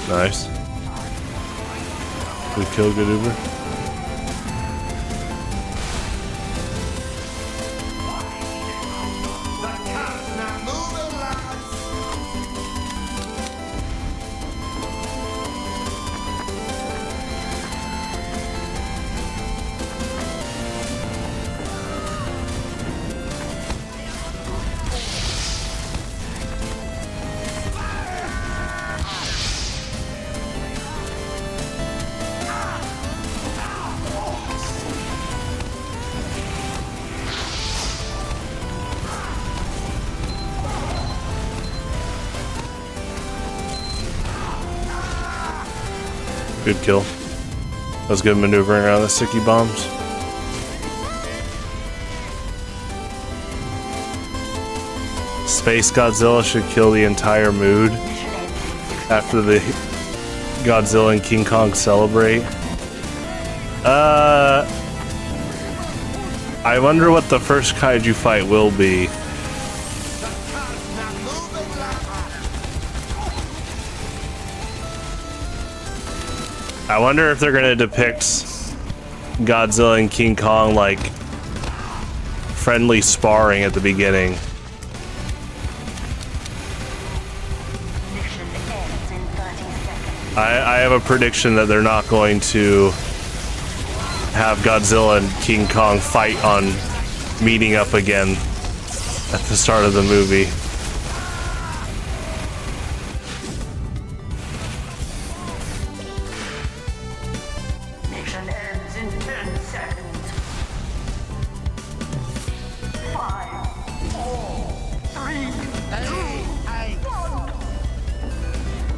Nice. Good kill, good Uber. Good kill. That was good maneuvering around the sticky bombs. Space Godzilla should kill the entire mood after the Godzilla and King Kong celebrate. I wonder what the first kaiju fight will be. I wonder if they're gonna depict Godzilla and King Kong like friendly sparring at the beginning. Mission ends in 30 seconds. I have a prediction that they're not going to have Godzilla and King Kong fight on meeting up again at the start of the movie. Mission ends in 10 seconds. 5, 4, 3, 2, 1.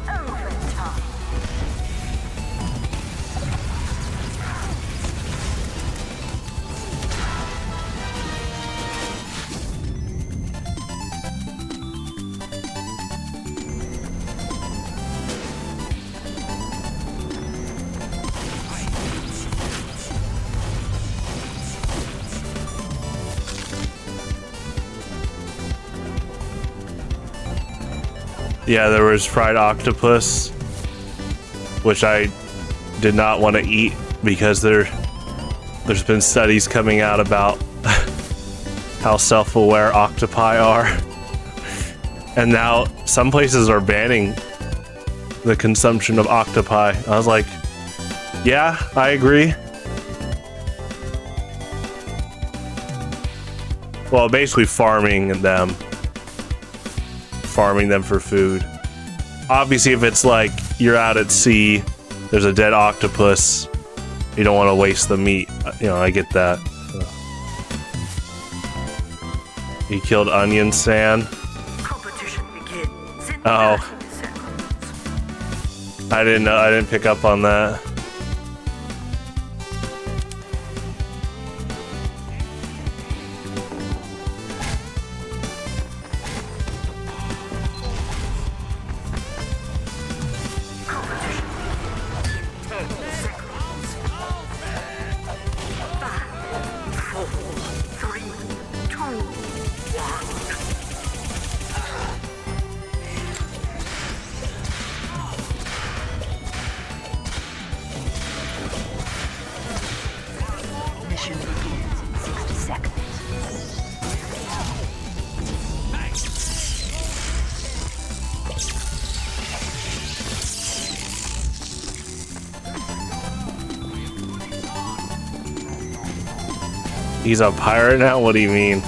Overtime. Yeah, there was fried octopus, which I did not want to eat because there's been studies coming out about how self-aware octopi are. And now some places are banning the consumption of octopi. I was like, yeah, I agree. Well, basically farming them for food. Obviously, if it's like you're out at sea, there's a dead octopus, you don't want to waste the meat. You know, I get that. He killed Onion Sand. Competition begins in Oh. 30 seconds. I didn't know. I didn't pick up on that. Competition in 10 seconds. 5, 4, 3, 2, 1. Mission begins in 60 seconds. He's a pirate now? What do you mean?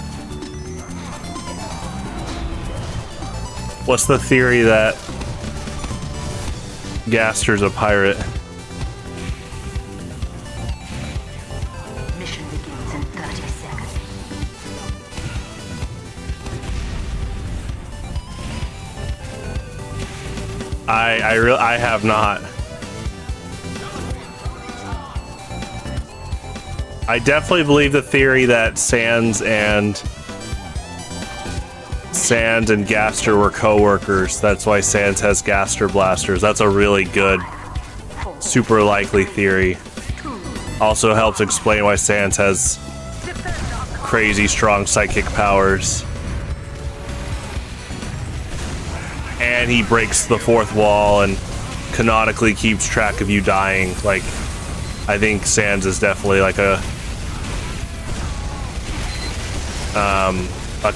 What's the theory that Gaster's a pirate? Mission begins in 30 seconds. I have not. I definitely believe the theory that Sans and Gaster were co-workers. That's why Sans has Gaster blasters. That's a really good, super likely theory. Also helps explain why Sans has crazy strong psychic powers. And he breaks the fourth wall and canonically keeps track of you dying. Like, I think Sans is definitely like a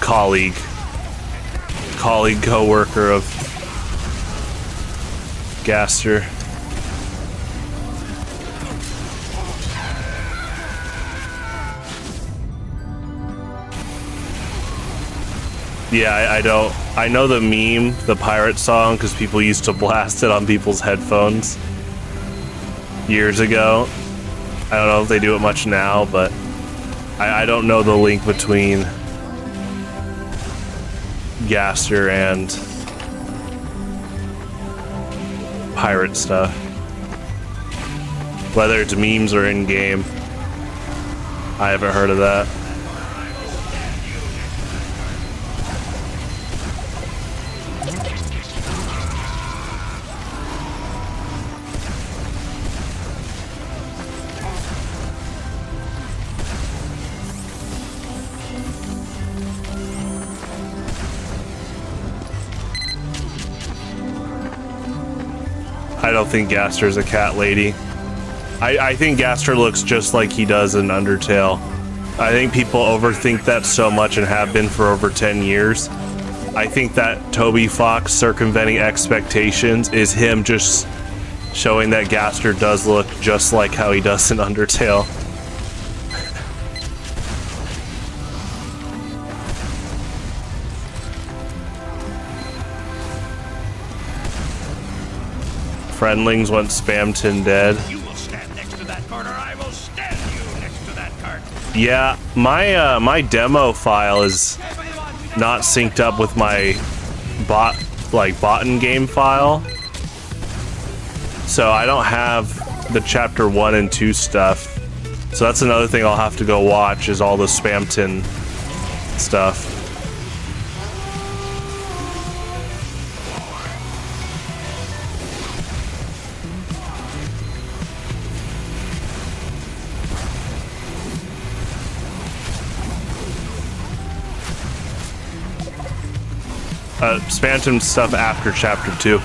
colleague, co-worker of Gaster. Yeah, I know the meme, the pirate song, because people used to blast it on people's headphones years ago. I don't know if they do it much now, but I don't know the link between Gaster and pirate stuff. Whether it's memes or in-game, I haven't heard of that. I don't think Gaster's a cat lady. I think Gaster looks just like he does in Undertale. I think people overthink that so much and have been for over 10 years. I think that Toby Fox circumventing expectations is him just showing that Gaster does look just like how he does in Undertale. Friendlings went Spamton dead. You will stand next to that cart, or I will stand you next to that cart. Yeah, my demo file is not synced up with my bot-in game file, so I don't have the chapter 1 and 2 stuff. So that's another thing I'll have to go watch, is all the Spamton stuff. Spamton stuff after chapter 2.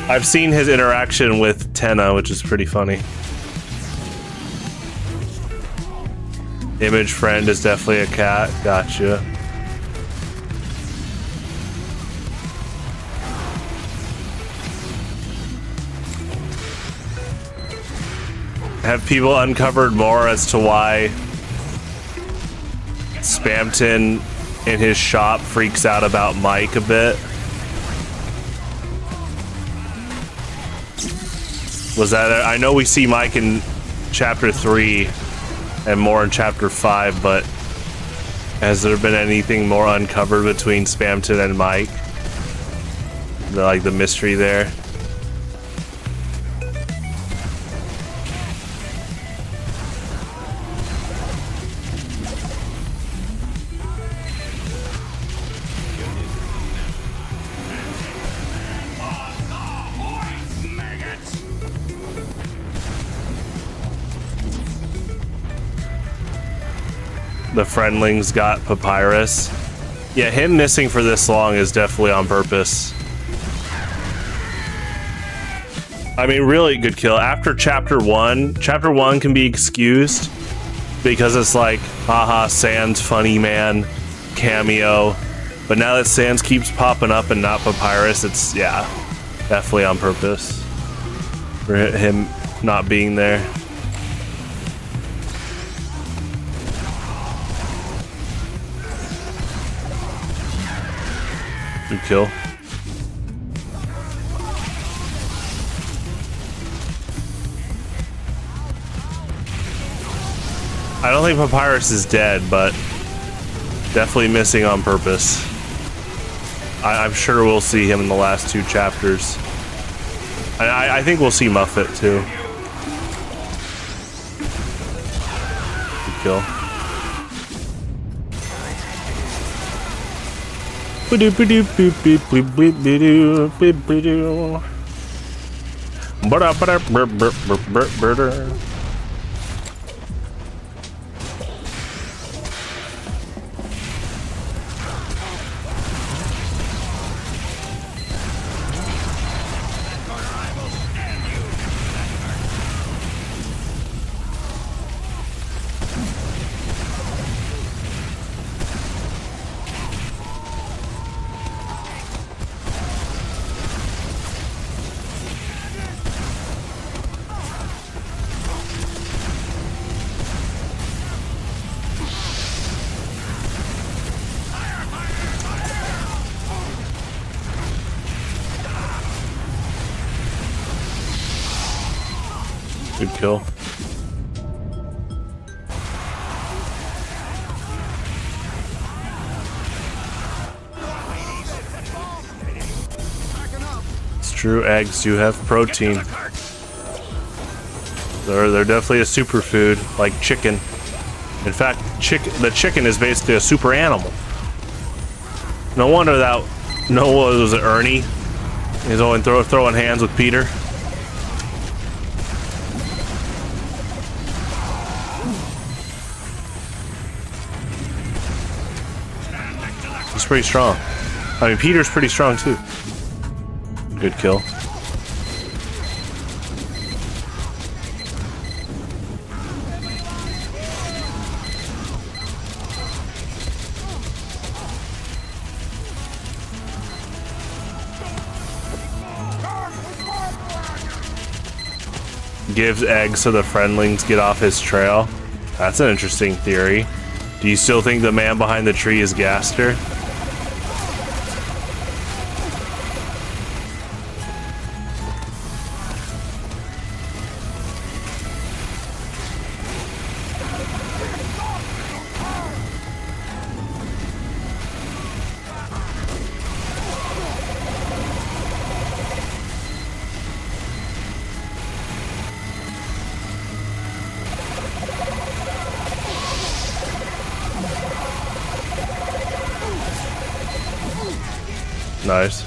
I've seen his interaction with Tenna, which is pretty funny. Image friend is definitely a cat. Gotcha. Have people uncovered more as to why Spamton in his shop freaks out about Mike a bit? Was that I know we see Mike in chapter 3 and more in chapter 5, but has there been anything more uncovered between Spamton and Mike? The mystery there. The friendlings got Papyrus. Yeah, him missing for this long is definitely on purpose. I mean, really good kill. After chapter 1 can be excused because it's like, haha, Sans funny man cameo. But now that Sans keeps popping up and not Papyrus, it's, yeah, definitely on purpose for him not being there. Good kill. I don't think Papyrus is dead, but definitely missing on purpose. I'm sure we'll see him in the last 2 chapters. I think we'll see Muffet too. Good kill. Good kill. It's true, eggs do have protein. They're definitely a superfood, like chicken. In fact, the chicken is basically a super animal. No wonder that. No, was it Ernie? He's only throwing hands with Peter. He's pretty strong. I mean, Peter's pretty strong too. Good kill. Gives eggs so the friendlings get off his trail. That's an interesting theory. Do you still think the man behind the tree is Gaster? Nice.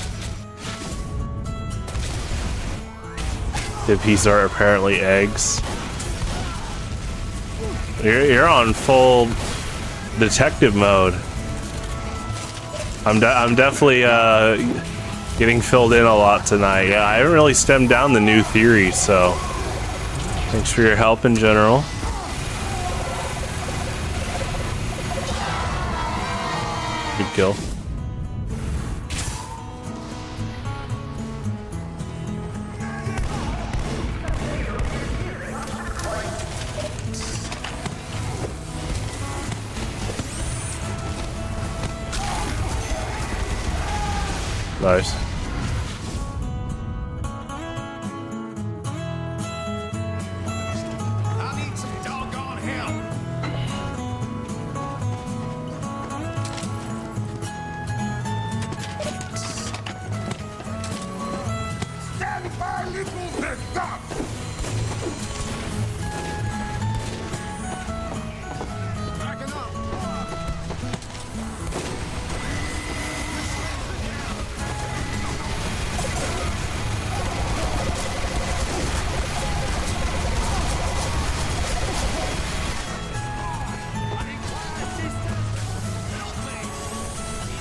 The pieces are apparently eggs. You're on full detective mode. I'm definitely getting filled in a lot tonight. Yeah, I haven't really stemmed down the new theory, so thanks for your help in general. Good kill. Nice. I need some doggone help. Stand by, little Victor! Backing up.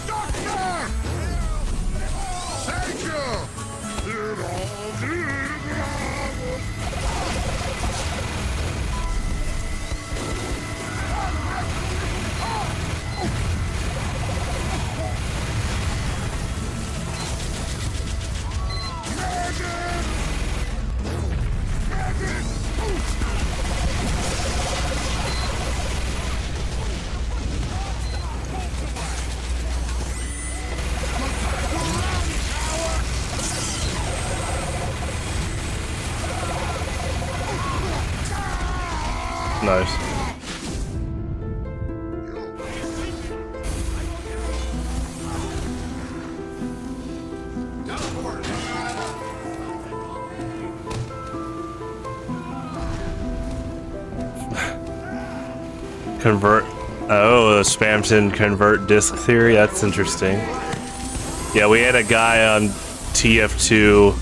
Doctor! Thank you! Nice. Convert. Oh, the Spamton convert disk theory. That's interesting. Yeah, we had a guy on TF2.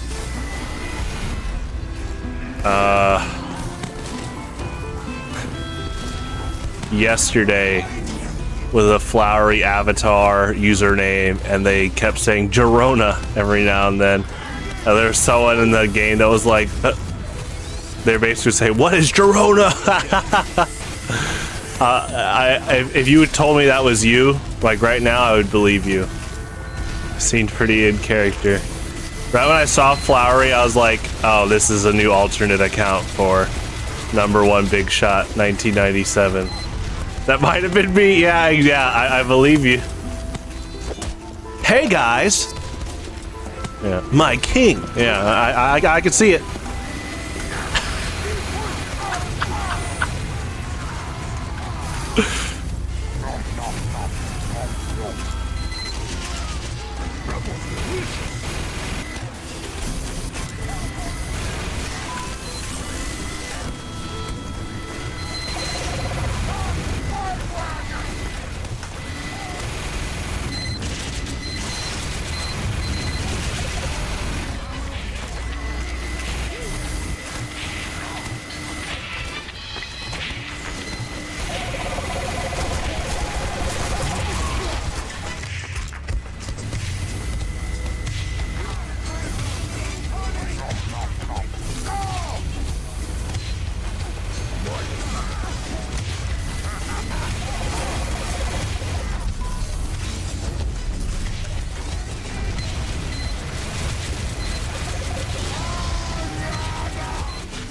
Yesterday with a flowery avatar username, and they kept saying Girona every now and then. There's someone in the game that was like, they're basically saying, "What is Girona?" If you had told me that was you, like right now, I would believe you. Seemed pretty in character. Right when I saw Flowery, I was like, oh, this is a new alternate account for #1 Big Shot 1997. That might have been me. Yeah, I believe you. Hey guys. Yeah, my king. Yeah, I can see it.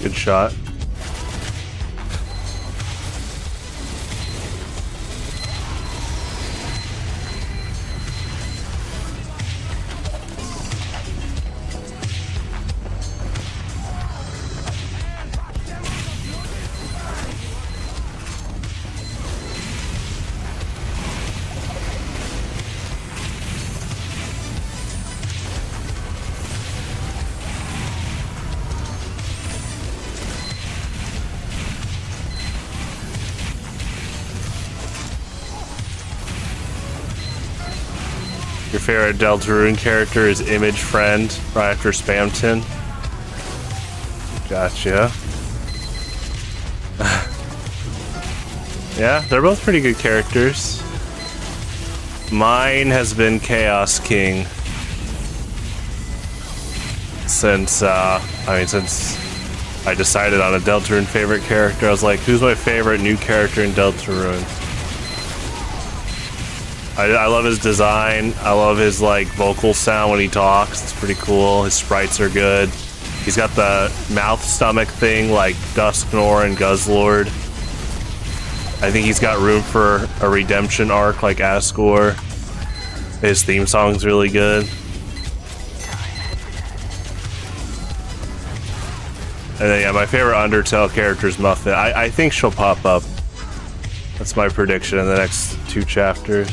Good shot. Your favorite Deltarune character is Image Friend, right after Spamton. Gotcha. Yeah, they're both pretty good characters. Mine has been Chaos King since since I decided on a Deltarune favorite character. I was like, who's my favorite new character in Deltarune? I love his design. I love his like vocal sound when he talks. It's pretty cool. His sprites are good. He's got the mouth stomach thing like Dusknor and Guzzlord. I think he's got room for a redemption arc like Asgore. His theme song's really good. And then, yeah, my favorite Undertale character is Muffin. I think she'll pop up. That's my prediction in the next 2 chapters.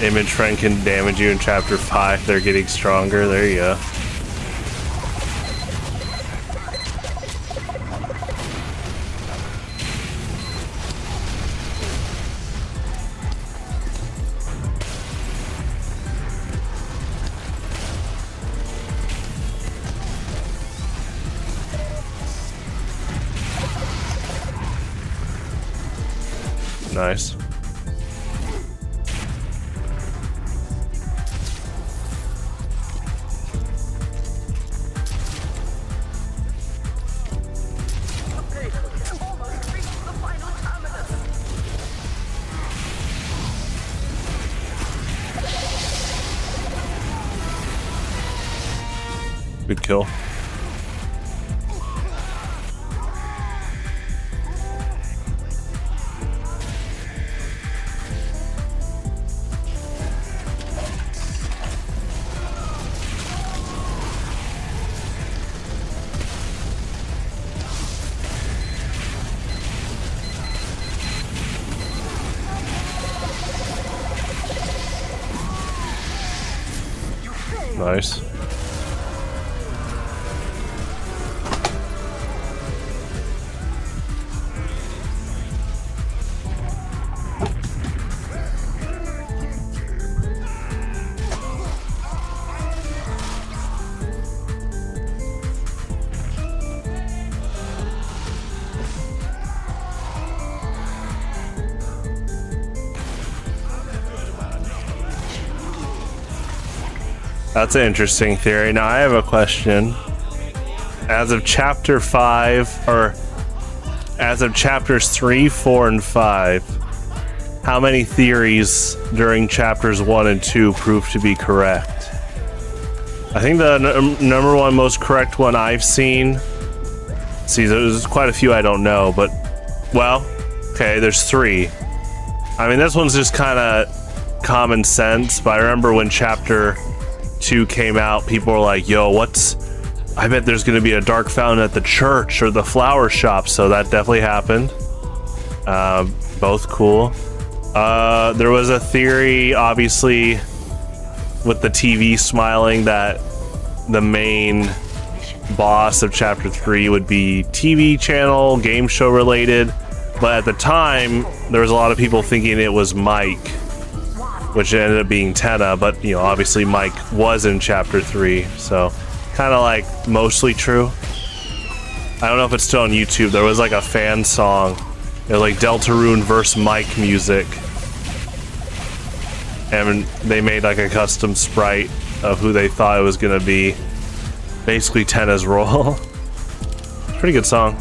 Image Friend can damage you in chapter 5. They're getting stronger. There you go. Nice. Good kill. Nice. That's an interesting theory. Now I have a question. As of chapter 5, or as of chapters 3, 4, and 5, how many theories during chapters 1 and 2 proved to be correct? I think the number one most correct one I've seen. See, there's quite a few I don't know, but well, okay, there's 3. I mean, this one's just kind of common sense, but I remember when chapter 2 came out, people were like, yo, I bet there's gonna be a dark fountain at the church or the flower shop. So that definitely happened. Both cool. There was a theory, obviously, with the TV smiling, that the main boss of chapter 3 would be TV channel, game show related. But at the time, there was a lot of people thinking it was Mike, which ended up being Tenna, but you know, obviously Mike was in chapter 3, so kind of like mostly true. I don't know if it's still on YouTube. There was like a fan song. It was like Deltarune versus Mike music, and they made like a custom sprite of who they thought it was gonna be. Basically Tenna's role. Pretty good song.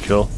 kill.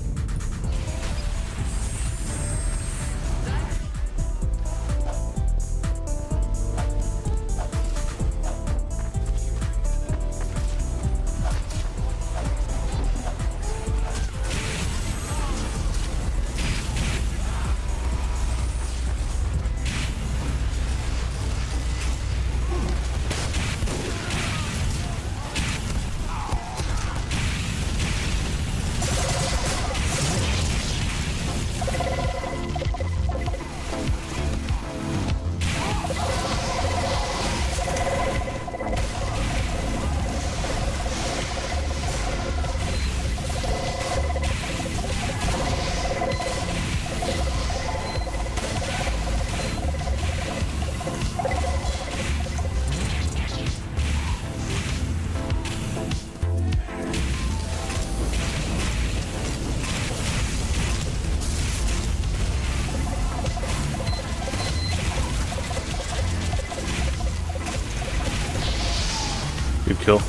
Good kill.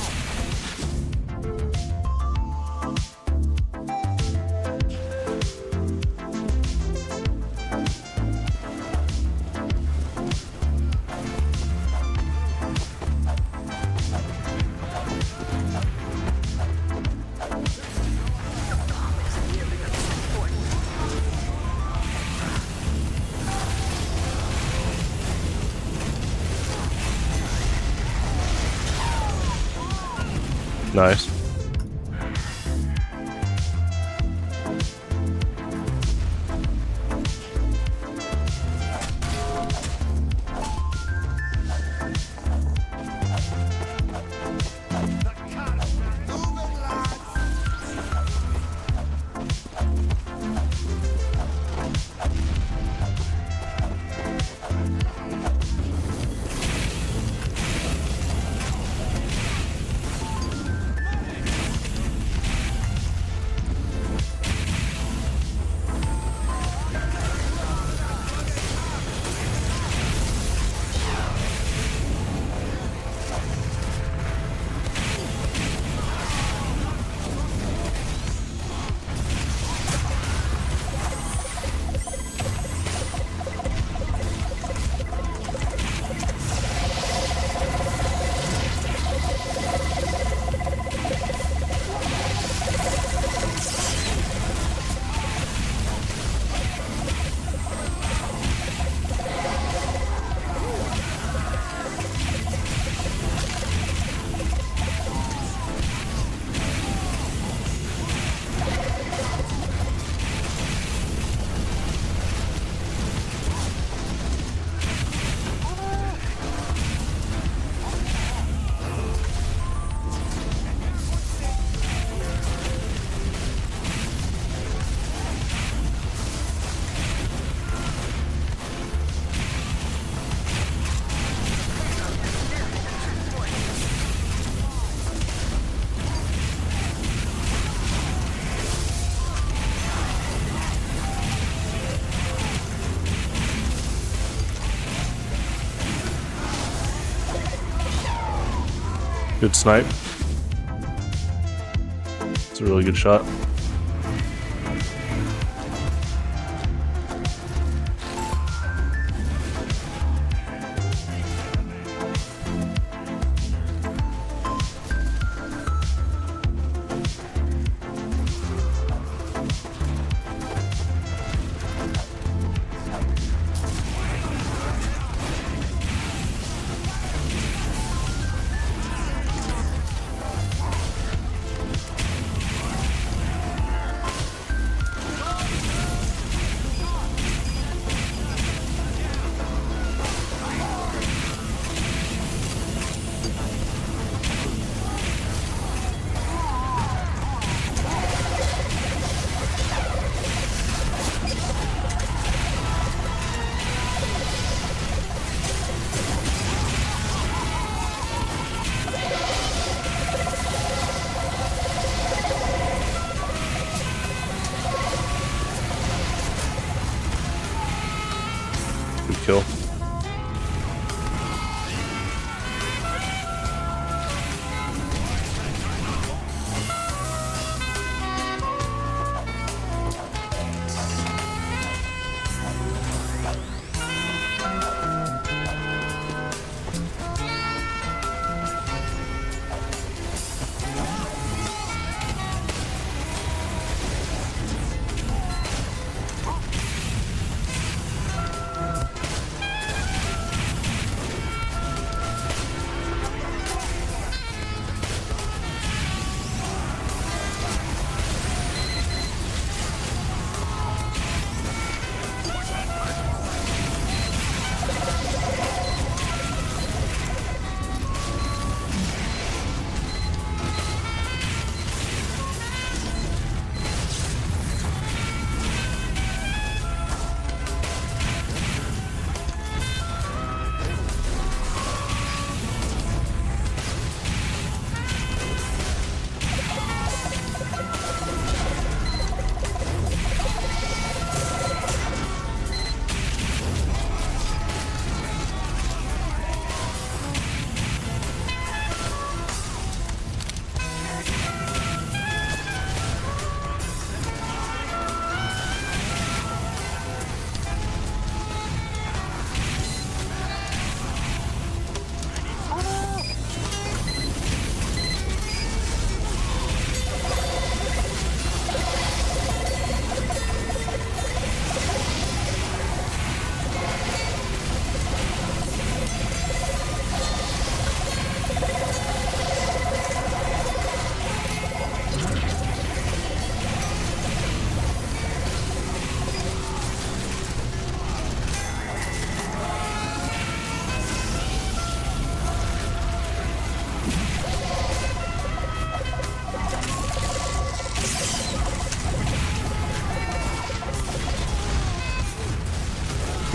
Nice. Good snipe. It's a really good shot.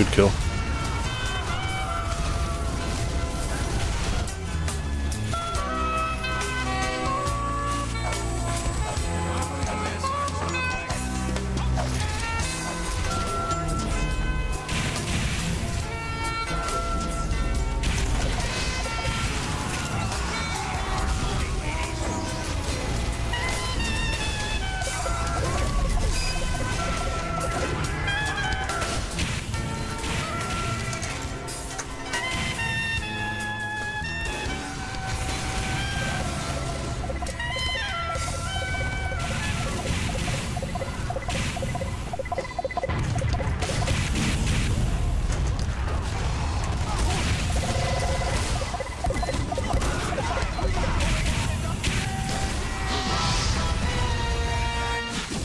Good kill.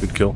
Good kill.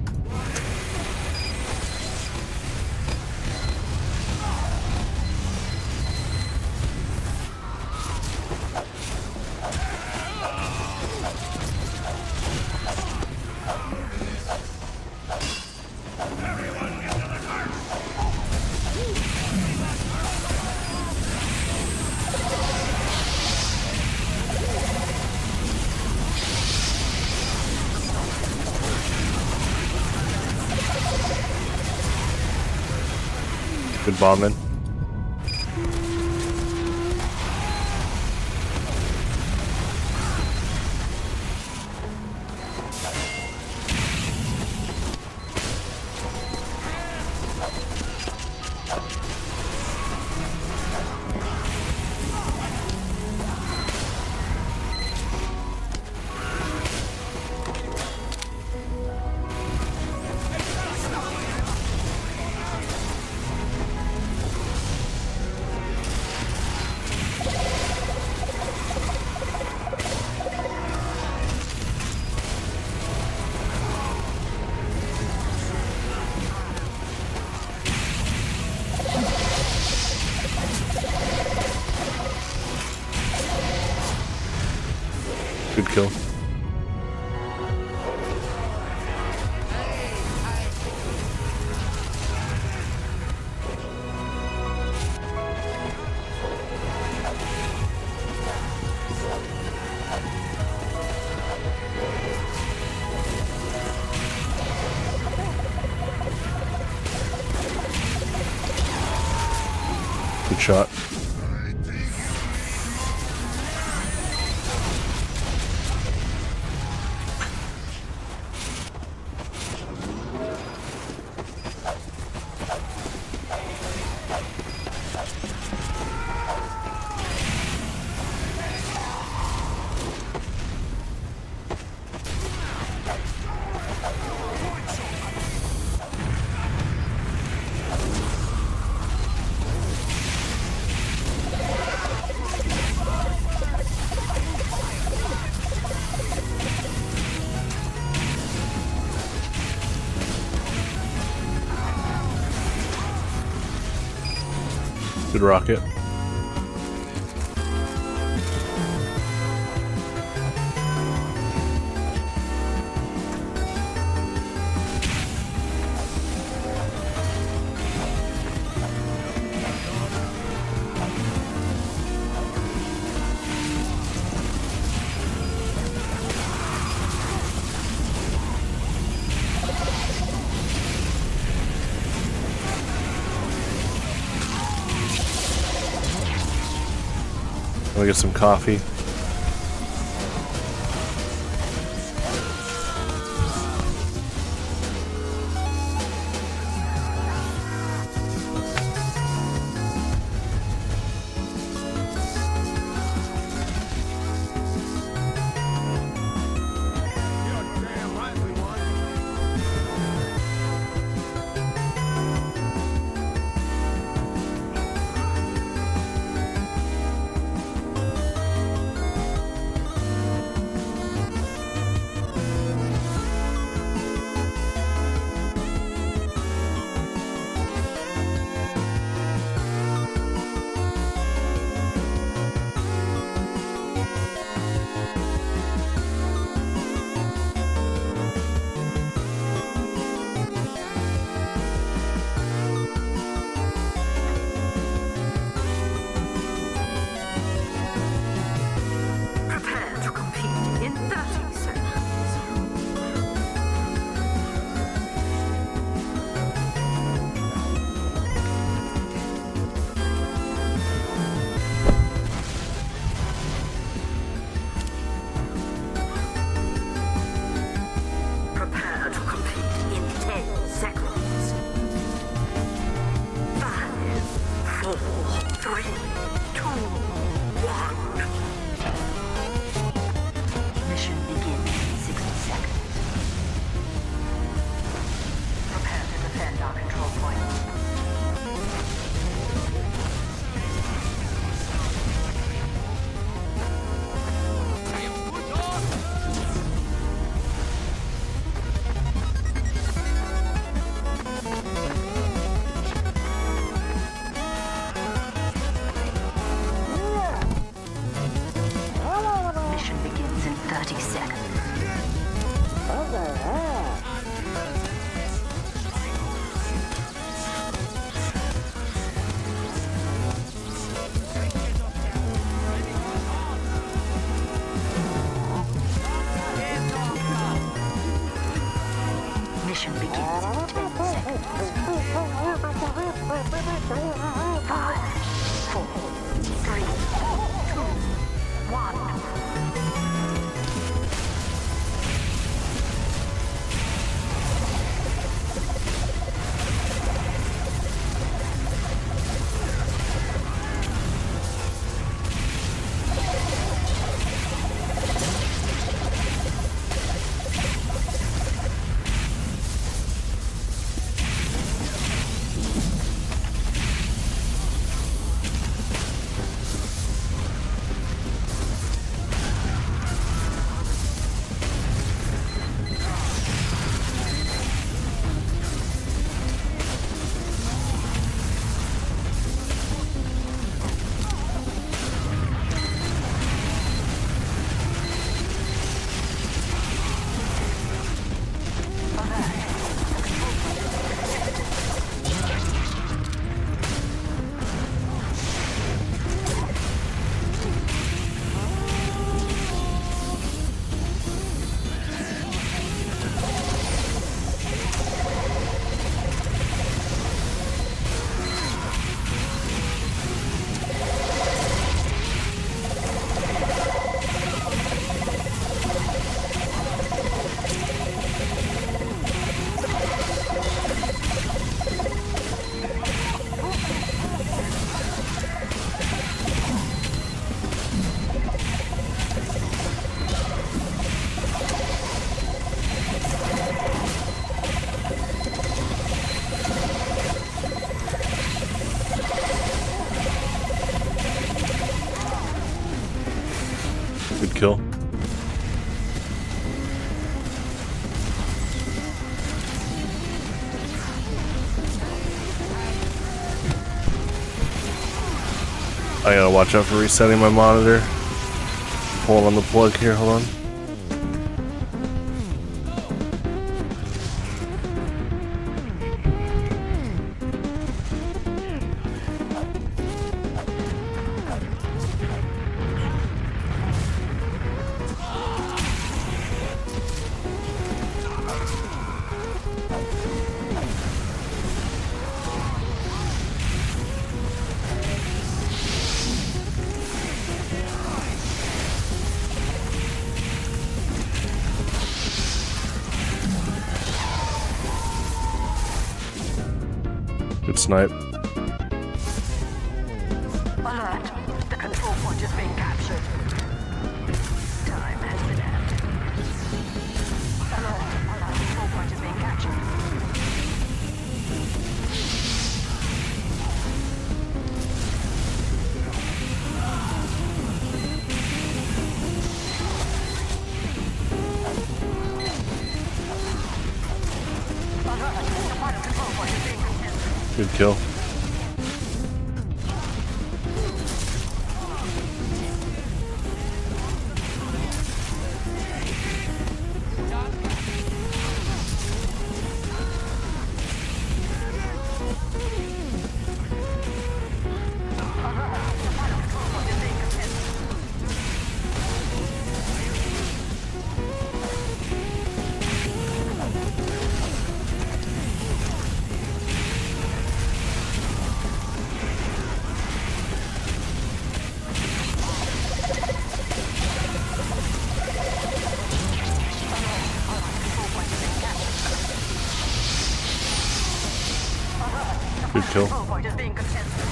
Good bombing. Good kill. Good shot. Good rocket. Let me get some coffee. You're damn right we won. Mission begins in 10 seconds. 5, 4, 3, 2, 1. Good kill. I gotta watch out for resetting my monitor. Hold on the plug here, hold on. Good snipe. Alert! The control point is being captured. Time has been added. Alert! The control point is being captured. Alert! The final control point is being contested. Good kill. Good kill. Control point is being contested.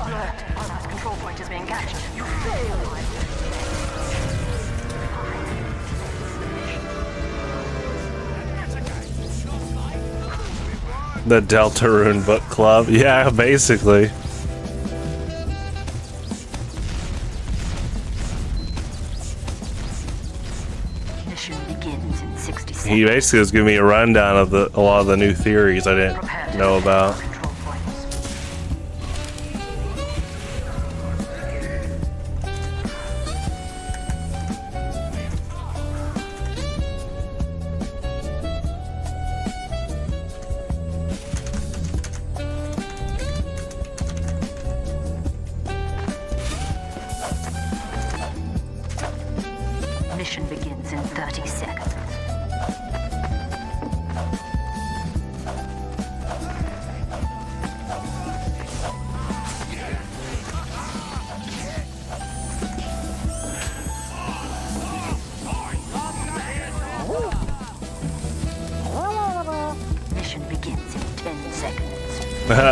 Alert! Our last control point is being captured. You failed. The Deltarune Book Club. Yeah, basically. Mission begins in 60 seconds. He basically was giving me a rundown of a lot of the new theories I didn't Prepare to know defend about. our control points.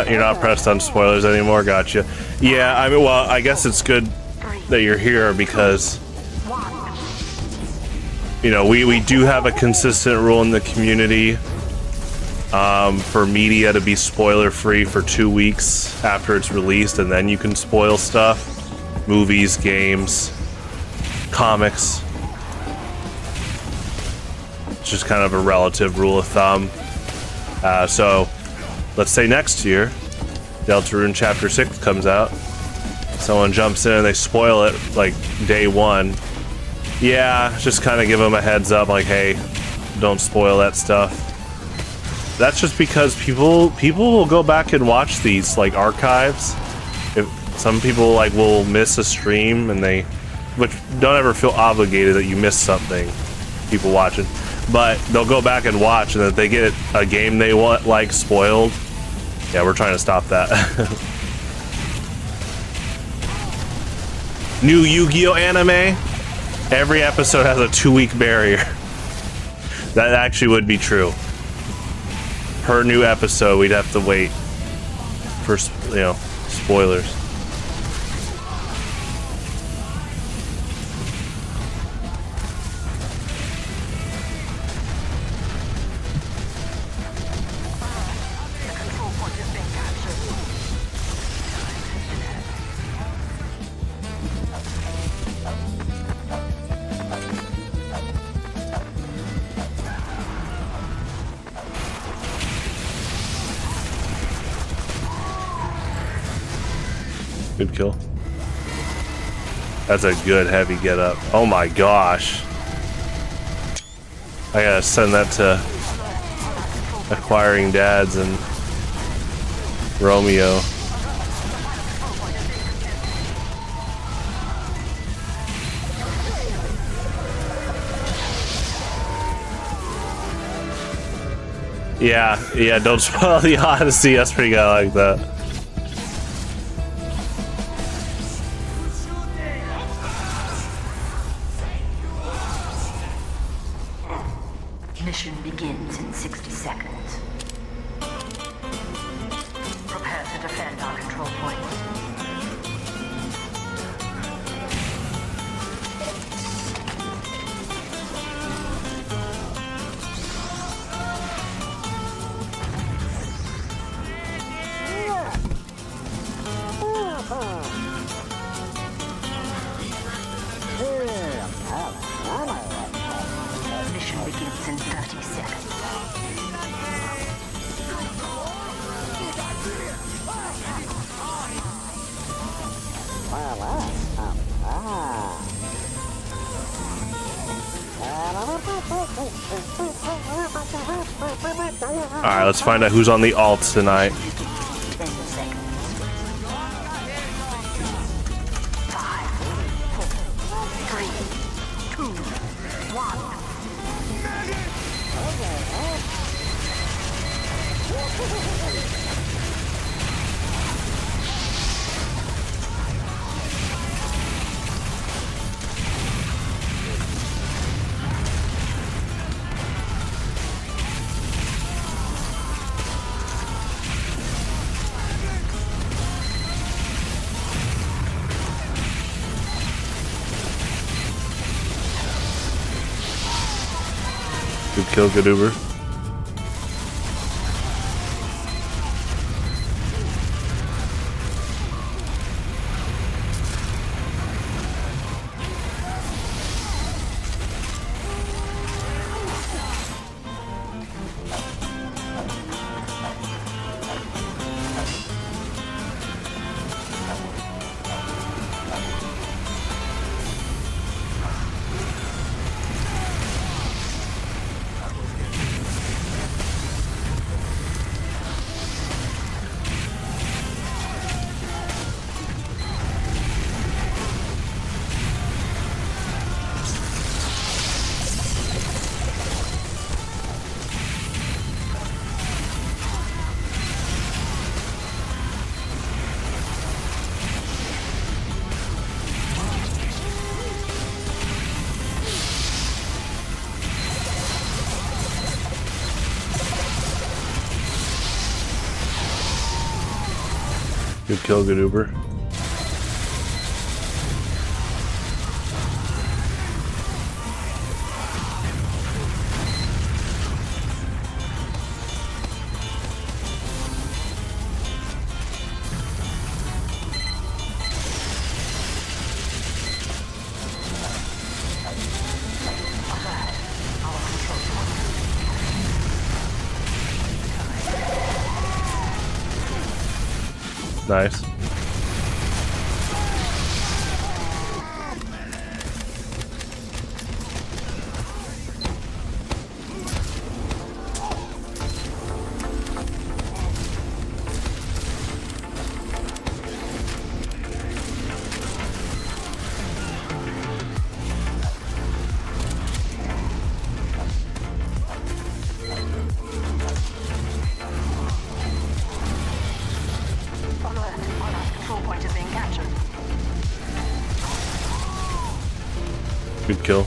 You're not pressed on spoilers anymore. Gotcha. Yeah, I mean, well, I guess it's good that you're here because, you know, we do have a consistent rule in the community for media to be spoiler free for 2 weeks after it's released, and then you can spoil stuff. Movies, games, comics. It's just kind of a relative rule of thumb. So let's say next year Deltarune Chapter 6 comes out, someone jumps in and they spoil it like day 1. Yeah, just kind of give them a heads up like, hey, don't spoil that stuff. That's just because people will go back and watch these like archives. If some people like will miss a stream and which don't ever feel obligated that you missed something, people watching, but they'll go back and watch, and if they get a game they want like spoiled, yeah, we're trying to stop that. New Yu-Gi-Oh anime, every episode has a 2-week barrier. That actually would be true. Per new episode, we'd have to wait for, you know, spoilers. Good kill. That's a good heavy get up. Oh my gosh. I gotta send that to Acquiring Dads and Romeo. Yeah, don't spoil the Odyssey. That's pretty good. I like that. Mission begins in 60 seconds. Prepare to defend our control points. Mission begins in 30 seconds. Alright, let's find out who's on the alts tonight. 10 seconds. 5, 4, 3, 2, 1. Good kill, good Uber. Good kill, good Uber. Nice. Good kill.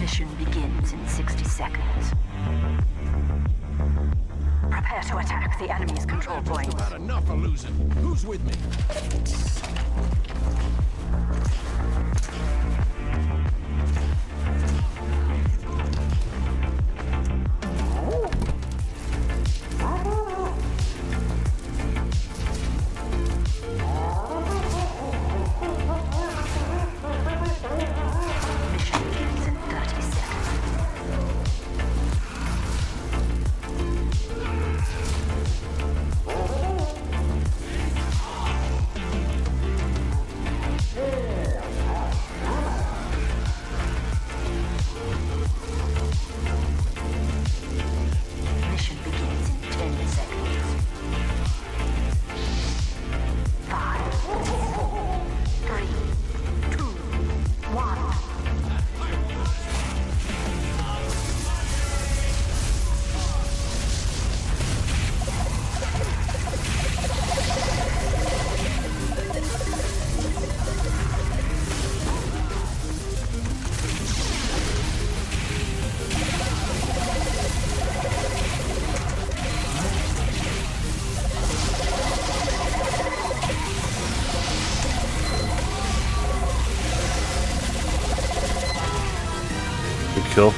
Mission begins in 60 seconds. Prepare to attack the enemy's control point. I've had enough of losing. Who's with me? Mission begins in 30 seconds. Mission begins in 10 seconds. 5, 4, 3, 2, 1. Good kill.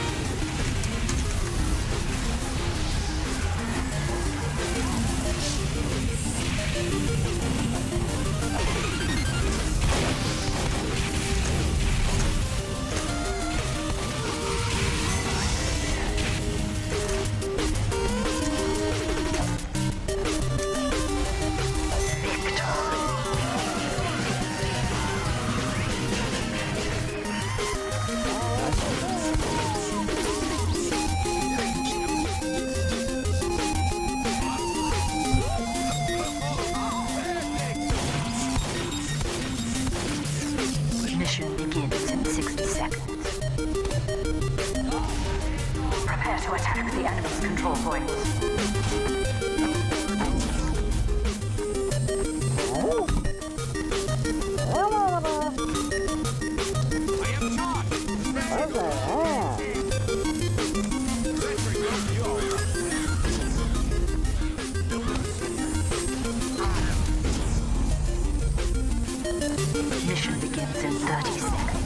Mission begins in 60 seconds. Prepare to attack the enemy's control points. I am charged. Mission begins in 30 seconds.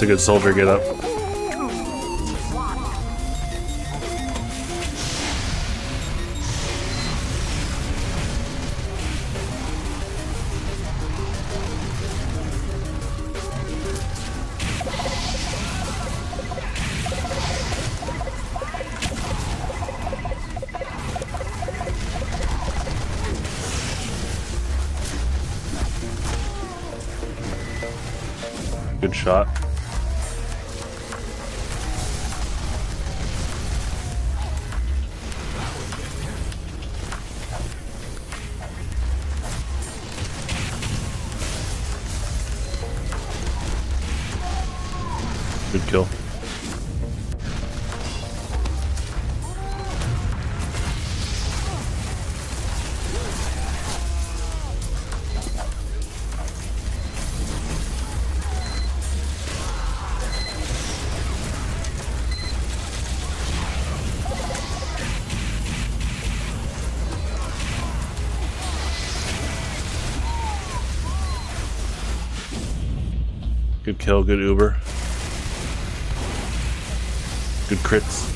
It's a good soldier get up. Good shot. Good kill. Good kill, good Uber. Good crits.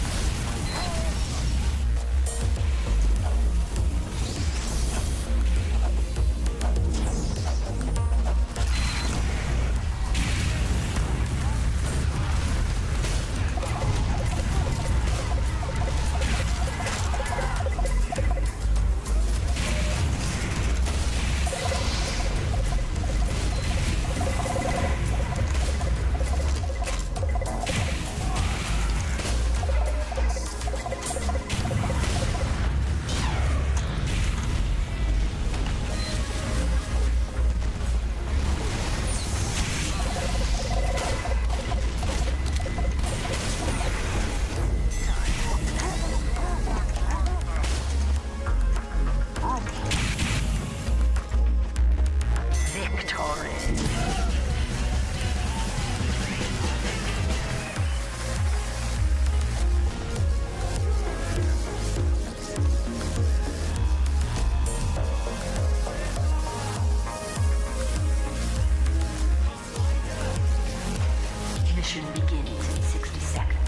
Mission begins in 60 seconds.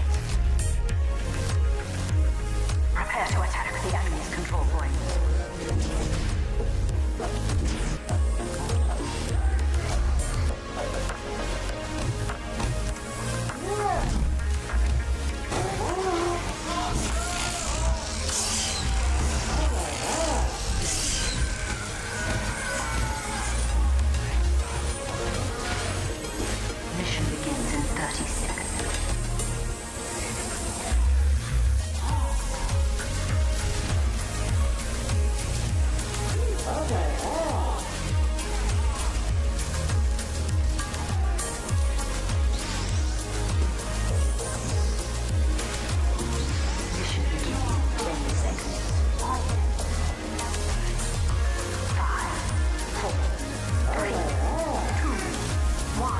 Prepare to attack the enemy's control point. Mission begins in 30 seconds. Mission begins in 10 seconds. 5, 4, 3, 2, 1.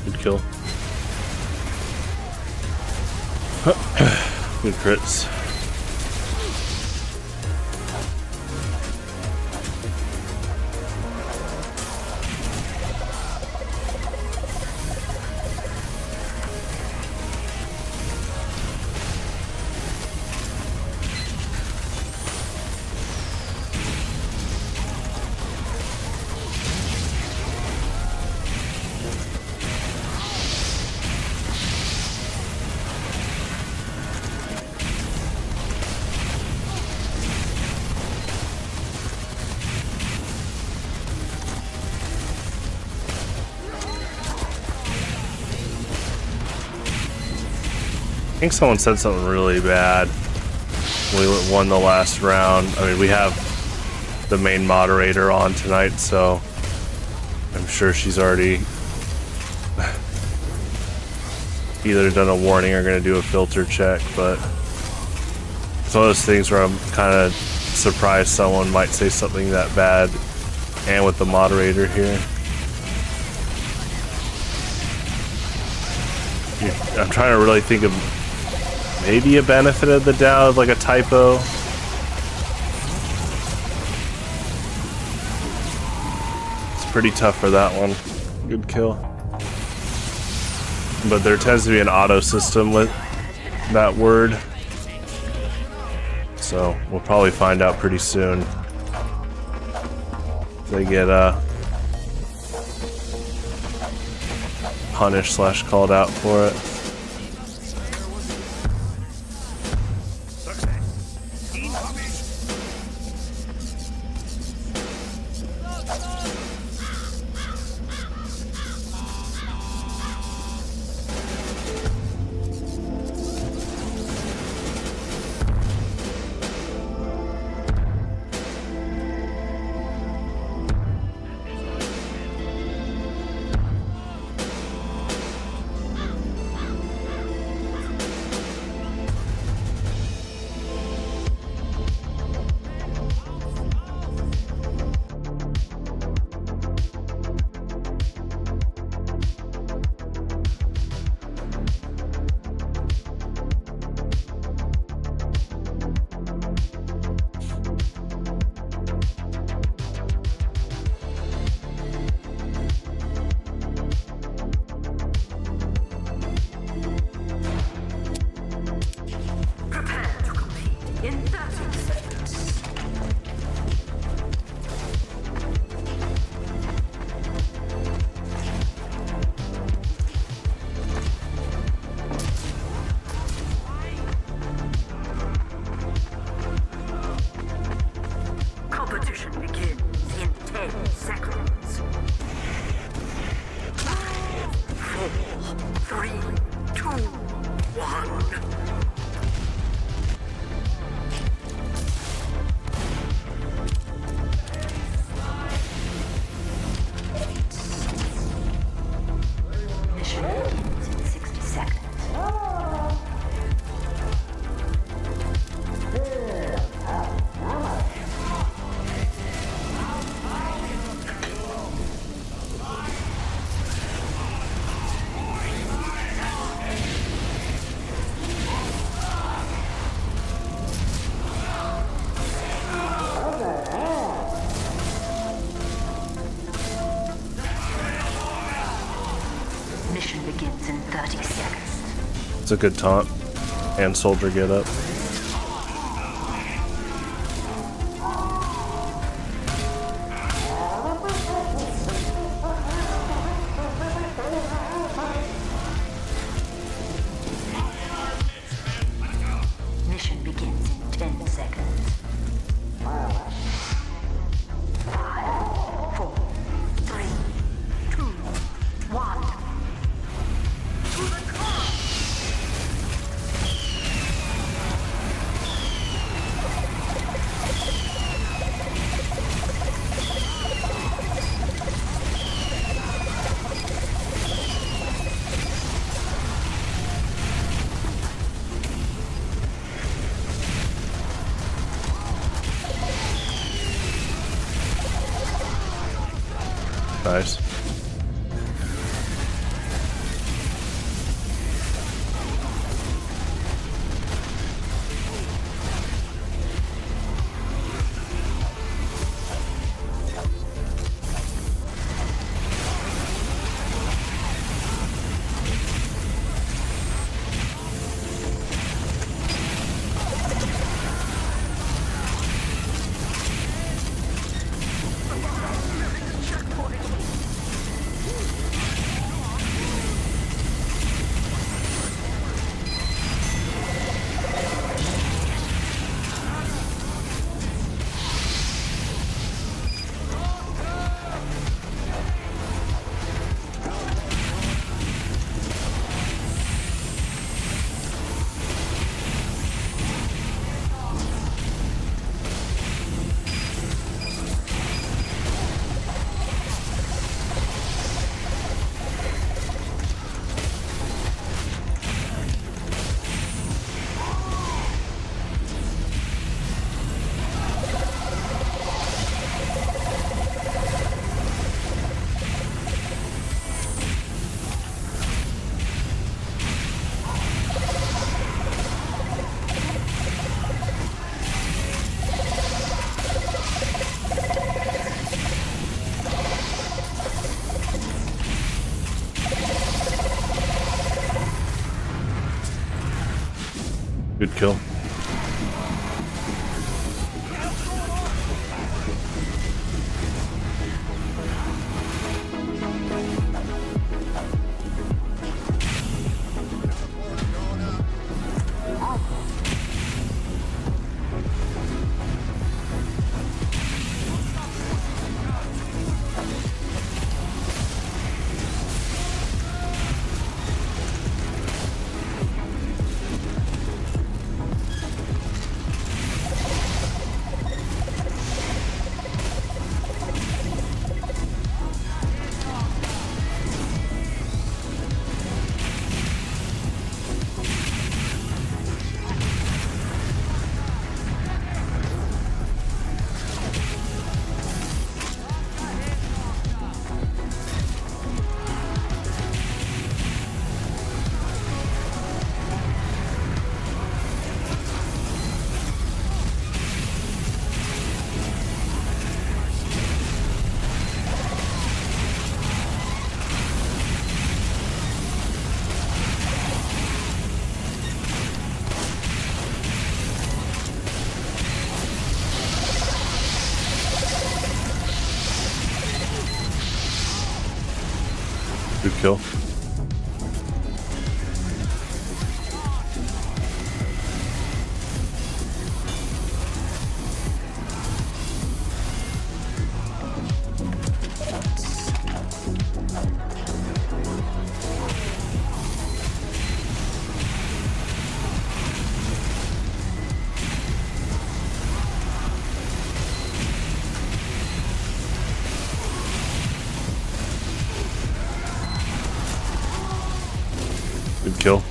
Good kill. Good crits. I think someone said something really bad. We won the last round. I mean, we have the main moderator on tonight, so I'm sure she's already either done a warning or going to do a filter check, but it's one of those things where I'm kind of surprised someone might say something that bad and with the moderator here. I'm trying to really think of maybe a benefit of the doubt of like a typo. It's pretty tough for that one. Good kill. But there tends to be an auto system with that word. So we'll probably find out pretty soon. If they get punished / called out for it. Success. Incoming. Prepare to compete in 30 seconds. Competition begins in 10 seconds. 4, 3, 2, 1. Mission begins in 60 seconds. Mission begins in 30 seconds. It's a good taunt. And soldier get up. Mission begins in 10 seconds. 5, 4, 3, 2, 1. To the car! Nice. Good kill. Good kill. Good kill.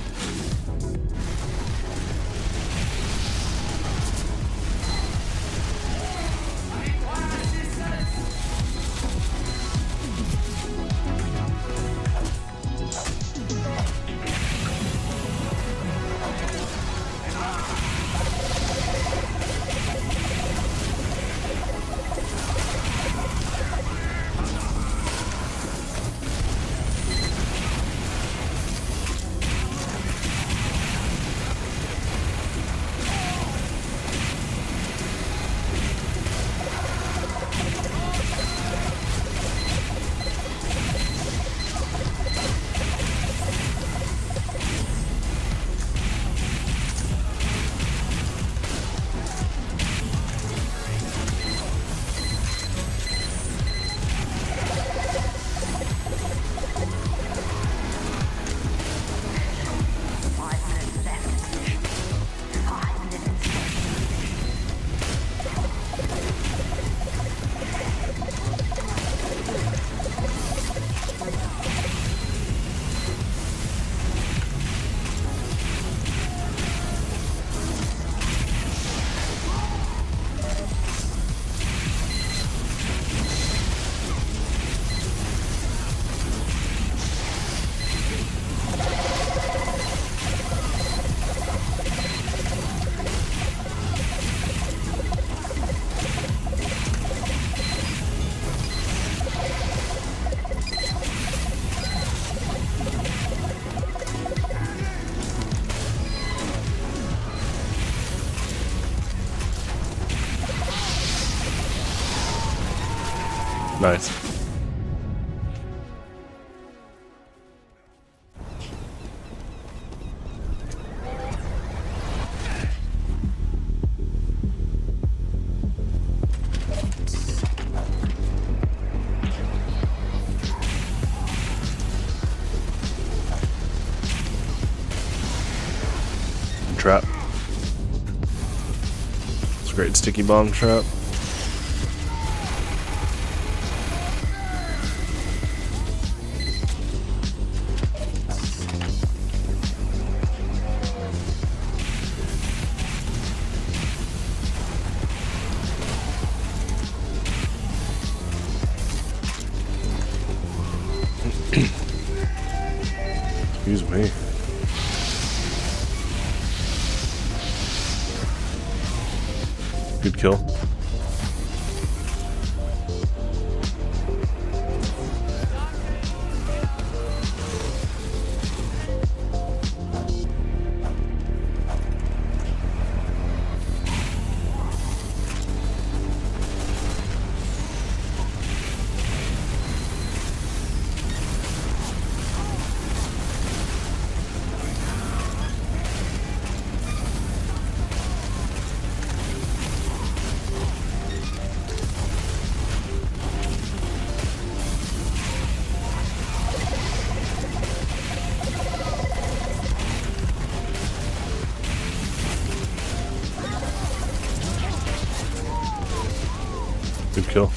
Nice. Trap. It's a great sticky bomb trap. Excuse me. Good kill. Good kill.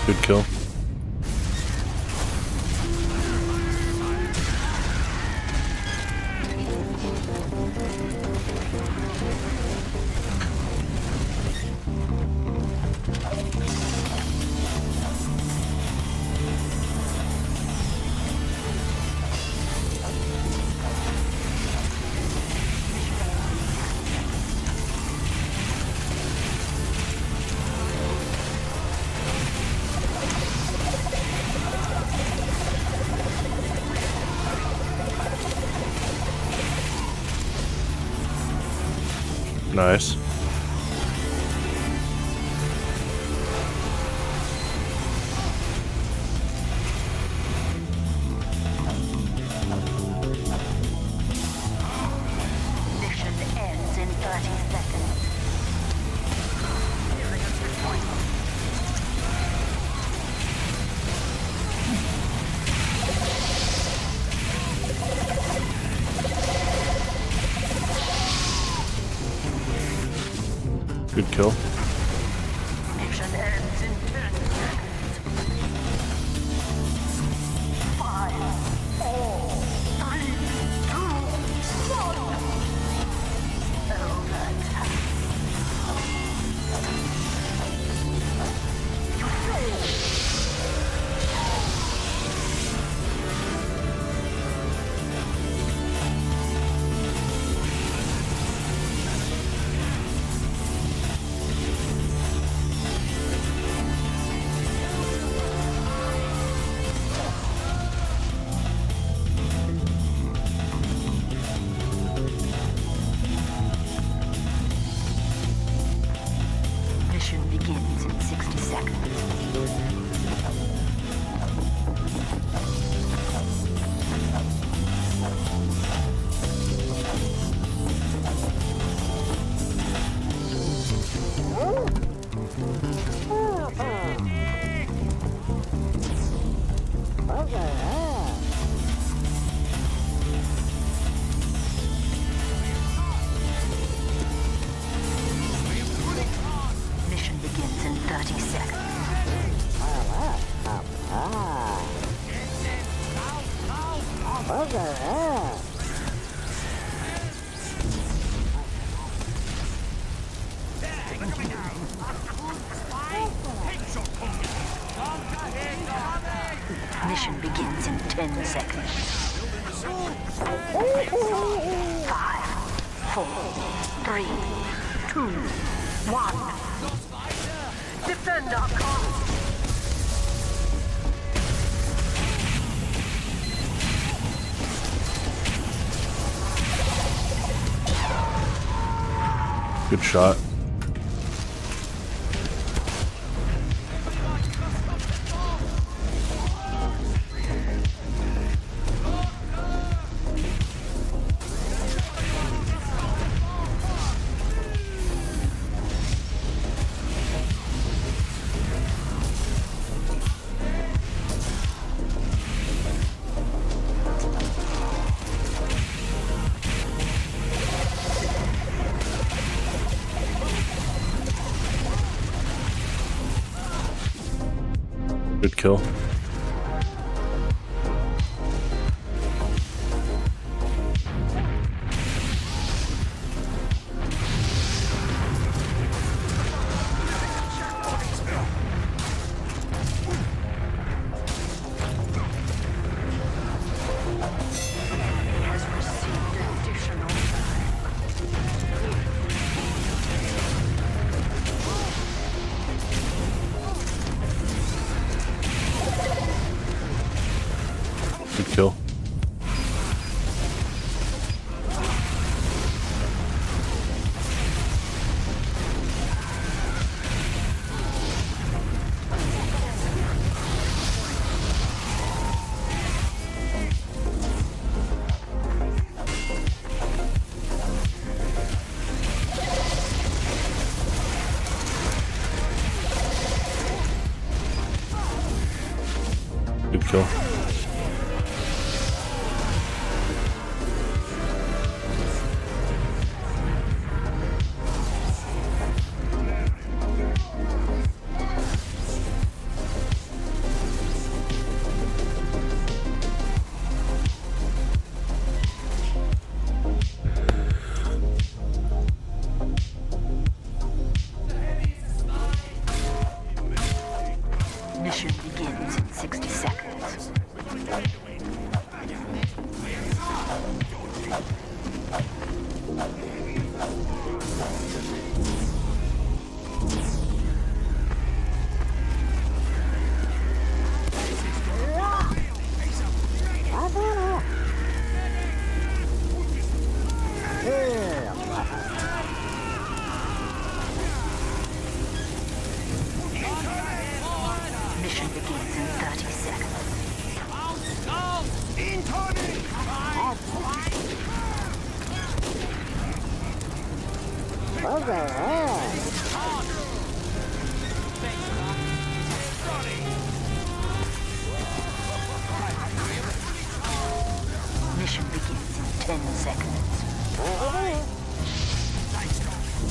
Good kill. Nice. Mission ends in 30 seconds. Good kill. Mission ends in 10 seconds. 5, 4, 3, 2, 1. Overtime. You failed. Mission begins in 60 seconds. Mission begins in 30 seconds. Mission begins in 10 seconds. 5, 4, 3, 2, 1. Defend our cause. Good shot. Good kill. Good kill. Mission begins in 60 seconds. Mission begins in 30 seconds. Mission begins in 10 seconds.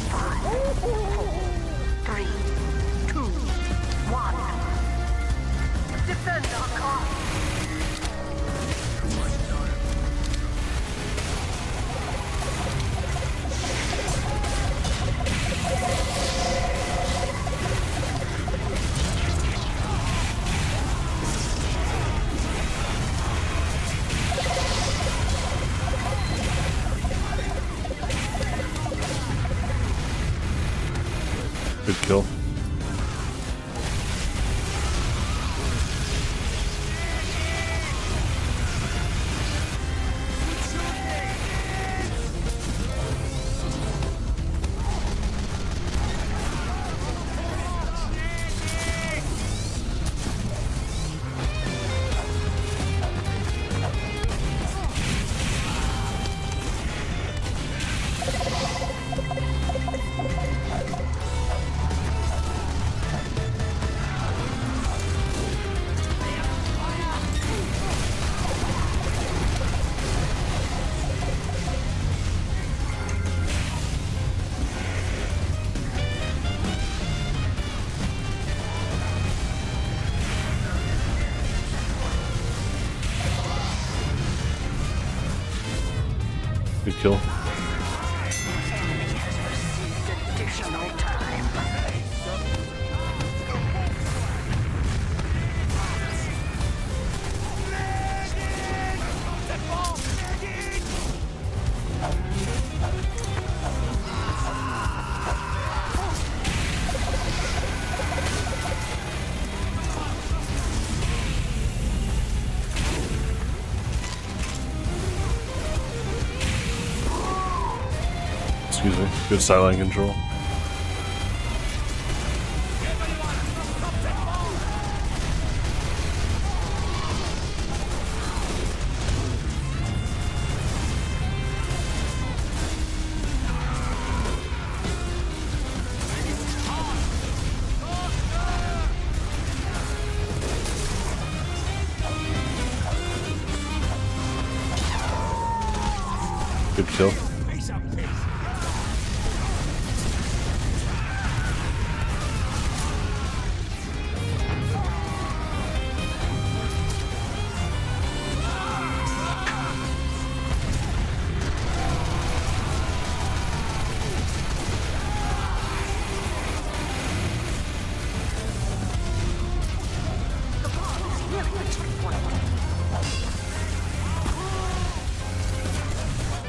5, 4, 3, 2, 1. Defend our car. Good kill. Good kill. Enemy has received additional time. Excuse me. Good sideline control. Good kill.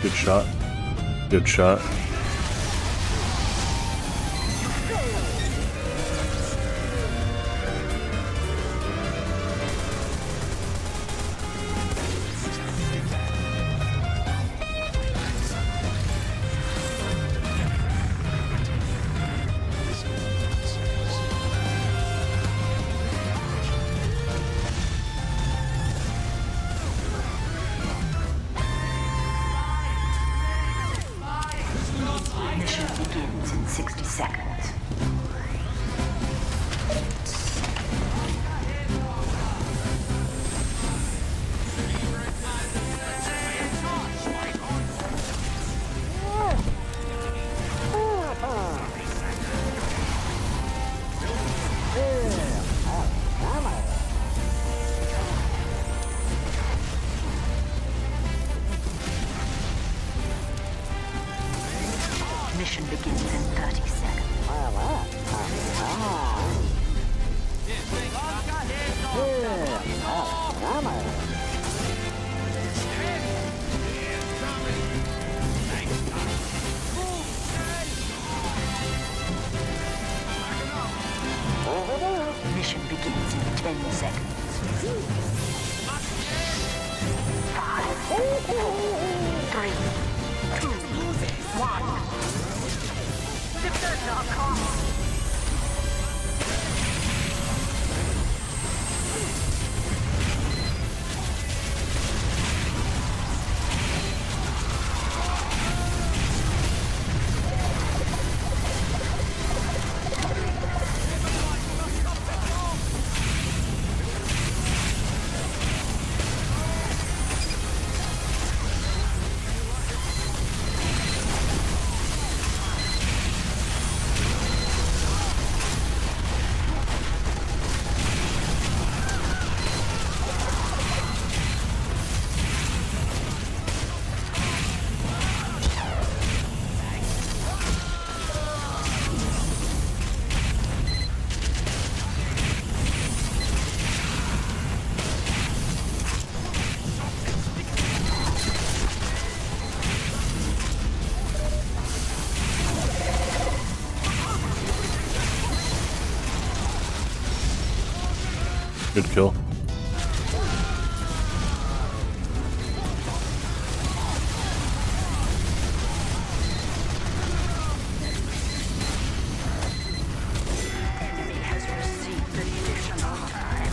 Good shot. Good shot. Mission begins in 60 seconds. Mission begins in 10 seconds. 5, 4, 3, 2, 1. Defend.com. Good kill. Enemy has received additional time.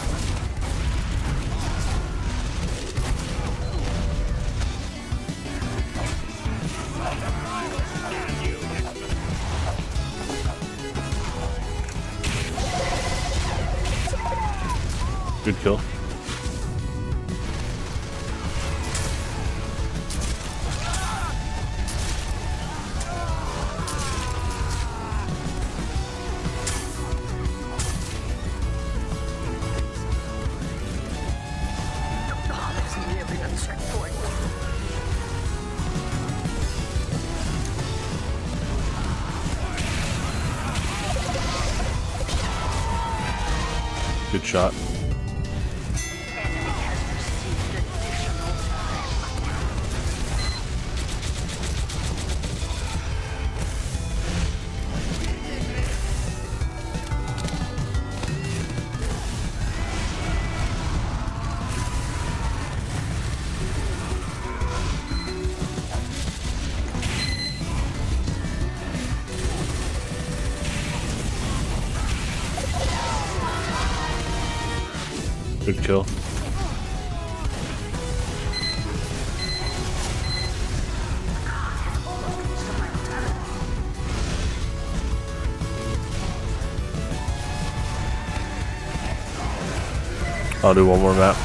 Good kill. God has nearly been set for you. Good shot. Enemy has received additional time. Good kill. I'll do one more map.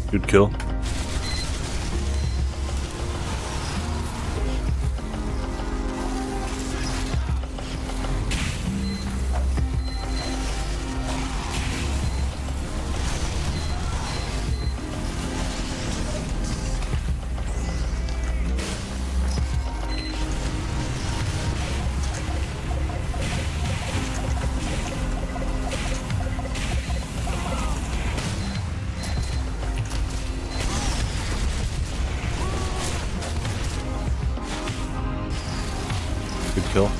Good kill. Good kill.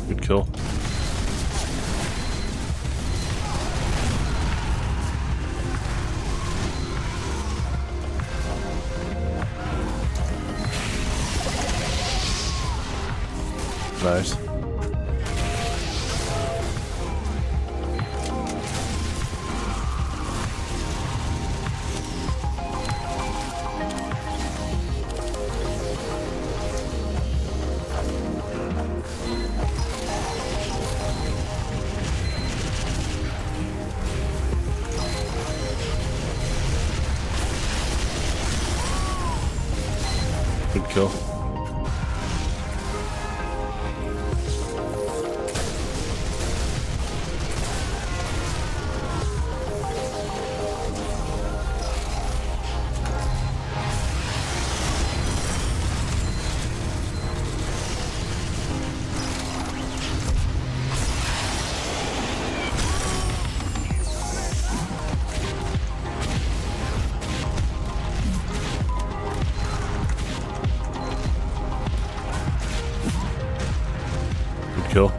Good kill. Nice. Good kill. Good kill.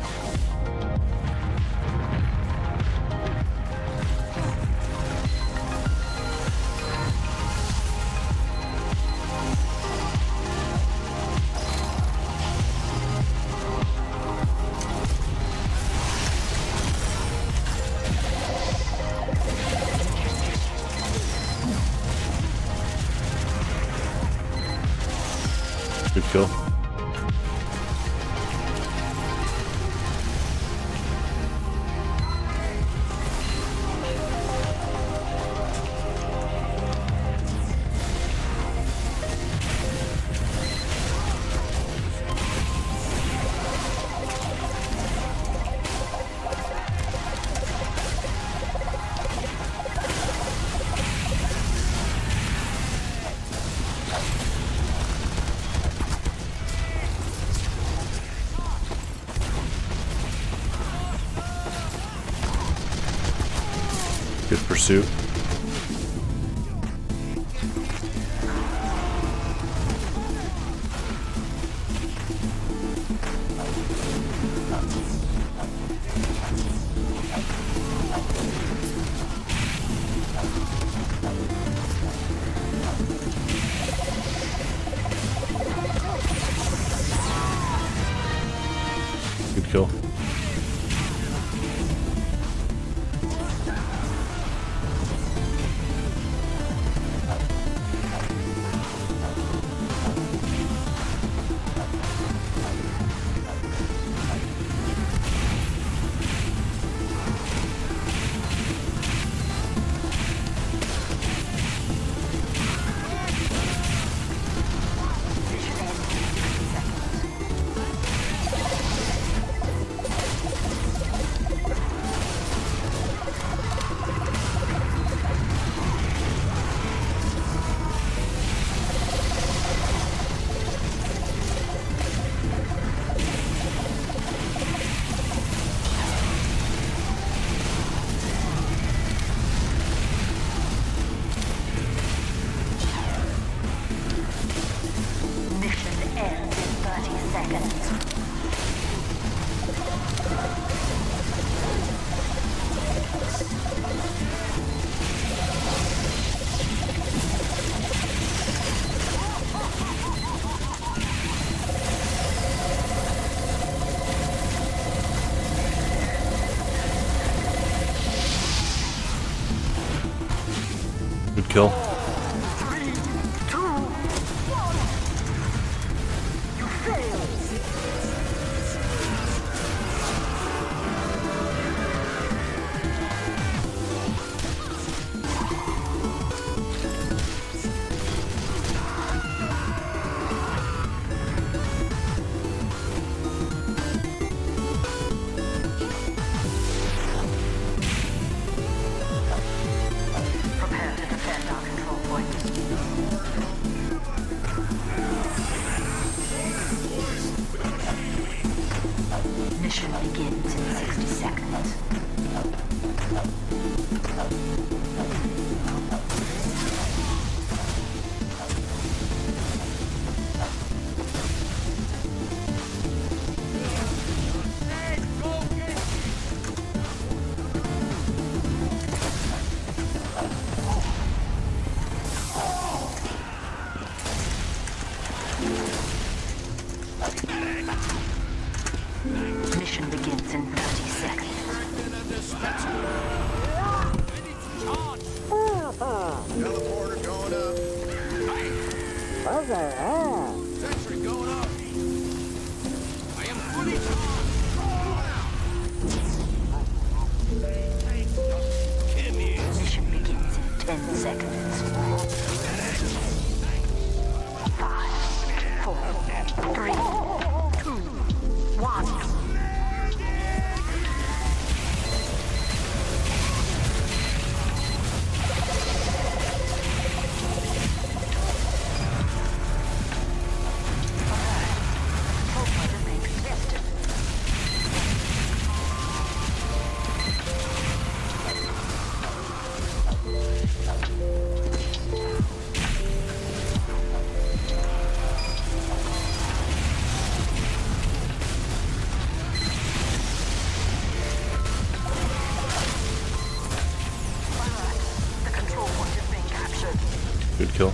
Good kill. Good pursuit. Good kill. Good kill. 3, 2, 1. You failed. Prepare to defend our control point. Mission begins in 60 seconds. Mission begins in 30 seconds. Teleporter going up. Sentry going up. I am fully charged. Mission begins in 10 seconds. 5, 4, 3, 2, 1. The control point is being captured. Good kill.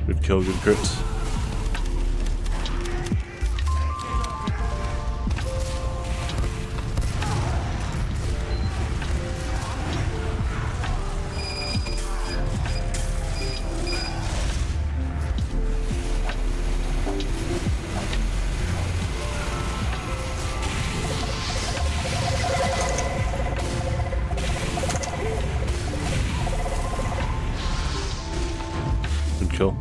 Good kill, good crits. Good kill.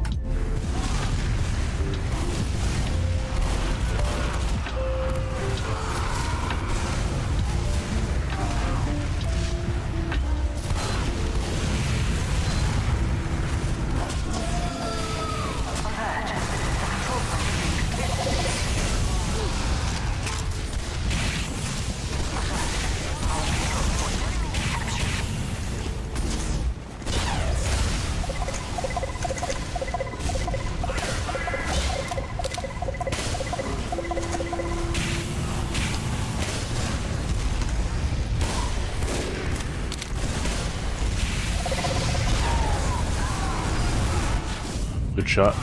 Good shot.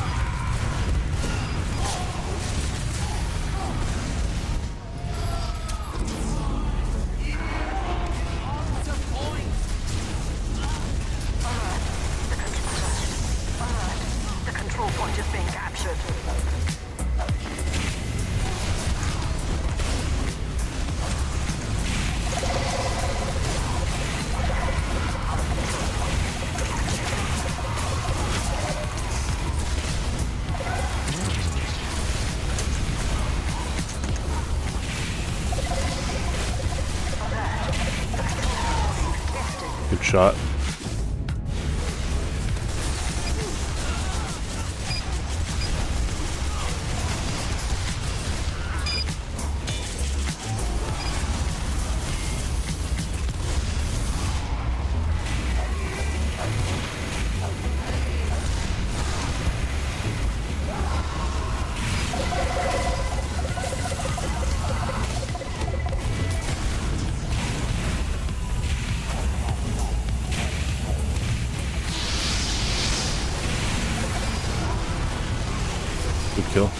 The control point is being captured. Good shot. kill.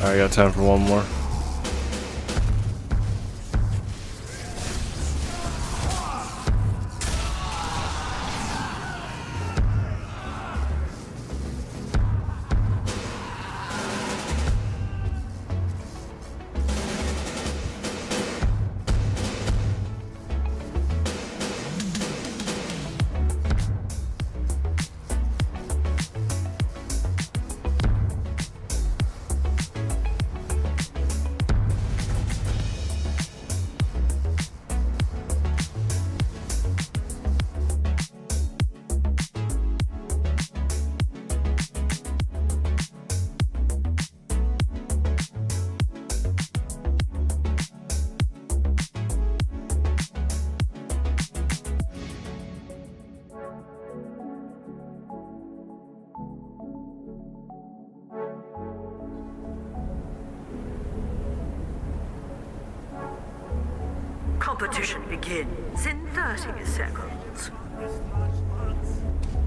Alright, got time for one more. Competition begins in 30 seconds.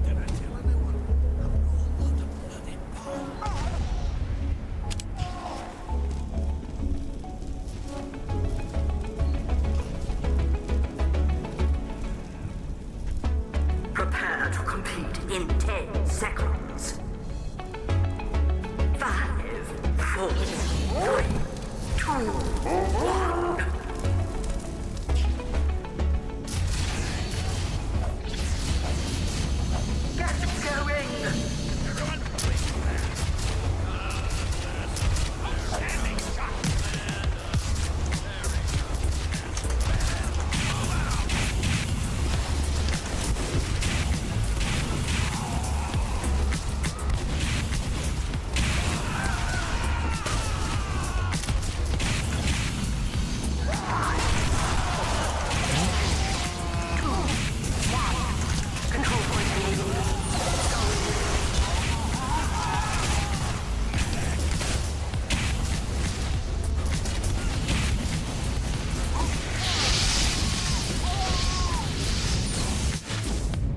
Did I tell anyone? I'm a lot of bloody power. Prepare to compete in 10 seconds. 5, 4, 3, 2, 1.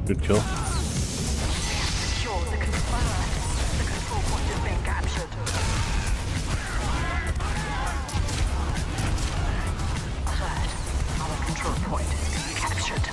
Good kill. Sure, the control point has been captured. Alert. Our control point has been captured.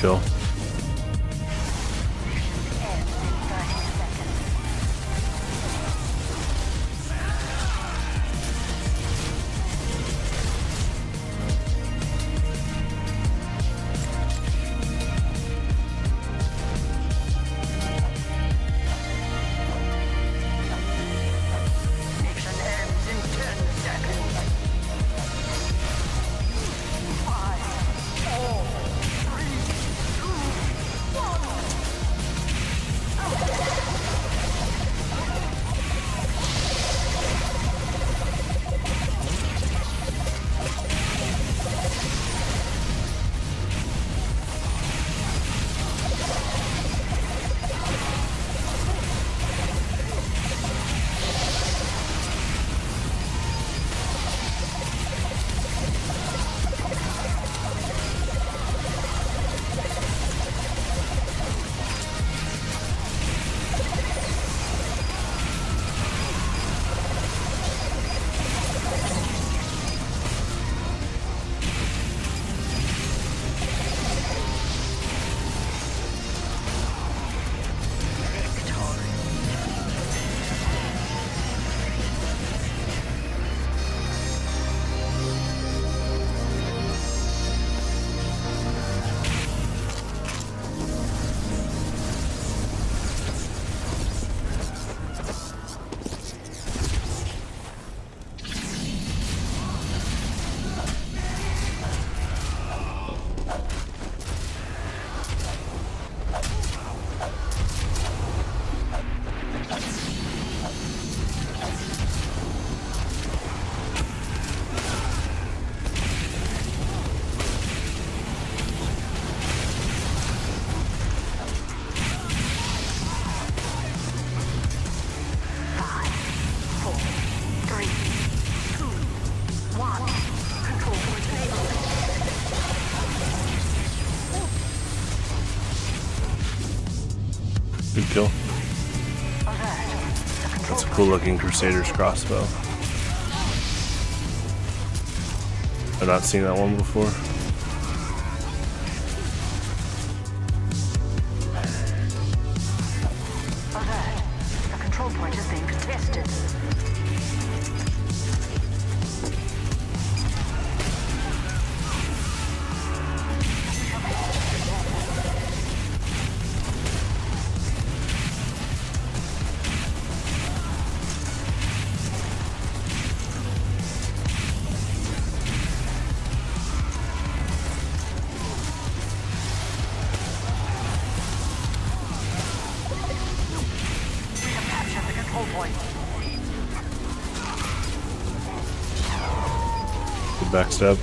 kill. End in 30 seconds. Mission ends in 10 seconds. 5, 4, 3, 3, 2, 1. Control point enabled. Good kill. Alert. The control That's a cool looking Crusader's crossbow. I've not seen that one before. Alert. The control point is being contested. We have captured the control point. Good backstab.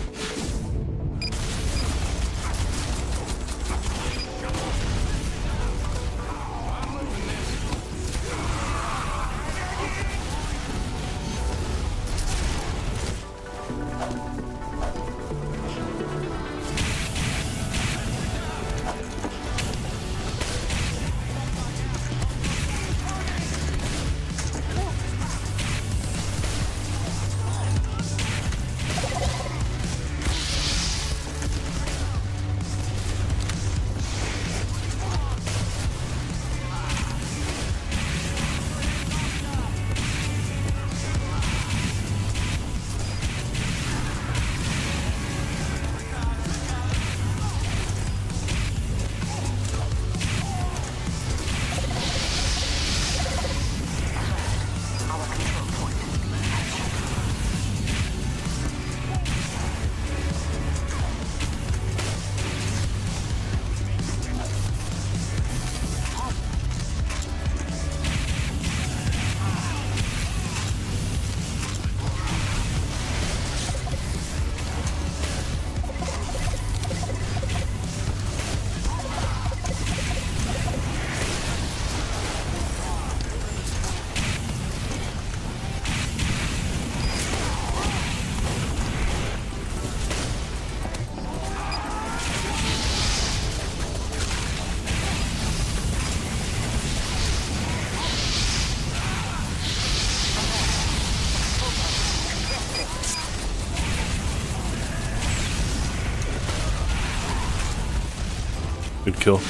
Good kill.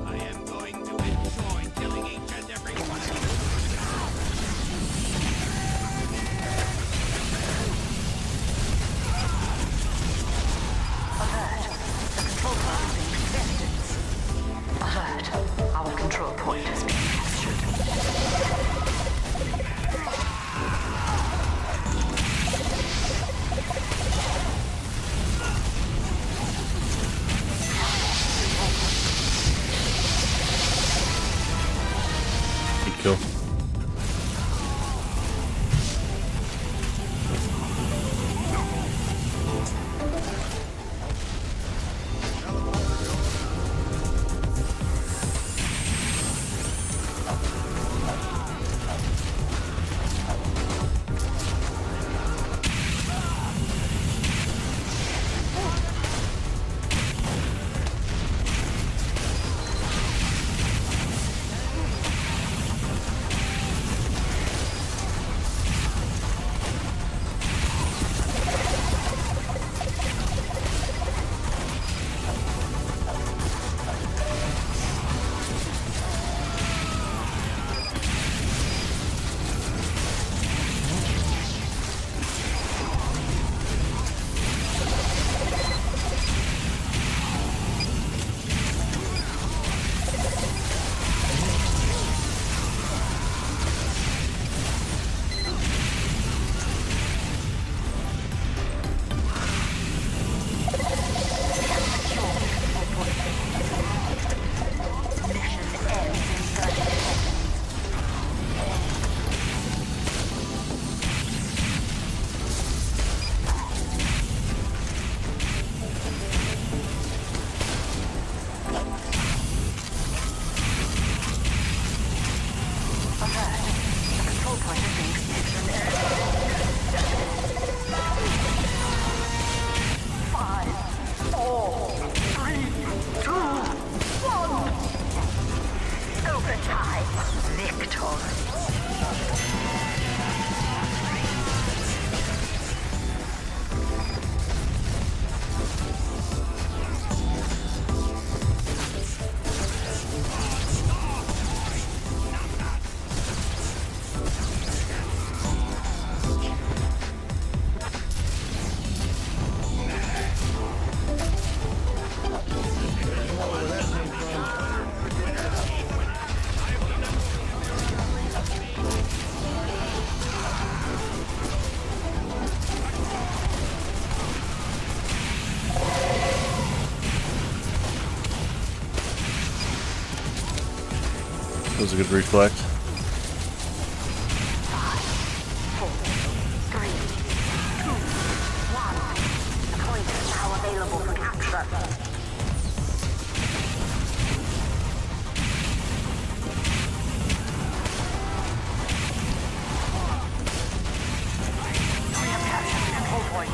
I am going to enjoy killing each and every one of you. Alert. Our control point has been captured. Good kill. That was a good reflect. 5, 4, 3, 2, 1. The point is now available for capture. We have captured the control point.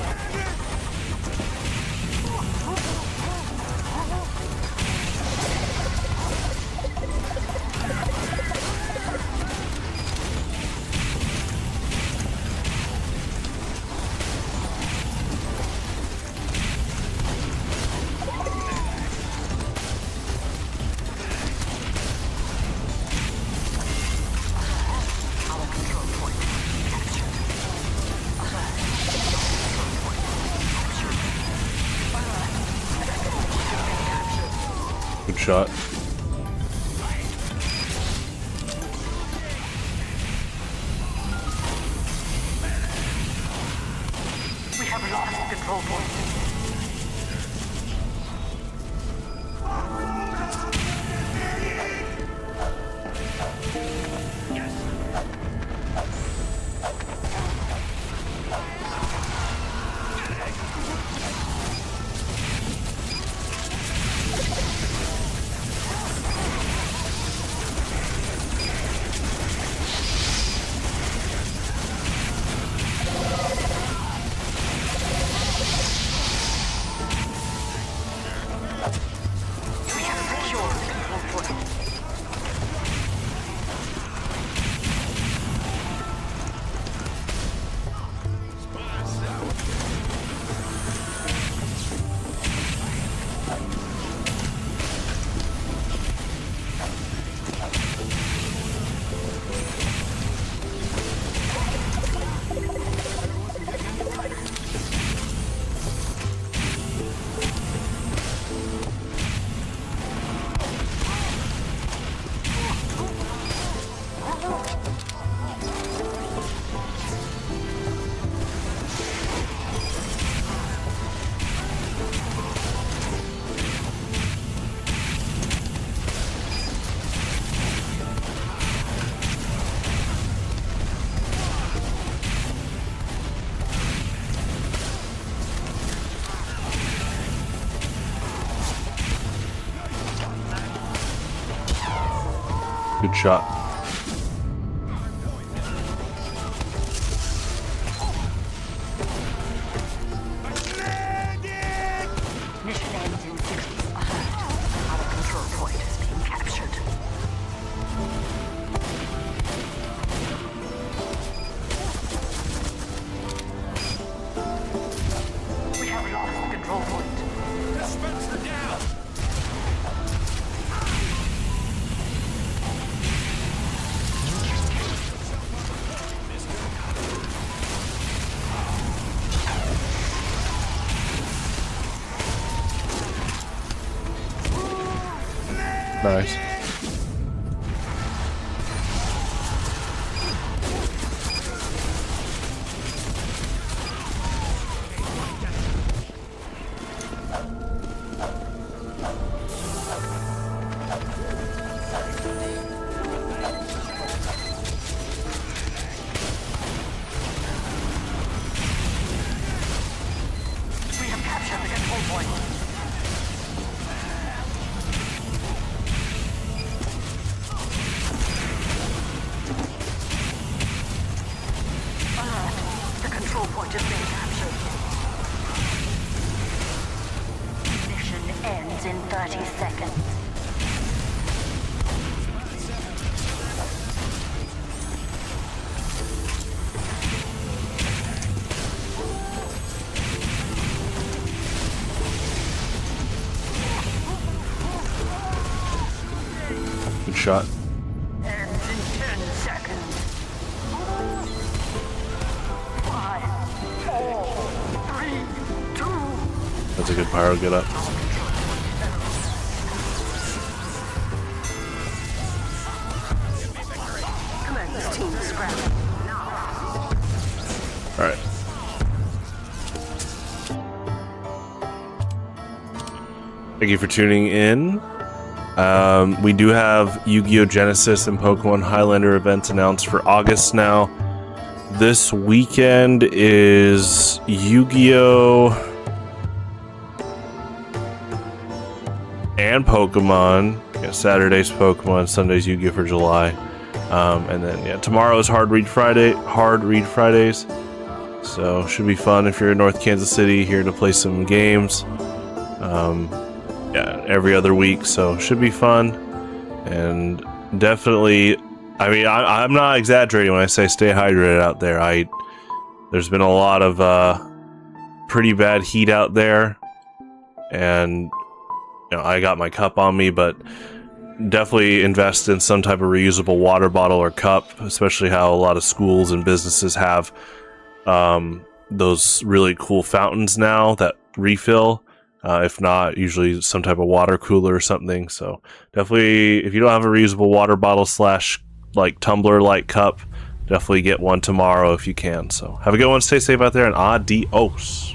Good shot. We have lost control point. Good shot. Mission ends in 60. Our control point is being captured. We have lost the control point. Spencer down! Nice. We have captured the control point. The control point is being captured. Mission ends in 30 seconds. Good shot. Ends in 10 seconds. 5, 4, 3, 2. That's a good pyro get up. Commander's team scramble. Now. Alright. Thank you for tuning in. We do have Yu-Gi-Oh! Genesis and Pokemon Highlander events announced for August now. This weekend is Yu-Gi-Oh! And Pokemon. Yeah, Saturday's Pokemon, Sunday's Yu-Gi-Oh! For July. And then yeah, tomorrow is Hard Read Fridays. So should be fun if you're in North Kansas City here to play some games. Yeah, every other week, so should be fun. And definitely, I mean, I'm not exaggerating when I say stay hydrated out there. There's been a lot of pretty bad heat out there, and you know, I got my cup on me, but definitely invest in some type of reusable water bottle or cup, especially how a lot of schools and businesses have those really cool fountains now that refill. If not, usually some type of water cooler or something. So definitely, if you don't have a reusable water bottle / like tumbler like cup, definitely get one tomorrow if you can. So have a good one, stay safe out there, and adios.